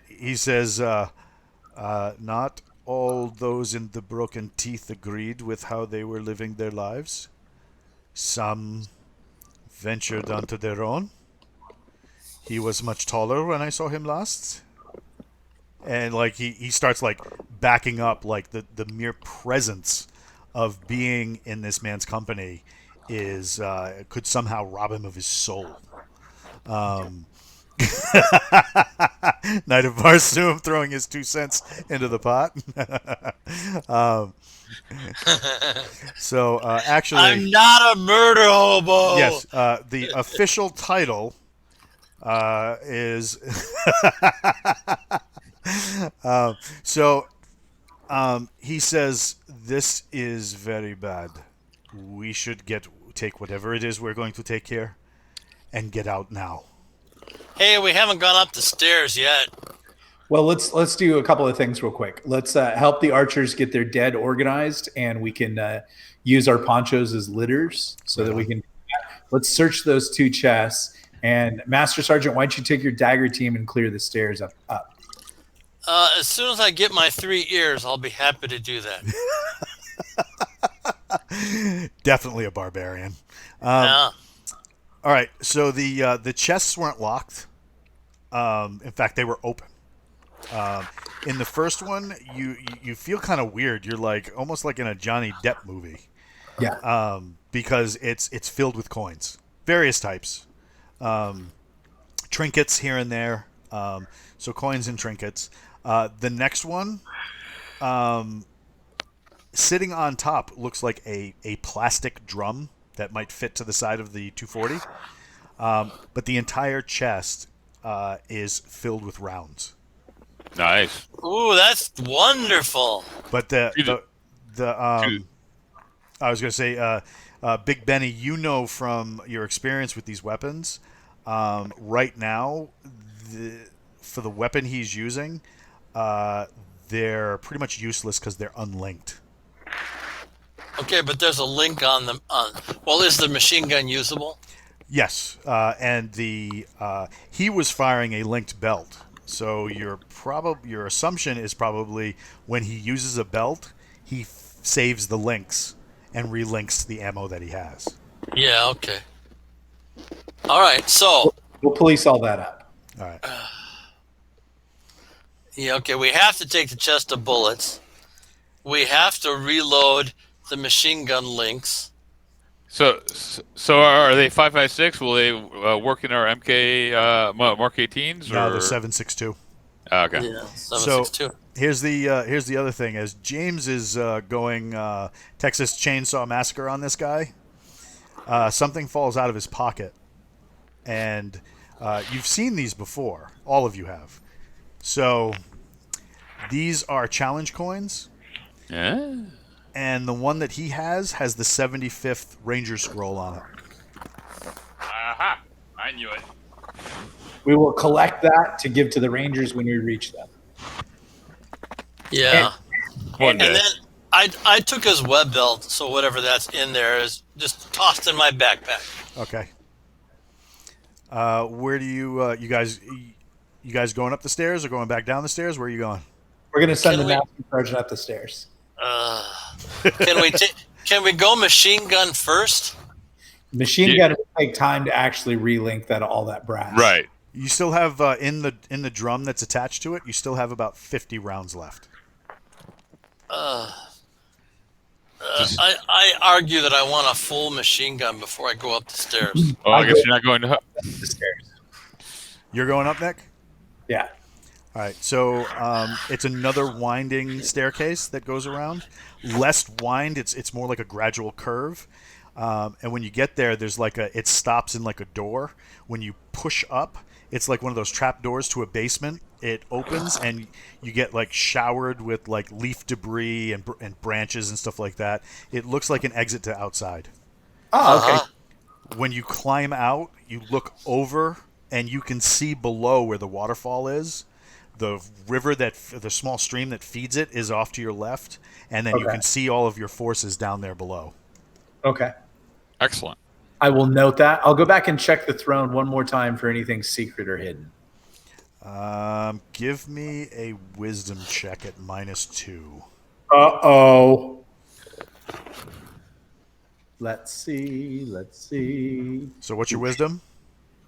He says, not all those in the broken teeth agreed with how they were living their lives. Some ventured onto their own. He was much taller when I saw him last. And like he starts like backing up, like the mere presence of being in this man's company is could somehow rob him of his soul. Knight of Barsoom throwing his 2 cents into the pot. So actually, I'm not a murder hobo. yes, the official title is he says this is very bad. We should take whatever it is we're going to take here and get out now. Hey, we haven't gone up the stairs yet. Well, let's do a couple of things real quick. Let's help the archers get their dead organized, and we can use our ponchos as litters so that we can. Let's search those 2 chests. And Master Sergeant, why don't you take your dagger team and clear the stairs up? As soon as I get my 3 ears, I'll be happy to do that. Definitely a barbarian. Yeah. All right, so the chests weren't locked. In fact, they were open. In the first one, you feel kind of weird. You're like almost like in a Johnny Depp movie. Yeah. Because it's filled with coins, various types. trinkets here and there. So coins and trinkets. The next one, sitting on top, looks like a plastic drum that might fit to the side of the 240. But the entire chest is filled with rounds. Nice. Ooh, that's wonderful. But I was going to say, Big Benny, you know from your experience with these weapons, right now, for the weapon he's using, they're pretty much useless because they're unlinked. Okay, but there's a link on them. Well, is the machine gun usable? Yes, and he was firing a linked belt. So your assumption is probably when he uses a belt, he saves the links and relinks the ammo that he has. Yeah. Okay. All right. So. We'll police all that up. All right. Yeah. Okay. We have to take the chest of bullets. We have to reload the machine gun links. So are they 5.56? Will they work in our MK Mark 18s? No, or? they're 7.62. Okay. Yeah. 7.62. Here's the other thing. As James is going Texas Chainsaw Massacre on this guy, something falls out of his pocket, and you've seen these before. All of you have. So these are challenge coins. Yeah. And the one that he has the 75th Ranger scroll on it. Aha! I knew it. We will collect that to give to the Rangers when we reach them. Yeah. One And day. then I took his web belt, so whatever that's in there is just tossed in my backpack. Okay. Where do you guys going up the stairs or going back down the stairs? Where are you going? We're going to send Can the we- master sergeant up the stairs. Can we go machine gun first? Machine Yeah. gun will take time to actually relink all that brass. Right. You still have in the drum that's attached to it. You still have about 50 rounds left. I argue that I want a full machine gun before I go up the stairs. Oh, I guess you're not going to. The stairs. You're going up, Nick? Yeah. All right. So it's another winding staircase that goes around. Less wind. It's more like a gradual curve. And when you get there, there's it stops in like a door. When you push up, it's like one of those trap doors to a basement. It opens and you get showered with leaf debris and branches and stuff like that. It looks like an exit to outside. Oh, okay. When you climb out, you look over and you can see below where the waterfall is. The river the small stream that feeds it is off to your left, and then you Okay. can see all of your forces down there below. Okay. Excellent. I will note that. I'll go back and check the throne one more time for anything secret or hidden. Give me a wisdom check at -2. Uh-oh. Let's see. So what's your wisdom?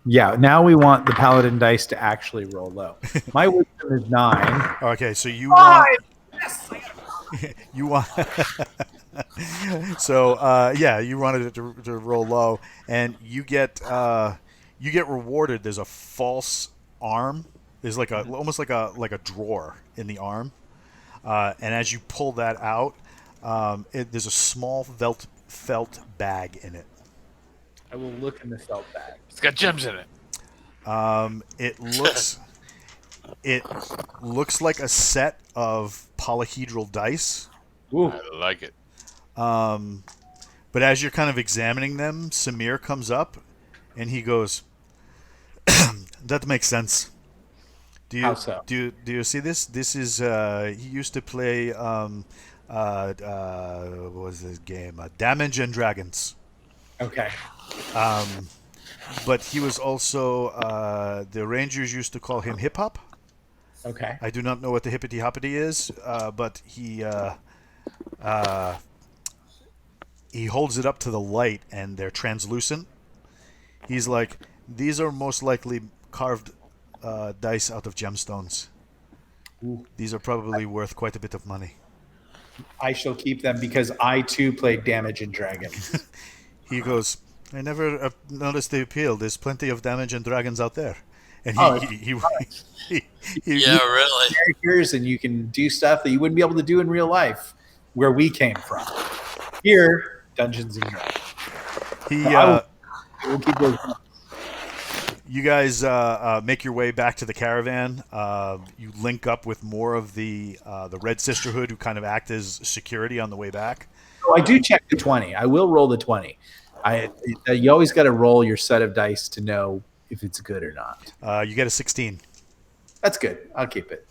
Yeah, now we want the paladin dice to actually roll low. My wisdom is 9. Okay, so you want you want so you wanted it to roll low, and you get rewarded. There's a false arm. There's almost like a drawer in the arm, and as you pull that out, there's a small felt bag in it. I will look in the felt bag. It's got gems in it. It looks like a set of polyhedral dice. Ooh. I like it. But as you're kind of examining them, Samir comes up and he goes, "That makes sense. How so? Do you see this? This is he used to play what was this game? Damage and Dragons. Okay. But he was also the Rangers used to call him Hip Hop. Okay. I do not know what the hippity hoppity is, but he holds it up to the light and they're translucent. He's like, these are most likely carved dice out of gemstones. Ooh. These are probably worth quite a bit of money. I shall keep them because I too played Damage and Dragons. He goes, I never noticed the appeal. There's plenty of Damage and Dragons out there. and Oh, he, Yeah, really. characters, and you can do stuff that you wouldn't be able to do in real life, where we came from. Here, Dungeons and Dragons. he We'll keep those. you guys make your way back to the caravan. You link up with more of the Red Sisterhood, who kind of act as security on the way back. Oh, I do check the 20. I will roll the 20. You always got to roll your set of dice to know if it's good or not. You get a 16. That's good. I'll keep it.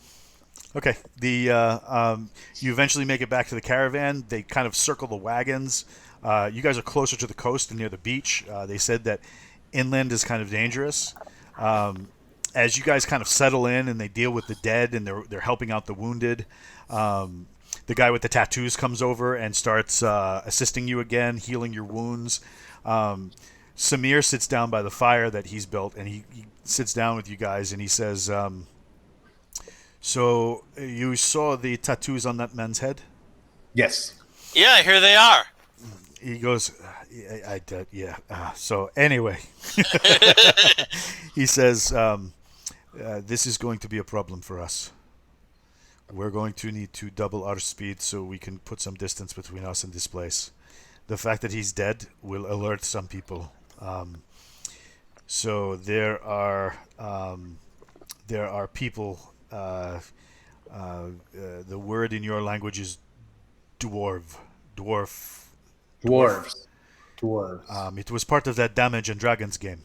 Okay. You eventually make it back to the caravan. They kind of circle the wagons. You guys are closer to the coast and near the beach. They said that inland is kind of dangerous. As you guys kind of settle in and they deal with the dead and they're helping out the wounded, the guy with the tattoos comes over and starts assisting you again, healing your wounds. Samir sits down by the fire that he's built, and he sits down with you guys and he says, so you saw the tattoos on that man's head? Yes. Yeah, here they are. He goes, I did, yeah. So anyway, he says, this is going to be a problem for us. We're going to need to double our speed so we can put some distance between us and this place. The fact that he's dead will alert some people. So there are people. The word in your language is dwarf. Dwarves. It was part of that Damage and Dragons game.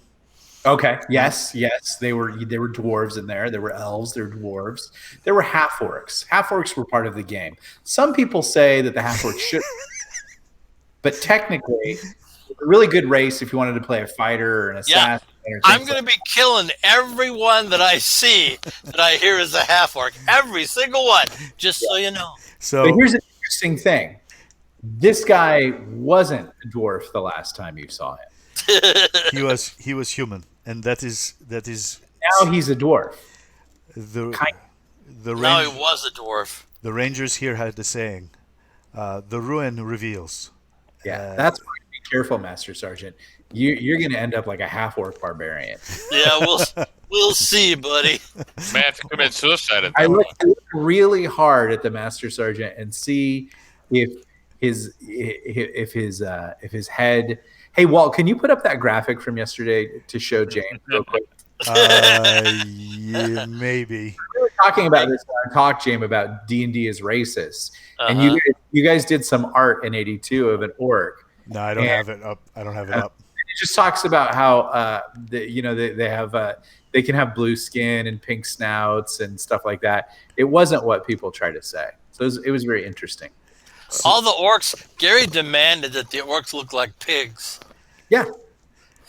Okay. Yes. They were dwarves in there. There were elves. There were dwarves. There were half orcs. Half orcs were part of the game. Some people say that the half orcs should, but technically, a really good race if you wanted to play a fighter or an assassin. Yeah. I'm going to be killing everyone that I see that I hear is a half orc. Every single one, just so you know. But here's an interesting thing. This guy wasn't a dwarf the last time you saw him. He was human, and that is now he's a dwarf. Now he was a dwarf. The rangers here had the saying, the ruin reveals. Yeah, that's why be careful, Master Sergeant. You're going to end up like a half orc barbarian. Yeah, we'll see, buddy. May have to commit suicide at that I look point. really hard at the Master Sergeant and see if his head. Hey, Walt, can you put up that graphic from yesterday to show James real quick? Yeah, maybe. We were talking about this on Talk, James, about D&D is racist, and you guys did some art in '82 of an orc. No, I don't have it up. It just talks about how they can have blue skin and pink snouts and stuff like that. It wasn't what people try to say, so it was very interesting. All the orcs. Gary demanded that the orcs look like pigs. Yeah.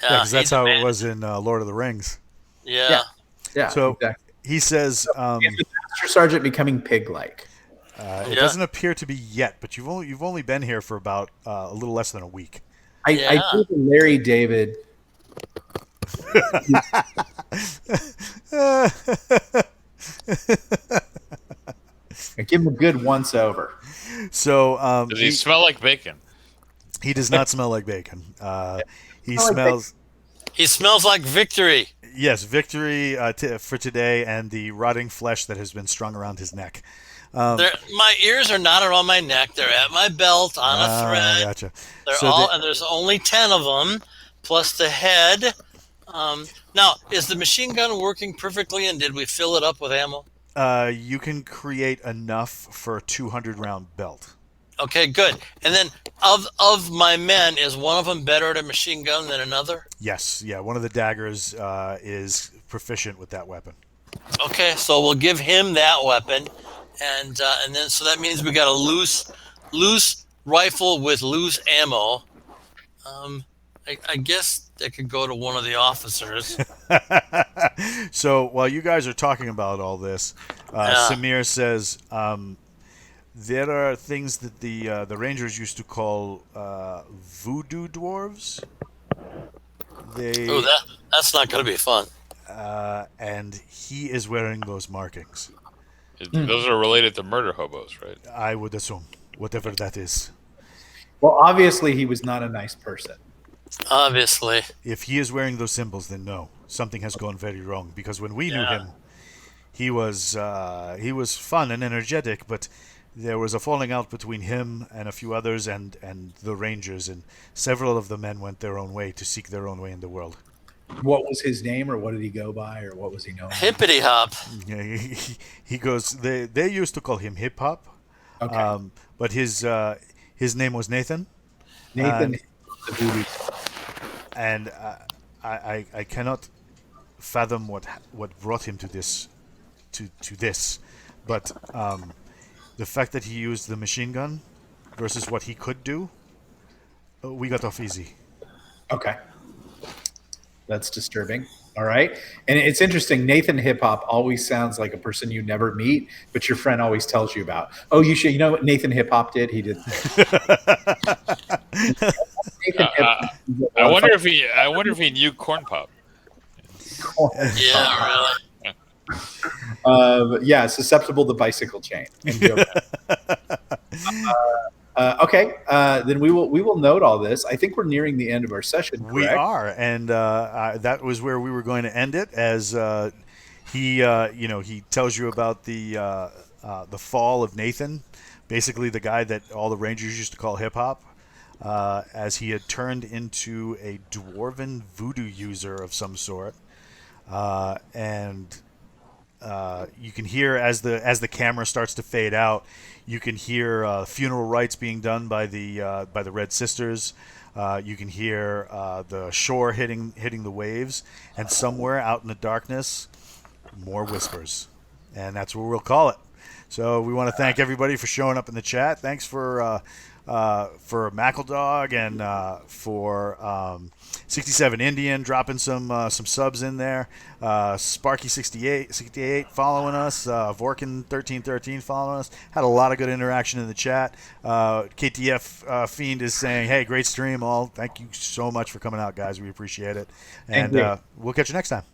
Because that's how it was in Lord of the Rings. Yeah. So exactly. he says, Is the Master Sergeant becoming pig-like? it doesn't appear to be yet, but you've only been here for about a little less than a week. I think Larry David. I give him a good once over. So Does he smell like bacon? He does not smell like bacon. He Smell like smells. He smells like victory. Yes, victory for today, and the rotting flesh that has been strung around his neck. My ears are not around my neck; they're at my belt on a thread. Gotcha. And there's only 10 of them, plus the head. Now, is the machine gun working perfectly? And did we fill it up with ammo? You can create enough for a 200-round belt. Okay, good. And then, of my men, is one of them better at a machine gun than another? Yes, yeah. One of the daggers is proficient with that weapon. Okay, so we'll give him that weapon, and then so that means we got a loose rifle with loose ammo. I guess that could go to one of the officers. So while you guys are talking about all this, Samir says there are things that the Rangers used to call voodoo dwarves. That's not going to be fun. And he is wearing those markings. Those are related to murder hobos, right? I would assume, whatever that is. Well, obviously, he was not a nice person. Obviously. If he is wearing those symbols, then no. something has gone very wrong. Because when we knew Yeah. him, he was fun and energetic, but there was a falling out between him and a few others and the Rangers, and several of the men went their own way to seek their own way in the world. What was his name, or what did he go by, or what was he known as? Hippity hop. Yeah, he goes. They used to call him Hip Hop, Okay. but his name was Nathan. Nathan, and- the voodoo. and I cannot fathom what brought him to this but the fact that he used the machine gun versus what he could do, we got off easy. Okay. That's disturbing. All right. And it's interesting. Nathan Hip Hop always sounds like a person you never meet, but your friend always tells you about. Oh, you know what Nathan Hip Hop did? He did. Nathan I wonder if he knew Corn Pop. Yeah, really. Yeah, susceptible to bicycle chain. Okay, then we will note all this. I think we're nearing the end of our session. Correct? We are, and that was where we were going to end it. As he tells you about the fall of Nathan, basically the guy that all the Rangers used to call Hip Hop, as he had turned into a dwarven voodoo user of some sort, and you can hear as the camera starts to fade out, you can hear funeral rites being done by the Red Sisters. You can hear the shore hitting the waves, and somewhere out in the darkness, more whispers, and that's where we'll call it. So we want to thank everybody for showing up in the chat. Thanks for Mackledog and for 67 Indian dropping some subs in there. Sparky 68 following us. Vorkin 1313 following us. Had a lot of good interaction in the chat. KTF Fiend is saying, "Hey, great stream, all. Thank you so much for coming out, guys. We appreciate it, and we'll catch you next time."